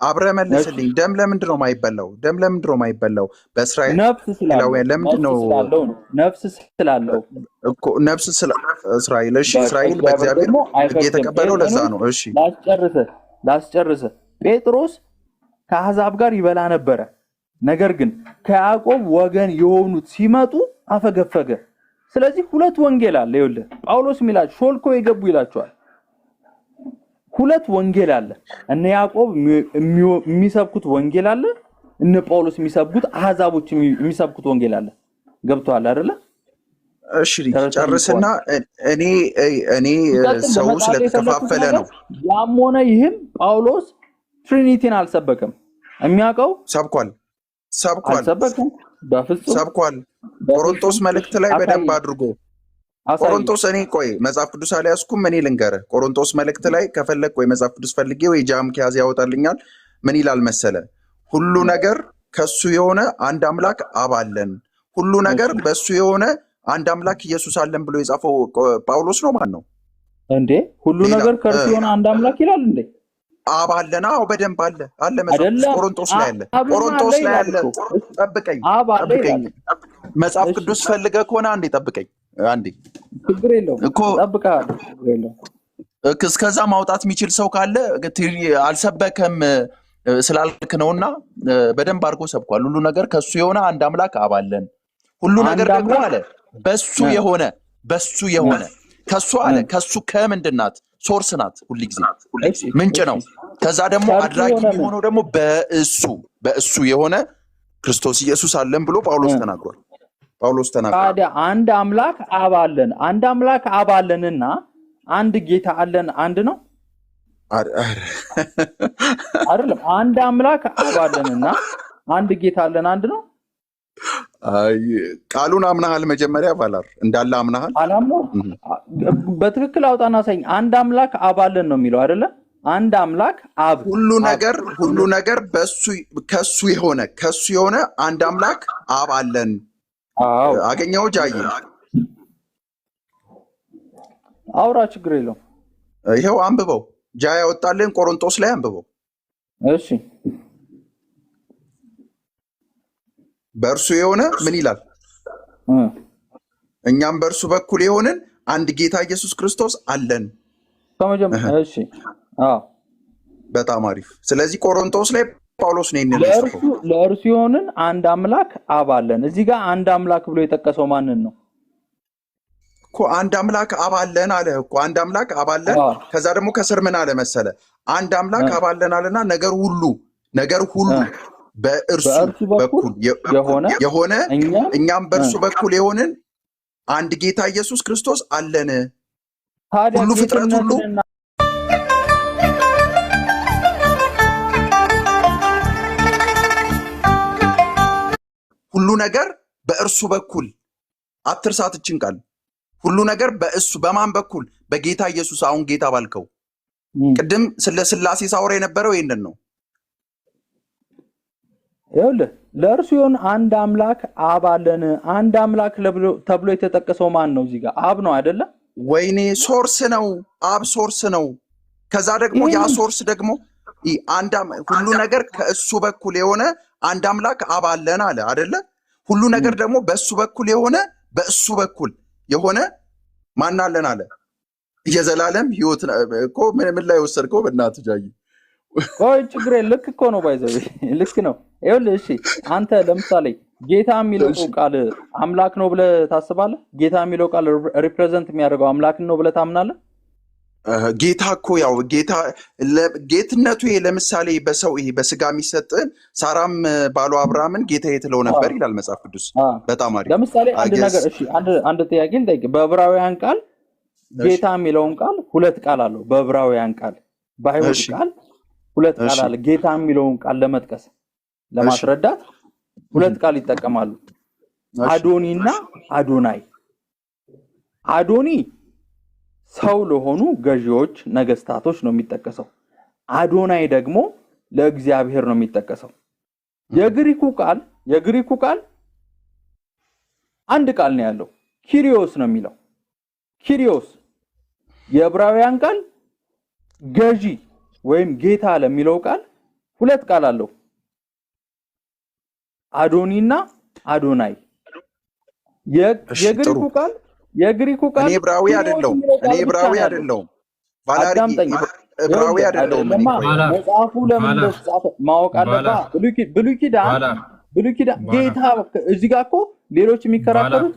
አብረ መልስልኝ። ደም ለምንድን ነው የማይበላው? በእስራኤል ነፍስ ስላለው እስራኤል። እሺ እስራኤል በእግዚአብሔር ሕግ የተቀበለው ለዛ ነው። እሺ ላስጨርስ። ጴጥሮስ ከአሕዛብ ጋር ይበላ ነበረ። ነገር ግን ከያዕቆብ ወገን የሆኑት ሲመጡ አፈገፈገ። ስለዚህ ሁለት ወንጌል አለ። ይኸውልህ ጳውሎስ የሚላቸው ሾልኮ የገቡ ይላቸዋል። ሁለት ወንጌል አለ። እነ ያዕቆብ የሚሰብኩት ወንጌል አለ፣ እነ ጳውሎስ የሚሰብኩት አሕዛቦች የሚሰብኩት ወንጌል አለ። ገብቶሃል አይደለ? እሺ ጨርስና እኔ ሰው ስለተከፋፈለ ነው። ያም ሆነ ይህም ጳውሎስ ትሪኒቲን አልሰበከም። የሚያውቀው ሰብኳል። በፍጹም ሰብኳል። ቆሮንቶስ መልእክት ላይ በደንብ አድርጎ ቆሮንቶስ ቆይ መጽሐፍ ቅዱስ አልያዝኩም። ልንገርህ ቆሮንቶስ መልእክት ላይ ከፈለግ ወይ መጽሐፍ ቅዱስ ፈልጌ ወይ ጃም ከያዝ ያወጣልኛል። ምን ይላል መሰለ? ሁሉ ነገር ከሱ የሆነ አንድ አምላክ አብ አለን፣ ሁሉ ነገር በሱ የሆነ አንድ አምላክ ኢየሱስ አለን ብሎ የጻፈው ጳውሎስ ነው። ማን ነው እንዴ? ሁሉ ነገር ከሱ የሆነ አንድ አምላክ ይላል እንዴ? አብ አለና? አዎ በደንብ አለ መጽሐፍ ቆሮንቶስ ላይ አለ። ጠብቀኝ መጽሐፍ ቅዱስ ፈልገህ ከሆነ አንዴ ጠብቀኝ። ችግር የለውም እኮ ጠብቀሃለሁ። ችግር የለውም። እስከዛ ማውጣት የሚችል ሰው ካለ አልሰበከም ስላልክ ነውና በደንብ አድርጎ ሰብኳል። ሁሉ ነገር ከሱ የሆነ አንድ አምላክ አብ አለን፣ ሁሉ ነገር ደግሞ አለ በሱ የሆነ ከሱ አለ። ከሱ ከምንድን ናት? ሶርስ ናት፣ ሁልጊዜ ምንጭ ነው። ከዛ ደግሞ አድራጊ የሚሆነው ደግሞ በእሱ የሆነ ክርስቶስ ኢየሱስ አለን ብሎ ጳውሎስ ተናግሯል። ታዲያ አንድ አምላክ አብ አለን፣ አንድ አምላክ አብ አለንና አንድ ጌታ አለን አንድ ነው አይደለም አንድ አምላክ አብ አለንና አንድ ጌታ አለን አንድ ነው። ቃሉን አምናሃል? መጀመሪያ ቫላር እንዳለ አምናሃል? አላምነው። በትክክል አውጣና ሳይኝ አንድ አምላክ አብ አለን ነው የሚለው አይደለ? አንድ አምላክ አብ ሁሉ ነገር ከሱ የሆነ አንድ አምላክ አብ አለን። አገኘው ጃዬ አውራ ችግር የለውም። ይሄው አንብበው። ጃ ያወጣልን ቆሮንቶስ ላይ አንብበው። እሺ በእርሱ የሆነ ምን ይላል? እኛም በእርሱ በኩል የሆንን አንድ ጌታ ኢየሱስ ክርስቶስ አለን። እሺ አዎ በጣም አሪፍ። ስለዚህ ቆሮንቶስ ላይ ጳውሎስ ነው ይሄንን ለእርሱ የሆንን አንድ አምላክ አብ አለን። እዚህ ጋር አንድ አምላክ ብሎ የጠቀሰው ማንን ነው እኮ? አንድ አምላክ አብ አለን አለ እኮ። አንድ አምላክ አብ አለን። ከዛ ደግሞ ከስር ምን አለ መሰለ? አንድ አምላክ አብ አለን አለና ነገር ሁሉ በእርሱ በኩል የሆነ እኛም በእርሱ በኩል የሆንን አንድ ጌታ ኢየሱስ ክርስቶስ አለን። ሁሉ ፍጥረት ሁሉ ነገር በእርሱ በኩል አትርሳት እችን ቃል። ሁሉ ነገር በእሱ በማን በኩል? በጌታ ኢየሱስ። አሁን ጌታ ባልከው ቅድም ስለ ሥላሴ ሳወራ የነበረው ይሄንን ነው። ይኸውልህ ለእርሱ የሆነ አንድ አምላክ አብ አለን። አንድ አምላክ ተብሎ የተጠቀሰው ማን ነው? እዚህ ጋር አብ ነው አይደለ? ወይኔ ሶርስ ነው። አብ ሶርስ ነው። ከዛ ደግሞ ያ ሶርስ ደግሞ ሁሉ ነገር ከእሱ በኩል የሆነ አንድ አምላክ አብ አለን አለ አይደለ? ሁሉ ነገር ደግሞ በእሱ በኩል የሆነ በእሱ በኩል የሆነ ማን አለን አለ? የዘላለም ሕይወት እኮ ምን ላይ ወሰድከው? በእናትህ ጃይ ቆይ ችግር ልክ እኮ ነው። ባይዘው ልክ ነው። ይኸውልህ እሺ አንተ ለምሳሌ ጌታ የሚለው ቃል አምላክ ነው ብለህ ታስባለህ? ጌታ የሚለው ቃል ሪፕሬዘንት የሚያደርገው አምላክን ነው ብለህ ታምናለህ? ጌታ እኮ ያው ጌትነቱ ይሄ ለምሳሌ በሰው ይሄ በስጋ የሚሰጥን ሳራም ባሏ አብርሃምን ጌታዬ ትለው ነበር ይላል መጽሐፍ ቅዱስ። በጣም አሪፍ። ለምሳሌ አንድ ነገር እሺ አንድ ጥያቄ ልጠይቅ። በዕብራውያን ቃል ጌታ የሚለውን ቃል ሁለት ቃል አለው። በዕብራውያን ቃል በአይሁድ ቃል ሁለት ቃል አለ። ጌታ የሚለውን ቃል ለመጥቀስ ለማስረዳት ሁለት ቃል ይጠቀማሉ። አዶኒና አዶናይ። አዶኒ ሰው ለሆኑ ገዢዎች ነገስታቶች ነው የሚጠቀሰው። አዶናይ ደግሞ ለእግዚአብሔር ነው የሚጠቀሰው። የግሪኩ ቃል አንድ ቃል ነው ያለው፣ ኪሪዮስ ነው የሚለው። ኪሪዮስ የዕብራውያን ቃል ገዢ ወይም ጌታ ለሚለው ቃል ሁለት ቃል አለው፣ አዶኒና አዶናይ። የግሪኩ ቃል እኔ ዕብራዊ አይደለሁም ቫላሪ ዕብራዊ አይደለሁም። መጽሐፉ ለምን እንደተጻፈ ማወቅ አለበት። ብሉይ ኪዳን ጌታ እዚህ ጋር እኮ ሌሎች የሚከራከሩት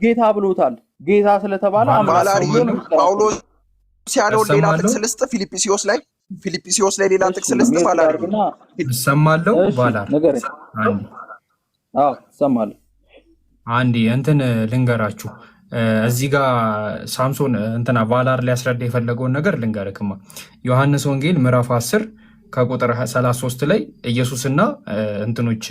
ጌታ ብሎታል። ጌታ ስለተባለ ቫላሪ ጳውሎስ ያለውን ሌላ ጥቅስ ልስጥ። ፊልጵስዩስ ላይ ሌላ ጥቅስ ልስጥ። ቫላሪ እሰማለሁ። ቫላር እሰማለሁ። አንዴ እንትን ልንገራችሁ። እዚህ ጋር ሳምሶን እንትና ቫላር ሊያስረዳ የፈለገውን ነገር ልንገርክማ። ዮሐንስ ወንጌል ምዕራፍ 10 ከቁጥር 33 ላይ ኢየሱስና እንትኖች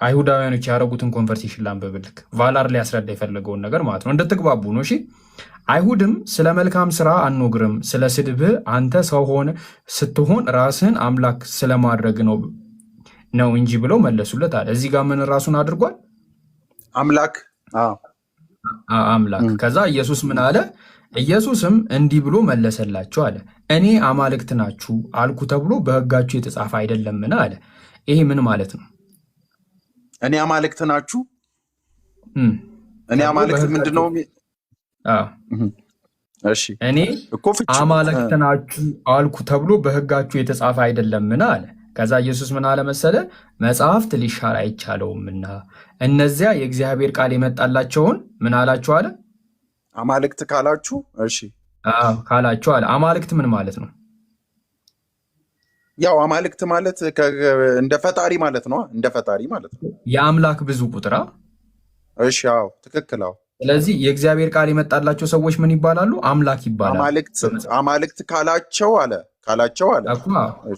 አይሁዳውያኖች ያደረጉትን ኮንቨርሴሽን ላንብብልክ። ቫላር ሊያስረዳ የፈለገውን ነገር ማለት ነው፣ እንድትግባቡ ነው። እሺ። አይሁድም ስለ መልካም ስራ አንወግርም፣ ስለ ስድብህ አንተ ሰው ሆነ ስትሆን ራስህን አምላክ ስለማድረግ ነው እንጂ ብለው መለሱለት አለ። እዚህ ጋር ምን ራሱን አድርጓል? አምላክ። ከዛ ኢየሱስ ምን አለ? ኢየሱስም እንዲህ ብሎ መለሰላቸው አለ፣ እኔ አማልክት ናችሁ አልኩ ተብሎ በሕጋችሁ የተጻፈ አይደለምን አለ። ይሄ ምን ማለት ነው? እኔ አማልክት ናችሁ። እኔ አማልክት ምንድነው? እሺ እኔ አማልክት ናችሁ አልኩ ተብሎ በሕጋችሁ የተጻፈ አይደለምን አለ። ከዛ ኢየሱስ ምን አለ መሰለ? መጽሐፍት ሊሻር አይቻለውምና እነዚያ የእግዚአብሔር ቃል የመጣላቸውን ምን አላችሁ አለ? አማልክት ካላችሁ። እሺ ካላችሁ አለ። አማልክት ምን ማለት ነው? ያው አማልክት ማለት እንደ ፈጣሪ ማለት ነው። እንደ ፈጣሪ ማለት ነው። የአምላክ ብዙ ቁጥራ። እሺ አዎ ትክክል። አዎ ስለዚህ የእግዚአብሔር ቃል የመጣላቸው ሰዎች ምን ይባላሉ? አምላክ ይባላሉ። አማልክት ካላቸው አለ እኮ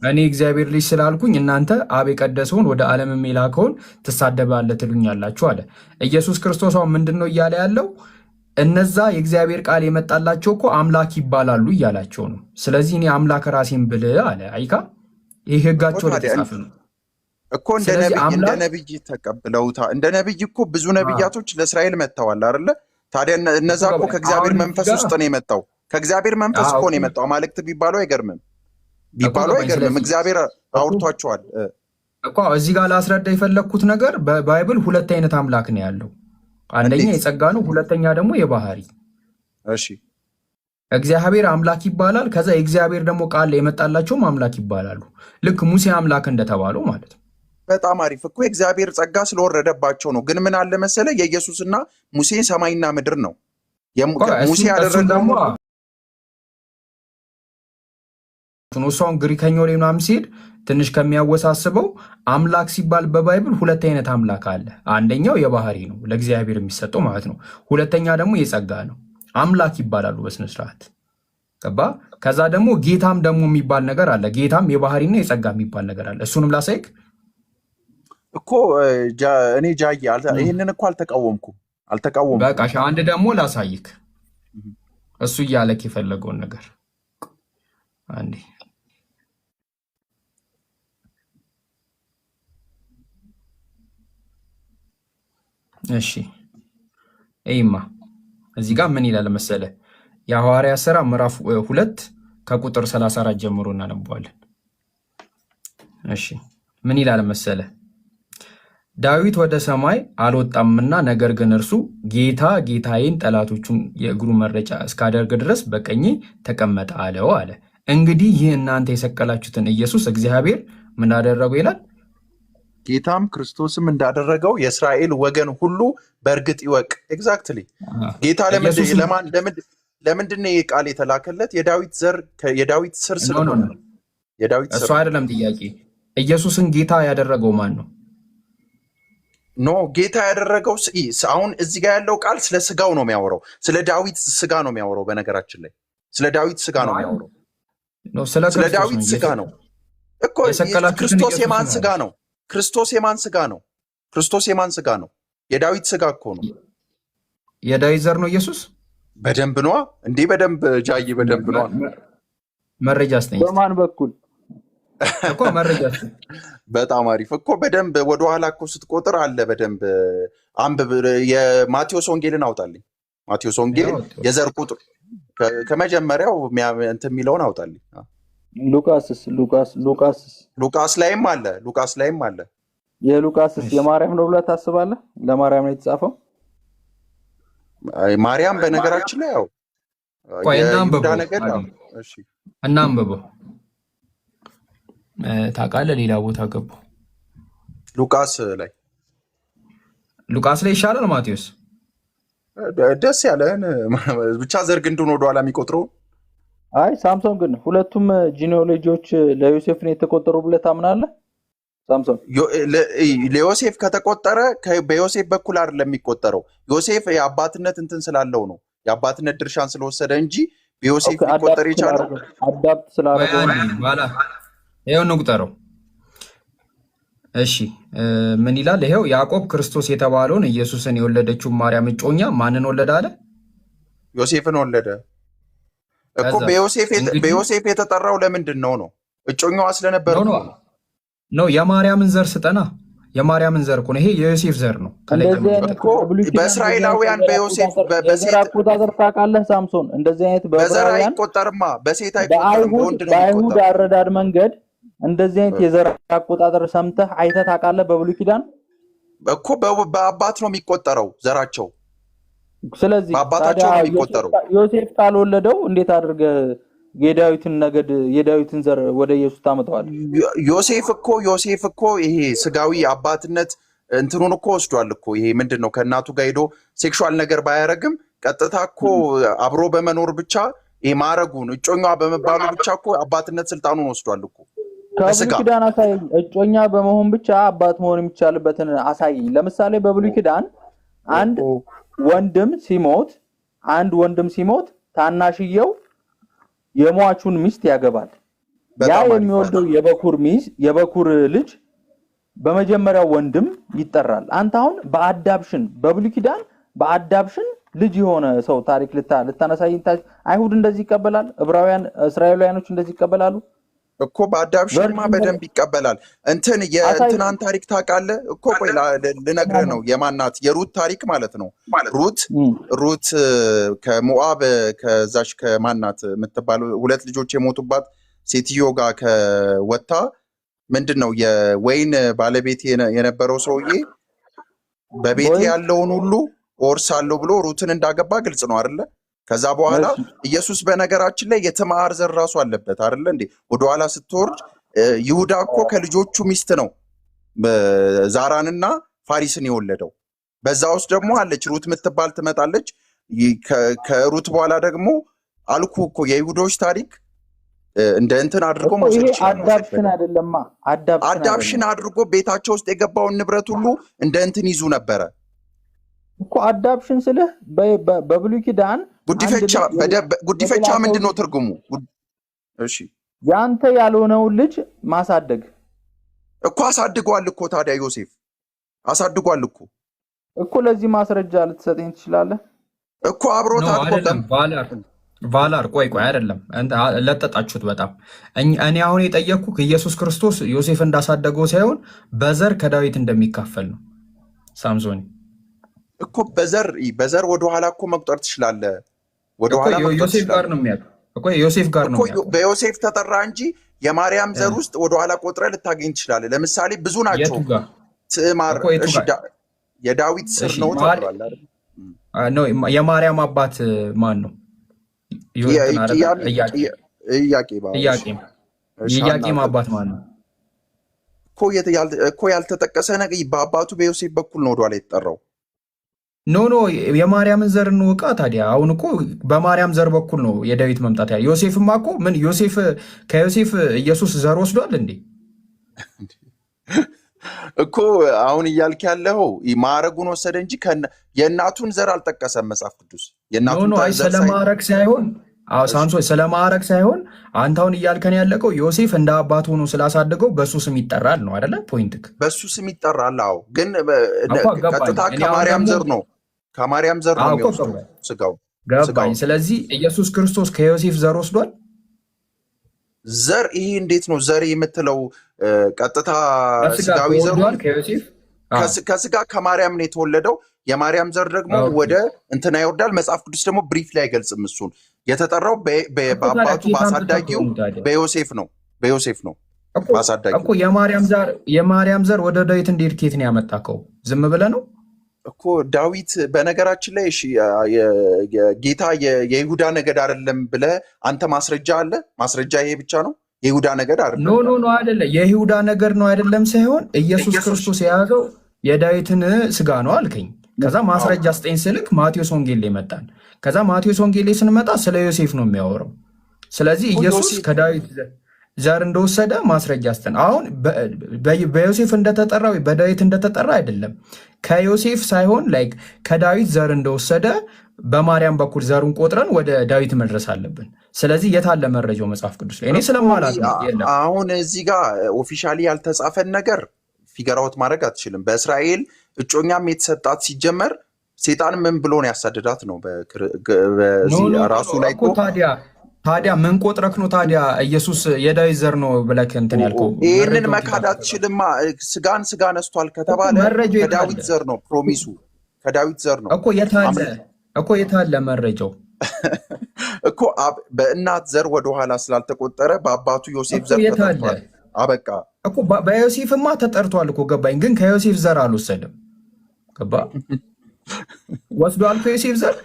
እኔ እግዚአብሔር ልጅ ስላልኩኝ እናንተ አብ የቀደሰውን ወደ ዓለም የላከውን ትሳደባለህ ትሉኛላችሁ አለ። ኢየሱስ ክርስቶስ አሁን ምንድን ነው እያለ ያለው? እነዛ የእግዚአብሔር ቃል የመጣላቸው እኮ አምላክ ይባላሉ እያላቸው ነው። ስለዚህ እኔ አምላክ ራሴን ብል አለ። አይካ ይህ ህጋቸው የተጻፈ ነው እኮ እንደ ነብይ ተቀብለውታል። እንደ ነብይ እኮ ብዙ ነብያቶች ለእስራኤል መጥተዋል አይደለ? ታዲያ እነዛ እኮ ከእግዚአብሔር መንፈስ ውስጥ ነው የመጣው። ከእግዚአብሔር መንፈስ እኮ ነው የመጣው። አማልክት ቢባሉ አይገርምም? እግዚአብሔር አውርቷቸዋል እኮ። እዚህ ጋር ላስረዳ የፈለግኩት ነገር በባይብል ሁለት አይነት አምላክ ነው ያለው። አንደኛ የጸጋ ነው፣ ሁለተኛ ደግሞ የባህሪ። እሺ እግዚአብሔር አምላክ ይባላል። ከዛ የእግዚአብሔር ደግሞ ቃል የመጣላቸውም አምላክ ይባላሉ። ልክ ሙሴ አምላክ እንደተባለው ማለት ነው። በጣም አሪፍ እኮ የእግዚአብሔር ጸጋ ስለወረደባቸው ነው። ግን ምን አለ መሰለ የኢየሱስና ሙሴ ሰማይና ምድር ነው። ሙሴ ያደረገው እሷን ግሪከኛው ላይ ምናምን ሲሄድ ትንሽ ከሚያወሳስበው አምላክ ሲባል በባይብል ሁለት አይነት አምላክ አለ። አንደኛው የባህሪ ነው ለእግዚአብሔር የሚሰጠው ማለት ነው። ሁለተኛ ደግሞ የጸጋ ነው። አምላክ ይባላሉ በስነስርዓት ገባ። ከዛ ደግሞ ጌታም ደግሞ የሚባል ነገር አለ። ጌታም የባህሪና የጸጋ የሚባል ነገር አለ። እሱንም ላሳይክ እኮ እኔ ጃዬ ይህንን እኮ አልተቃወምኩም። በቃ አንድ ደግሞ ላሳይክ እሱ እያለክ የፈለገውን ነገር አንዴ። እሺ እይማ እዚህ ጋር ምን ይላል መሰለ? የሐዋርያት ሥራ ምዕራፍ 2 ከቁጥር 34 ጀምሮ እናነባዋለን። እሺ ምን ይላል መሰለ? ዳዊት ወደ ሰማይ አልወጣምና ነገር ግን እርሱ ጌታ ጌታዬን ጠላቶቹን የእግሩ መረጫ እስካደርግ ድረስ በቀኜ ተቀመጠ አለው አለ። እንግዲህ ይህ እናንተ የሰቀላችሁትን ኢየሱስ እግዚአብሔር ምን አደረገው ይላል? ጌታም ክርስቶስም እንዳደረገው የእስራኤል ወገን ሁሉ በእርግጥ ይወቅ። ኤግዛክትሊ ጌታ ለምንድን ነው ቃል የተላከለት? የዳዊት ስር ስለሆነ የዳዊት ስር። እሱ አይደለም ጥያቄ። ኢየሱስን ጌታ ያደረገው ማን ነው? ኖ ጌታ ያደረገው አሁን እዚህ ጋር ያለው ቃል ስለ ስጋው ነው የሚያወራው። ስለ ዳዊት ስጋ ነው የሚያወራው። በነገራችን ላይ ስለ ዳዊት ስጋ ነው የሚያወራው። ስለ ዳዊት ስጋ ነው እኮ። ክርስቶስ የማን ስጋ ነው? ክርስቶስ የማን ስጋ ነው? ክርስቶስ የማን ስጋ ነው? የዳዊት ስጋ እኮ ነው። የዳዊት ዘር ነው ኢየሱስ። በደንብ ነዋ እንዴ! በደንብ ጃይ፣ በደንብ ነዋ። መረጃ አስተኝ። በማን በኩል እኮ መረጃ? በጣም አሪፍ እኮ። በደንብ ወደኋላ እኮ ስትቆጥር አለ። በደንብ አንብብ። የማቴዎስ ወንጌልን አውጣልኝ። ማቴዎስ ወንጌል የዘር ቁጥር ከመጀመሪያው እንትን የሚለውን አውጣልኝ። ሉቃስ ላይም አለ። የሉቃስስ የማርያም ነው ብለህ ታስባለህ? ለማርያም ነው የተጻፈው። ማርያም በነገራችን ላይ ያው እናንብበው። ታውቃለህ፣ ሌላ ቦታ ገባሁ። ሉቃስ ላይ ይሻላል ማቴዎስ? ደስ ያለህን ብቻ ዘር ግንዱን ወደኋላ የሚቆጥረው። አይ ሳምሶን ግን ሁለቱም ጂኒኦሎጂዎች ለዮሴፍ ነው የተቆጠሩ ብለህ ታምናለህ? ሳምሶን ለዮሴፍ ከተቆጠረ በዮሴፍ በኩል አይደለም የሚቆጠረው። ዮሴፍ የአባትነት እንትን ስላለው ነው፣ የአባትነት ድርሻን ስለወሰደ እንጂ በዮሴፍ ሊቆጠር የቻለው አዳፕት ስላደረገው ይሄው ነው ቁጠረው። እሺ ምን ይላል? ይሄው ያዕቆብ ክርስቶስ የተባለውን ኢየሱስን የወለደችው ማርያም እጮኛ ማንን ወለደ አለ? ዮሴፍን ወለደ እኮ። በዮሴፍ የተጠራው ለምንድን ነው? እጮኛዋ ስለነበረ ነው። የማርያምን ዘር ስጠና፣ የማርያምን ዘር እኮ ነው። ይሄ የዮሴፍ ዘር ነው። በእስራኤላውያን በዮሴፍ በሴት አቆጣጠር ታውቃለህ ሳምሶን? እንደዚህ አይነት በዘር አይቆጠርማ፣ በሴት አይቆጠርም፣ በወንድ ነው። በአይሁድ አረዳድ መንገድ እንደዚህ አይነት የዘር አቆጣጠር ሰምተህ አይተህ ታውቃለህ? በብሉይ ኪዳን እኮ በአባት ነው የሚቆጠረው ዘራቸው። ስለዚህ በአባታቸው ነው የሚቆጠረው። ዮሴፍ ካልወለደው እንዴት አድርገህ የዳዊትን ነገድ የዳዊትን ዘር ወደ ኢየሱስ ታመጣዋለህ? ዮሴፍ እኮ ይሄ ስጋዊ አባትነት እንትኑን እኮ ወስዷል እኮ። ይሄ ምንድን ነው? ከእናቱ ጋር ሄዶ ሴክሹዋል ነገር ባያረግም ቀጥታ እኮ አብሮ በመኖር ብቻ ይሄ ማረጉን እጮኛ በመባሉ ብቻ እኮ አባትነት ስልጣኑን ወስዷል እኮ። ከብሉይ ኪዳን አሳየኝ። እጮኛ በመሆን ብቻ አባት መሆን የሚቻልበትን አሳየኝ። ለምሳሌ በብሉይ ኪዳን አንድ ወንድም ሲሞት አንድ ወንድም ሲሞት ታናሽየው የሟቹን ሚስት ያገባል። ያ የሚወልደው የበኩር ልጅ በመጀመሪያው ወንድም ይጠራል። አንተ አሁን በአዳፕሽን በብሉይ ኪዳን በአዳፕሽን ልጅ የሆነ ሰው ታሪክ ልታነሳይ አይሁድ እንደዚህ ይቀበላል? ዕብራውያን እስራኤላውያኖች እንደዚህ ይቀበላሉ እኮ። በአዳፕሽንማ በደንብ ይቀበላል። የእንትናን ታሪክ ታውቃለህ እኮ። ቆይ ልነግርህ ነው። የማናት የሩት ታሪክ ማለት ነው። ሩት ከሞዓብ ከዛች ከማናት የምትባለው 2 ልጆች የሞቱባት ሴትዮ ጋር ከወጣ ምንድን ነው የወይን ባለቤት የነበረው ሰውዬ በቤት ያለውን ሁሉ ወርሳለሁ ብሎ ሩትን እንዳገባ ግልጽ ነው አይደለ? ከዛ በኋላ ኢየሱስ በነገራችን ላይ የትዕማር ዘር ራሱ አለበት አይደለ እንዴ? ወደኋላ ስትወርድ ይሁዳ እኮ ከልጆቹ ሚስት ነው ዛራንና ፋሪስን የወለደው። በዛ ውስጥ ደግሞ አለች ሩት የምትባል ትመጣለች። ከሩት በኋላ ደግሞ አልኩ እኮ የይሁዶች ታሪክ እንደ እንትን አድርጎ መውሰድ ይችላል። አዳፕሽን አድርጎ ቤታቸው ውስጥ የገባውን ንብረት ሁሉ እንደ እንትን ይዙ ነበረ እኮ። አዳፕሽን ስልህ በብሉይ ኪዳን ጉዲፈቻ ምንድን ነው ትርጉሙ? እሺ ያንተ ያልሆነውን ልጅ ማሳደግ እኮ። አሳድጓል እኮ ታዲያ ዮሴፍ አሳድጓል እኮ። ለዚህ ማስረጃ ልትሰጠኝ ትችላለህ እኮ? አብሮት አድጎ ቫላር ቆይ አይደለም፣ ለጠጣችሁት በጣም። እኔ አሁን የጠየቅኩህ ኢየሱስ ክርስቶስ ዮሴፍ እንዳሳደገው ሳይሆን በዘር ከዳዊት እንደሚካፈል ነው። ሳምሶን እኮ በዘር ወደኋላ እኮ መቁጠር ትችላለህ። ወደኋላ ዮሴፍ ጋር ነው የሚያውቀው እኮ ዮሴፍ ጋር ነው የሚያውቀው። በዮሴፍ ተጠራ እንጂ የማርያም ዘር ውስጥ ወደኋላ ቆጥረህ ልታገኝ ትችላለህ። ለምሳሌ ብዙ ናቸው። ትዕማር የዳዊት ስር ነው ተብሏል አይደል? የማርያም አባት ማን ነው? ኢያቄም አባት ማን ነው እኮ? ያልተጠቀሰ ነገር በአባቱ በዮሴፍ በኩል ነው ወደኋላ የተጠራው። ኖ የማርያምን ዘር እንወቃ ታዲያ። አሁን እኮ በማርያም ዘር በኩል ነው የዳዊት መምጣት። ዮሴፍማ እኮ ምን ከዮሴፍ ኢየሱስ ዘር ወስዷል እንዴ? እኮ አሁን እያልክ ያለው ማዕረጉን ወሰደ እንጂ የእናቱን ዘር አልጠቀሰም መጽሐፍ ቅዱስ። ስለማዕረግ ሳይሆን ሳምሶን ስለማዕረግ ሳይሆን አንተ አሁን እያልከን ያለቀው ዮሴፍ እንደ አባቱ ሆኖ ስላሳደገው በሱ ስም ይጠራል ነው አይደለ? ፖይንትክ በሱ ስም ይጠራል። አዎ፣ ግን ቀጥታ ከማርያም ዘር ነው የሚወስደው ስጋው። ገባኝ። ስለዚህ ኢየሱስ ክርስቶስ ከዮሴፍ ዘር ወስዷል። ዘር ይሄ እንዴት ነው ዘር የምትለው? ቀጥታ ስጋዊ ዘር ከስጋ ከማርያም ነው የተወለደው። የማርያም ዘር ደግሞ ወደ እንትና ይወርዳል። መጽሐፍ ቅዱስ ደግሞ ብሪፍ ላይ አይገልጽም። እሱን የተጠራው በአባቱ በአሳዳጊው በዮሴፍ ነው በአሳዳጊው እኮ። የማርያም ዘር ወደ ዳዊት እንዴት ኬት ነው ያመጣከው? ዝም ብለህ ነው እኮ። ዳዊት በነገራችን ላይ እሺ ጌታ የይሁዳ ነገድ አይደለም ብለህ አንተ ማስረጃ አለ? ማስረጃ ይሄ ብቻ ነው? የይሁዳ ነገድ አይደለም። ኖ አይደለም። የይሁዳ ነገድ ነው አይደለም ሳይሆን ኢየሱስ ክርስቶስ የያዘው የዳዊትን ስጋ ነው አልከኝ። ከዛ ማስረጃ ስጠኝ ስልክ ማቴዎስ ወንጌል ላይ መጣን። ከዛ ማቴዎስ ወንጌል ላይ ስንመጣ ስለ ዮሴፍ ነው የሚያወራው። ስለዚህ ኢየሱስ ከዳዊት ዘር እንደወሰደ ማስረጃ ስጠን። አሁን በዮሴፍ እንደተጠራ ወይ በዳዊት እንደተጠራ አይደለም። ከዮሴፍ ሳይሆን ላይክ ከዳዊት ዘር እንደወሰደ በማርያም በኩል ዘሩን ቆጥረን ወደ ዳዊት መድረስ አለብን። ስለዚህ የታለ መረጃው መጽሐፍ ቅዱስ ላይ? እኔ ስለማላት አሁን እዚህ ጋር ኦፊሻሊ ያልተጻፈን ነገር ፊገራውት ማድረግ አትችልም። በእስራኤል እጮኛም የተሰጣት ሲጀመር ሴጣን ምን ብሎ ነው ያሳደዳት ነው ራሱ ላይ ታዲያ ምን ቆጥረክ ነው ታዲያ ኢየሱስ የዳዊት ዘር ነው ብለክ እንትን ያልከው? ይህንን መካድ አትችልማ። ስጋ ነስቷል ከተባለ ከዳዊት ዘር ነው ፕሮሚሱ፣ ከዳዊት ዘር ነው እኮ የታለ መረጃው? እኮ በእናት ዘር ወደኋላ ስላልተቆጠረ በአባቱ ዮሴፍ ዘር ተጠርቷል። አበቃ እኮ በዮሴፍማ ተጠርቷል እኮ ገባኝ። ግን ከዮሴፍ ዘር አልወሰድም። ገባ ወስዷል ከዮሴፍ ዘር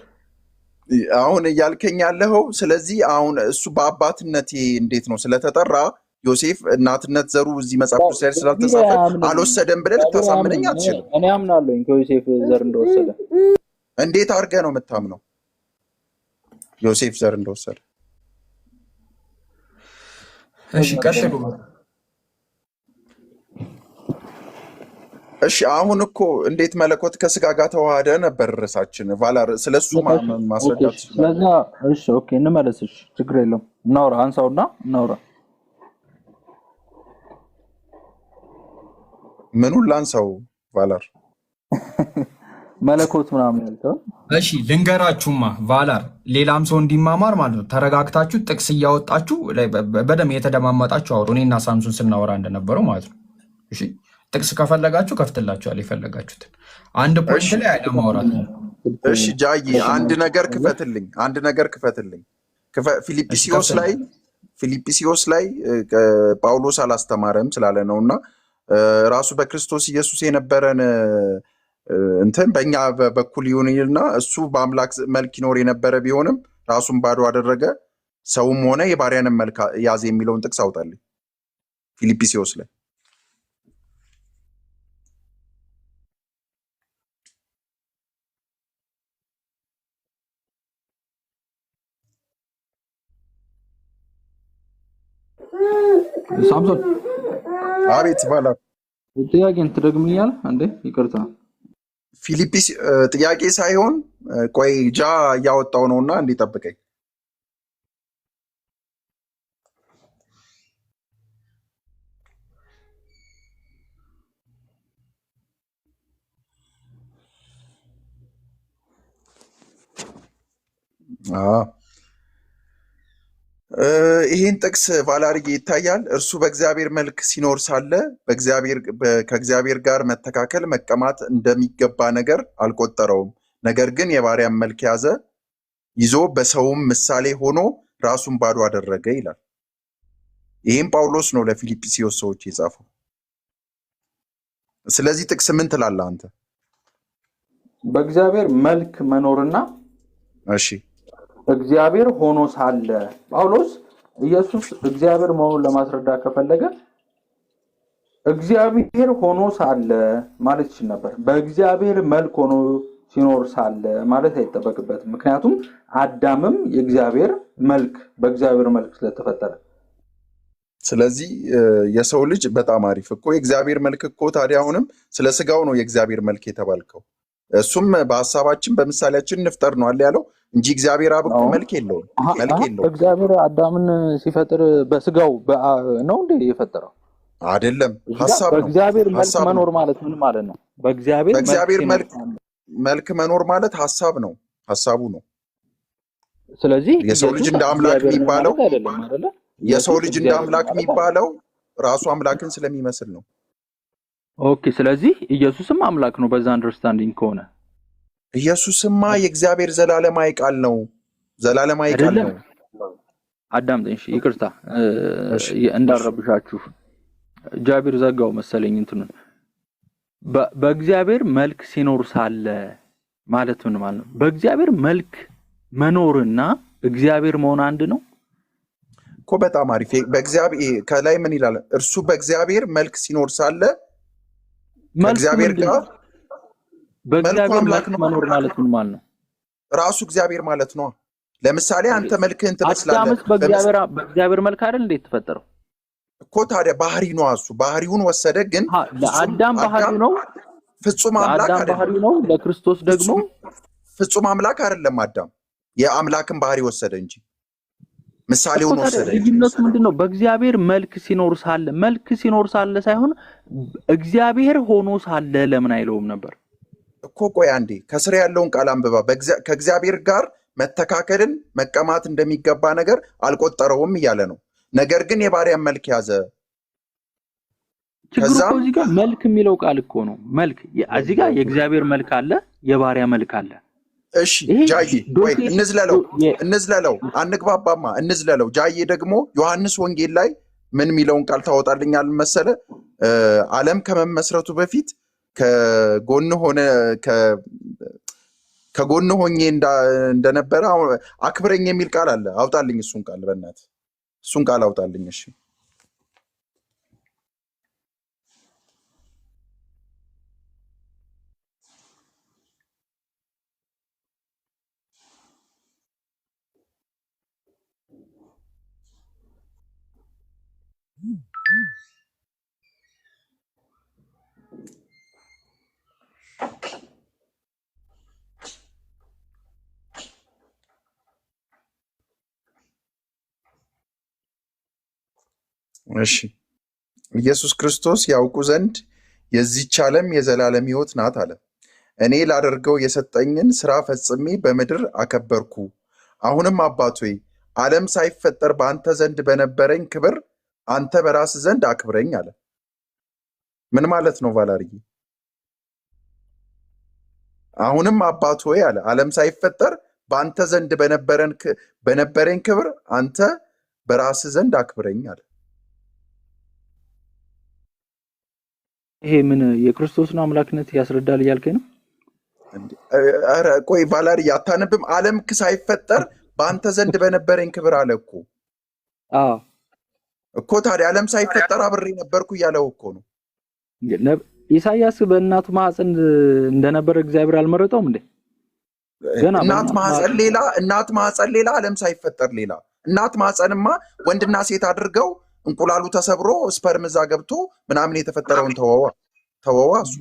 አሁን እያልከኝ ያለኸው። ስለዚህ አሁን እሱ በአባትነት እንዴት ነው ስለተጠራ ዮሴፍ እናትነት ዘሩ እዚህ መጽሐፍ ቅዱስ ላይ ስላልተጻፈ አልወሰደም ብለህ ልታሳምነኝ አትችልም። እኔ አምናለሁ ከዮሴፍ ዘር እንደወሰደ። እንዴት አድርገህ ነው የምታምነው ዮሴፍ ዘር እንደወሰደ? እሺ ቀጥሉ። እሺ አሁን እኮ እንዴት መለኮት ከስጋ ጋር ተዋሃደ ነበር ርዕሳችን። ቫላር ስለሱ ማስረዳት ኦኬ ስለዛ እሺ ኦኬ እንመለስ እሺ ችግር የለውም እናውራ አንሳውና እናውራ ምኑን ላንሳው ቫላር መለኮት ምናምን ያልከው እሺ ልንገራችሁማ ቫላር ሌላም ሰው እንዲማማር ማለት ነው። ተረጋግታችሁ ጥቅስ እያወጣችሁ በደም የተደማመጣችሁ አውሩ። እኔና ሳምሱን ስናወራ እንደነበረው ማለት ነው። እሺ ጥቅስ ከፈለጋችሁ ከፍትላችኋል የፈለጋችሁትን አንድ ፖይንት ላይ አለማውራት ነው። እሺ ጃይ አንድ ነገር ክፈትልኝ ፊልጵስዩስ ላይ ጳውሎስ አላስተማረም ስላለ ነውና ራሱ በክርስቶስ ኢየሱስ የነበረን እንትን በእኛ በኩል ይሁንና እሱ በአምላክ መልክ ይኖር የነበረ ቢሆንም ራሱን ባዶ አደረገ ሰውም ሆነ የባሪያንም መልክ ያዘ የሚለውን ጥቅስ አውጣልኝ ፊልጵስዩስ ላይ ሳምሶን አቤት ቫላር ጥያቄን ትደግምኛል እንዴ ይቅርታ ፊልጵስ ጥያቄ ሳይሆን ቆይ ጃ እያወጣው ነውና እንዲጠብቀኝ ይህን ጥቅስ ቫላርዬ ይታያል። እርሱ በእግዚአብሔር መልክ ሲኖር ሳለ ከእግዚአብሔር ጋር መተካከል መቀማት እንደሚገባ ነገር አልቆጠረውም። ነገር ግን የባሪያን መልክ ይዞ በሰውም ምሳሌ ሆኖ ራሱን ባዶ አደረገ ይላል። ይህም ጳውሎስ ነው ለፊልጵስዩስ ሰዎች የጻፈው። ስለዚህ ጥቅስ ምን ትላለህ አንተ? በእግዚአብሔር መልክ መኖርና እሺ እግዚአብሔር ሆኖ ሳለ ጳውሎስ ኢየሱስ እግዚአብሔር መሆኑን ለማስረዳት ከፈለገ እግዚአብሔር ሆኖ ሳለ ማለት ይችላል ነበር። በእግዚአብሔር መልክ ሆኖ ሲኖር ሳለ ማለት አይጠበቅበትም። ምክንያቱም አዳምም የእግዚአብሔር መልክ በእግዚአብሔር መልክ ስለተፈጠረ። ስለዚህ የሰው ልጅ በጣም አሪፍ እኮ የእግዚአብሔር መልክ እኮ ታዲያ አሁንም ስለ ስጋው ነው የእግዚአብሔር መልክ የተባልከው። እሱም በሐሳባችን በምሳሌያችን እንፍጠር ነው አለ ያለው እንጂ እግዚአብሔር አብ እኮ መልክ የለውም። እግዚአብሔር አዳምን ሲፈጥር በስጋው ነው እንዴ የፈጠረው? አይደለም፣ ሐሳብ ነው። በእግዚአብሔር መልክ መኖር ማለት ምን ማለት ነው? በእግዚአብሔር መልክ መኖር ማለት ሐሳብ ነው፣ ሐሳቡ ነው። ስለዚህ የሰው ልጅ እንደ አምላክ የሚባለው የሰው ልጅ እንደ አምላክ የሚባለው ራሱ አምላክን ስለሚመስል ነው። ኦኬ፣ ስለዚህ ኢየሱስም አምላክ ነው በዛ አንደርስታንዲንግ ከሆነ ኢየሱስማ የእግዚአብሔር ዘላለማዊ ቃል ነው። ዘላለማዊ ቃል ነው። አዳምጠኝ፣ ይቅርታ እንዳረብሻችሁ። ጃቢር ዘጋው መሰለኝ እንትኑን። በእግዚአብሔር መልክ ሲኖር ሳለ ማለት ምን ማለት ነው? በእግዚአብሔር መልክ መኖርና እግዚአብሔር መሆን አንድ ነው እኮ። በጣም አሪፍ። በእግዚአብሔር ከላይ ምን ይላል? እርሱ በእግዚአብሔር መልክ ሲኖር ሳለ ከእግዚአብሔር ጋር በእግዚአብሔር መልክ መኖር ማለት ምን ማለት ነው? ራሱ እግዚአብሔር ማለት ነው። ለምሳሌ አንተ መልክህን ትመስላለህ። አዳምስ በእግዚአብሔር መልክ አይደል እንዴት ተፈጠረው እኮ። ታዲያ ባህሪ ነው፣ እሱ ባህሪውን ወሰደ። ግን ለአዳም ባህሪው ነው፣ ፍጹም አምላክ አይደለም። ባህሪው ነው። ለክርስቶስ ደግሞ ፍጹም አምላክ አይደለም። አዳም የአምላክን ባህሪ ወሰደ እንጂ ምሳሌውን ወሰደ። ልዩነቱ ምንድነው? በእግዚአብሔር መልክ ሲኖር ሳለ ሳይሆን እግዚአብሔር ሆኖ ሳለ ለምን አይለውም ነበር እኮ? ቆይ አንዴ ከስር ያለውን ቃል አንብባ። ከእግዚአብሔር ጋር መተካከልን መቀማት እንደሚገባ ነገር አልቆጠረውም እያለ ነው። ነገር ግን የባሪያን መልክ ያዘ። ችግሩ እኮ እዚህ ጋር መልክ የሚለው ቃል እኮ ነው። መልክ እዚህ ጋር የእግዚአብሔር መልክ አለ፣ የባሪያ መልክ አለ። እሺ ጃዬ ወይ እንዝለለው፣ አንግባባማ፣ እንዝለለው። ጃዬ ደግሞ ዮሐንስ ወንጌል ላይ ምን የሚለውን ቃል ታወጣልኛል መሰለ? ዓለም ከመመስረቱ በፊት ከጎን ሆኜ እንደነበረ አክብረኝ የሚል ቃል አለ። አውጣልኝ እሱን ቃል በእናትህ፣ እሱን ቃል አውጣልኝ። እሺ እሺ ኢየሱስ ክርስቶስ ያውቁ ዘንድ የዚህች ዓለም የዘላለም ሕይወት ናት አለ። እኔ ላደርገው የሰጠኝን ሥራ ፈጽሜ በምድር አከበርኩ። አሁንም አባት ሆይ ዓለም ሳይፈጠር በአንተ ዘንድ በነበረኝ ክብር አንተ በራስ ዘንድ አክብረኝ አለ። ምን ማለት ነው ቫላሪ? አሁንም አባት ሆይ አለ ዓለም ሳይፈጠር በአንተ ዘንድ በነበረኝ ክብር አንተ በራስ ዘንድ አክብረኝ አለ። ይሄ ምን የክርስቶስን አምላክነት ያስረዳል እያልከኝ ነው? ኧረ ቆይ ቫላሪ አታነብም? ዓለም ሳይፈጠር በአንተ ዘንድ በነበረኝ ክብር አለ እኮ። አዎ እኮ ታዲያ ዓለም ሳይፈጠር አብሬ ነበርኩ እያለው እኮ ነው። ኢሳያስ በእናቱ ማህፀን እንደነበረ እግዚአብሔር አልመረጠውም እንዴ? ገና እናት ማህፀን ሌላ ዓለም ሳይፈጠር ሌላ። እናት ማህፀንማ ወንድና ሴት አድርገው እንቁላሉ ተሰብሮ ስፐርም እዛ ገብቶ ምናምን የተፈጠረውን ተወዋ እሱ።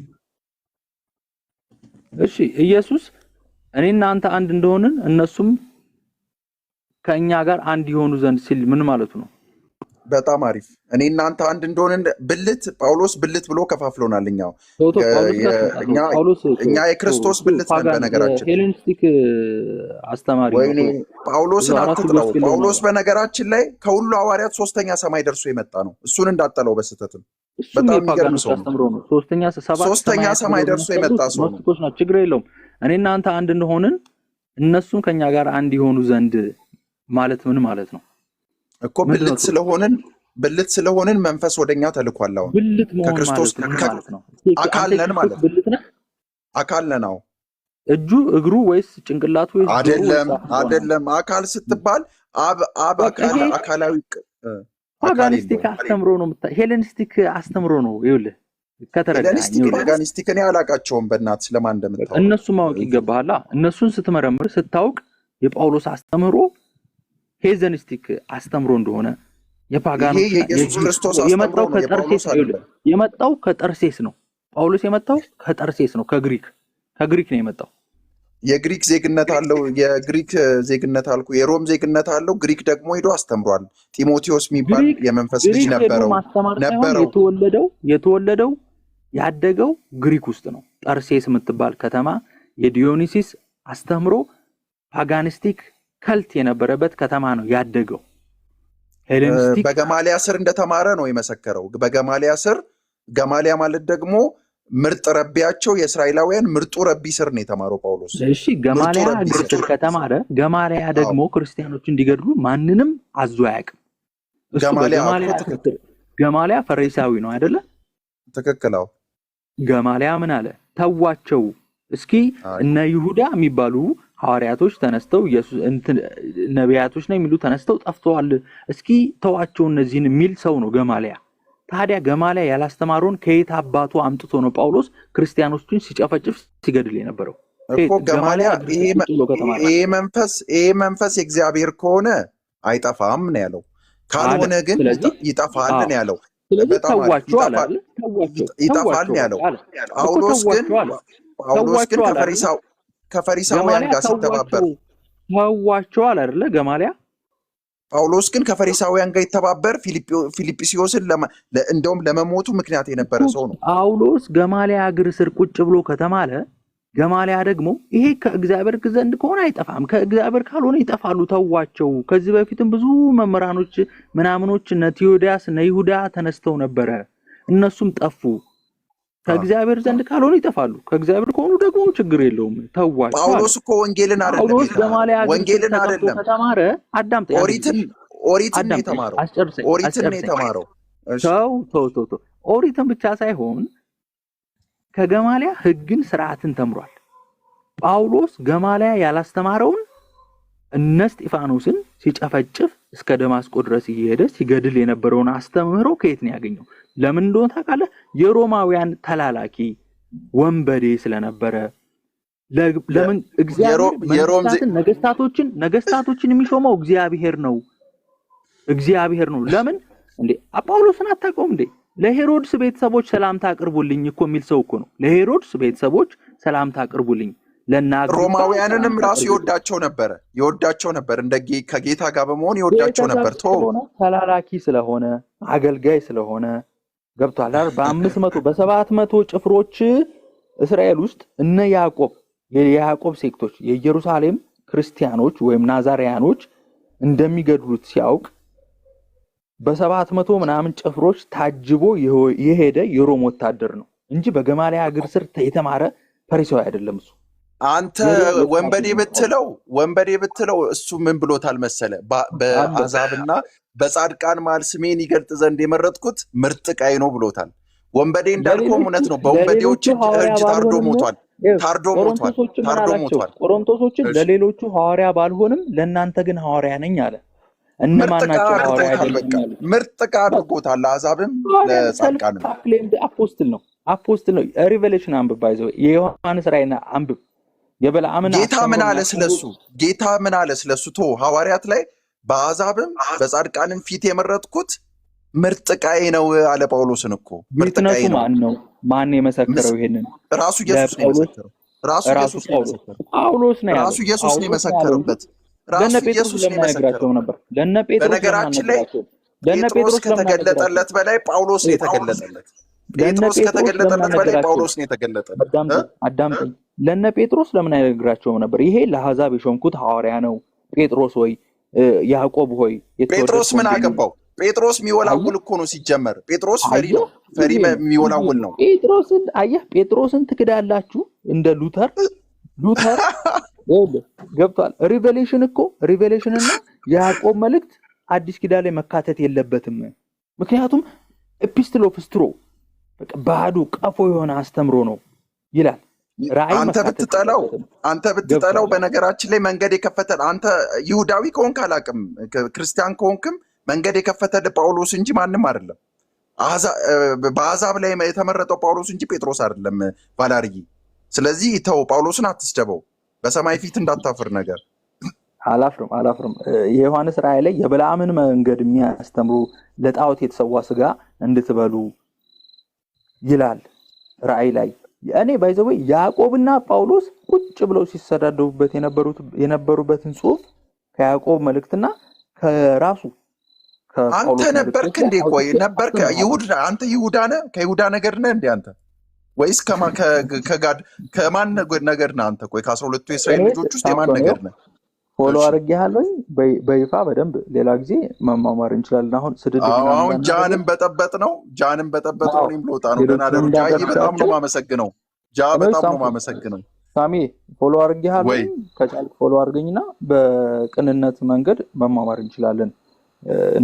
እሺ ኢየሱስ እኔና አንተ አንድ እንደሆንን እነሱም ከኛ ጋር አንድ ይሆኑ ዘንድ ሲል ምን ማለቱ ነው? በጣም አሪፍ። እኔ እናንተ አንድ እንደሆንን ብልት ጳውሎስ ብልት ብሎ ከፋፍሎናል። እኛ የክርስቶስ ብልት ነን። በነገራችን ሄሌኒስቲክ አስተማሪ ወይኔ ጳውሎስን አትጥለው። ጳውሎስ በነገራችን ላይ ከሁሉ ሐዋርያት 3ኛ ሰማይ ደርሶ የመጣ ነው። እሱን እንዳጠለው በስተትም በጣም የሚገርም ሰው ነው። 3ኛ ሰማይ ደርሶ የመጣ ሰው ነው። ችግር የለውም። እኔ እናንተ አንድ እንደሆንን እነሱም ከኛ ጋር አንድ ይሆኑ ዘንድ ማለት ምን ማለት ነው እኮ? ብልት ስለሆንን መንፈስ ወደኛ ተልኳል። አሁን ከክርስቶስ አካል ነን ማለት ነው። አካል ነን። አዎ እጁ እግሩ ወይስ ጭንቅላቱ ወይስ አይደለም። አካል ስትባል አካላዊ ፓጋኒስቲክ አስተምሮ ነው። ሄሌኒስቲክ አስተምሮ ነው። ይኸውልህ ሄሌኒስቲክ እኔ አላውቃቸውም። በእናትህ ስለማን እንደምታወራ እነሱ ማወቅ ይገባሃል። እነሱን ስትመረምር ስታውቅ የጳውሎስ አስተምሮ ሄዘኒስቲክ አስተምሮ እንደሆነ የፓጋኖች የመጣው ከጠርሴስ ነው። ጳውሎስ የመጣው ከጠርሴስ ነው። ከግሪክ ነው የመጣው። የግሪክ ዜግነት አለው። የግሪክ ዜግነት አልኩ፣ የሮም ዜግነት አለው። ግሪክ ደግሞ ሄዶ አስተምሯል። ጢሞቴዎስ የሚባል የመንፈስ ልጅ ነበረው። የተወለደው ያደገው ግሪክ ውስጥ ነው። ጠርሴስ የምትባል ከተማ የዲዮኒሲስ አስተምሮ ፓጋኒስቲክ ከልት የነበረበት ከተማ ነው ያደገው። ሄሌኒስቲክ በገማሊያ ስር እንደተማረ ነው የመሰከረው። በገማሊያ ስር፣ ገማሊያ ማለት ደግሞ ምርጥ ረቢያቸው የእስራኤላውያን ምርጡ ረቢ ስር ነው የተማረው ጳውሎስ። እሺ ገማሊያ ግሪክ ስር ከተማረ፣ ገማሊያ ደግሞ ክርስቲያኖች እንዲገድሉ ማንንም አዞ አያውቅም። ገማሊያ ፈሪሳዊ ነው አይደለ? ትክክል። አዎ ገማሊያ ምን አለ? ተዋቸው እስኪ እነ ይሁዳ የሚባሉ ሐዋርያቶች ተነስተው ኢየሱስ ነቢያቶች ነው የሚሉ ተነስተው ጠፍተዋል፣ እስኪ ተዋቸው እነዚህን የሚል ሰው ነው ገማሊያ። ታዲያ ገማሊያ ያላስተማረውን ከየት አባቱ አምጥቶ ነው ጳውሎስ ክርስቲያኖችን ሲጨፈጭፍ ሲገድል የነበረው? እኮ ገማሊያ ይሄ መንፈስ የእግዚአብሔር ከሆነ አይጠፋም ነው ያለው፣ ካልሆነ ግን ይጠፋል ነው ያለው። ይጠፋል ነው ያለው። ጳውሎስ ግን ከፈሪሳውያን ጋር ሲተባበር ተዋቸዋል አይደለ? ገማሊያ ጳውሎስ ግን ከፈሪሳውያን ጋር ይተባበር ፊልጵስዩስን እንደውም ለመሞቱ ምክንያት የነበረ ሰው ነው። ጳውሎስ ገማሊያ እግር ስር ቁጭ ብሎ ከተማለ፣ ገማሊያ ደግሞ ይሄ ከእግዚአብሔር ዘንድ ከሆነ አይጠፋም፣ ከእግዚአብሔር ካልሆነ ይጠፋሉ፣ ተዋቸው። ከዚህ በፊትም ብዙ መምህራኖች ምናምኖች እነ ቴዎዳስ እነ ይሁዳ ተነስተው ነበረ፣ እነሱም ጠፉ። ከእግዚአብሔር ዘንድ ካልሆነ ይጠፋሉ፣ ከእግዚአብሔር ከሆኑ ደግሞ ችግር የለውም፣ ተዋቸው። ጳውሎስ እኮ ወንጌልን አይደለም ከተማረ አዳምጥ፣ ኦሪትን ነው የተማረው። ተው ኦሪትን ብቻ ሳይሆን ከገማሊያ ሕግን ስርዓትን ተምሯል። ጳውሎስ ገማሊያ ያላስተማረውን እነ እስጢፋኖስን ሲጨፈጭፍ እስከ ደማስቆ ድረስ እየሄደ ሲገድል የነበረውን አስተምህሮ ከየት ነው ያገኘው? ለምን እንደሆነ ታውቃለህ? የሮማውያን ተላላኪ ወንበዴ ስለነበረ። ለምን እግዚአብሔር ነገስታቶችን የሚሾመው እግዚአብሔር ነው። ለምን እንዴ? ጳውሎስን አታውቀውም እንዴ? ለሄሮድስ ቤተሰቦች ሰላምታ አቅርቡልኝ እኮ የሚል ሰው እኮ ነው። ለሄሮድስ ቤተሰቦች ሰላምታ አቅርቡልኝ፣ ለናግሪጳ ሮማውያንንም ራሱ ይወዳቸው ነበር እንደ ከጌታ ጋር በመሆን ይወዳቸው ነበር። ተላላኪ ስለሆነ አገልጋይ ስለሆነ ገብቷል አይደል? በ700 ጭፍሮች እስራኤል ውስጥ እነ የያዕቆብ ሴክቶች የኢየሩሳሌም ክርስቲያኖች ወይም ናዛሪያኖች እንደሚገድሉት ሲያውቅ በ700 ምናምን ጭፍሮች ታጅቦ የሄደ የሮም ወታደር ነው እንጂ በገማልያል እግር ስር የተማረ ፈሪሳዊ አይደለም እሱ። አንተ ወንበዴ ብትለው እሱ ምን ብሎታል መሰለ? በአሕዛብና በጻድቃን መሃል ስሜን ይገልጥ ዘንድ የመረጥኩት ምርጥ ዕቃዬ ነው ብሎታል። ወንበዴ እንዳልከውም እውነት ነው። በወንበዴዎች እጅ ታርዶ ሞቷል። ቆሮንቶሶችን ለሌሎቹ ሐዋርያ ባልሆንም ለእናንተ ግን ሐዋርያ ነኝ አለ። እነማን ናቸው ሐዋርያ አይደለም? ምርጥ ዕቃ አድርጎታል። ለአሕዛብም ለጻድቃንም አፖስትል ነው። ሪቨሌሽን አንብብ፣ ባይዘው የዮሐንስ ራእይን አንብብ። የበለዓምን ጌታ ምን አለ ስለሱ? ሐዋርያት ላይ በአሕዛብም በጻድቃንም ፊት የመረጥኩት ምርጥ ዕቃዬ ነው አለ ጳውሎስን እኮ። ምርጥ ዕቃዬ ነው። ማን የመሰከረው? ይሄንን ራሱ ኢየሱስ ነው የመሰከረው። ራሱ ኢየሱስ ነው የመሰከረበት። ለነ ጴጥሮስ ለምን አይነግራቸውም ነበር? ለነ ጴጥሮስ በነገራችን ላይ ጴጥሮስ ከተገለጠለት በላይ ጳውሎስ ነው የተገለጠለት። ጴጥሮስ ከተገለጠለት በላይ ጳውሎስ ነው የተገለጠለት። አዳምጠኝ። ለነ ጴጥሮስ ለምን አይነግራቸውም ነበር? ይሄ ለአሕዛብ የሾምኩት ሐዋርያ ነው ጴጥሮስ ሆይ፣ ያዕቆብ ሆይ። ጴጥሮስ ምን አገባው? ጴጥሮስ የሚወላውል እኮ ነው ሲጀመር። ጴጥሮስ ፈሪ ነው። ፈሪ የሚወላውል ነው። ጴጥሮስን ትክዳላችሁ እንደ ሉተር ገብቷል። ሪቨሌሽንና የያዕቆብ መልእክት አዲስ ኪዳን ላይ መካተት የለበትም። ምክንያቱም ኤፒስትል ኦፍ ስትሮ ባዶ ቀፎ የሆነ አስተምሮ ነው ይላል። አንተ ብትጠላው በነገራችን ላይ መንገድ የከፈተ አንተ ይሁዳዊ ከሆንክ አላቅም፣ ክርስቲያን ከሆንክም መንገድ የከፈተልህ ጳውሎስ እንጂ ማንም አይደለም። በአሕዛብ ላይ የተመረጠው ጳውሎስ እንጂ ጴጥሮስ አይደለም ባላርይ። ስለዚህ ተው፣ ጳውሎስን አትስደበው፣ በሰማይ ፊት እንዳታፍር ነገር። አላፍርም። የዮሐንስ ራእይ ላይ የበለዓምን መንገድ የሚያስተምሩ ለጣዖት የተሰዋ ስጋ እንድትበሉ ይላል ራእይ ላይ። እኔ ባይዘው ያዕቆብና ጳውሎስ ቁጭ ብለው ሲሰዳደቡበት የነበሩበትን ጽሑፍ ከያዕቆብ መልእክትና ከራሱ አንተ ነበርክ እንዴ? ቆይ ነበርክ? አንተ ይሁዳ ነህ? ከይሁዳ ነገድ ነህ እንዴ አንተ? ወይስ ከማን ነገድ ነህ አንተ? ቆይ ከ12ቱ የእስራኤል ልጆች ውስጥ የማን ነገድ ነህ? ፎሎ አድርጌሃለሁ በይፋ በደንብ ሌላ ጊዜ መማማር እንችላለን። አሁን አሁን ጃንም በጠበጥ ነው። እኔም ልወጣ ነው። ደህና ደሩ ጃዬ። በጣም ነው የማመሰግነው። በጣም ነው የማመሰግነው ሳሚ። ፎሎ አድርጌሃለሁ። ከቻልክ ፎሎ አድርገኝና በቅንነት መንገድ መማማር እንችላለን።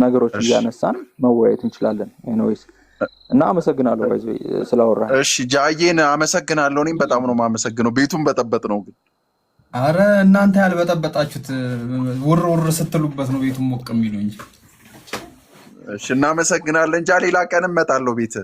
ነገሮች እያነሳን መወያየት እንችላለን። ኤኒዌይስ እና አመሰግናለሁ ባይዘው ስላወራህ። እሺ ጃዬን አመሰግናለሁ። እኔም በጣም ነው የማመሰግነው። ቤቱን በጠበጥ ነው ግን አረ እናንተ ያልበጠበጣችሁት ውር ስትሉበት ነው ቤቱን ሞቅ የሚሉ እንጂ። እሺ እናመሰግናለን። ሌላ ቀን እመጣለሁ ቤት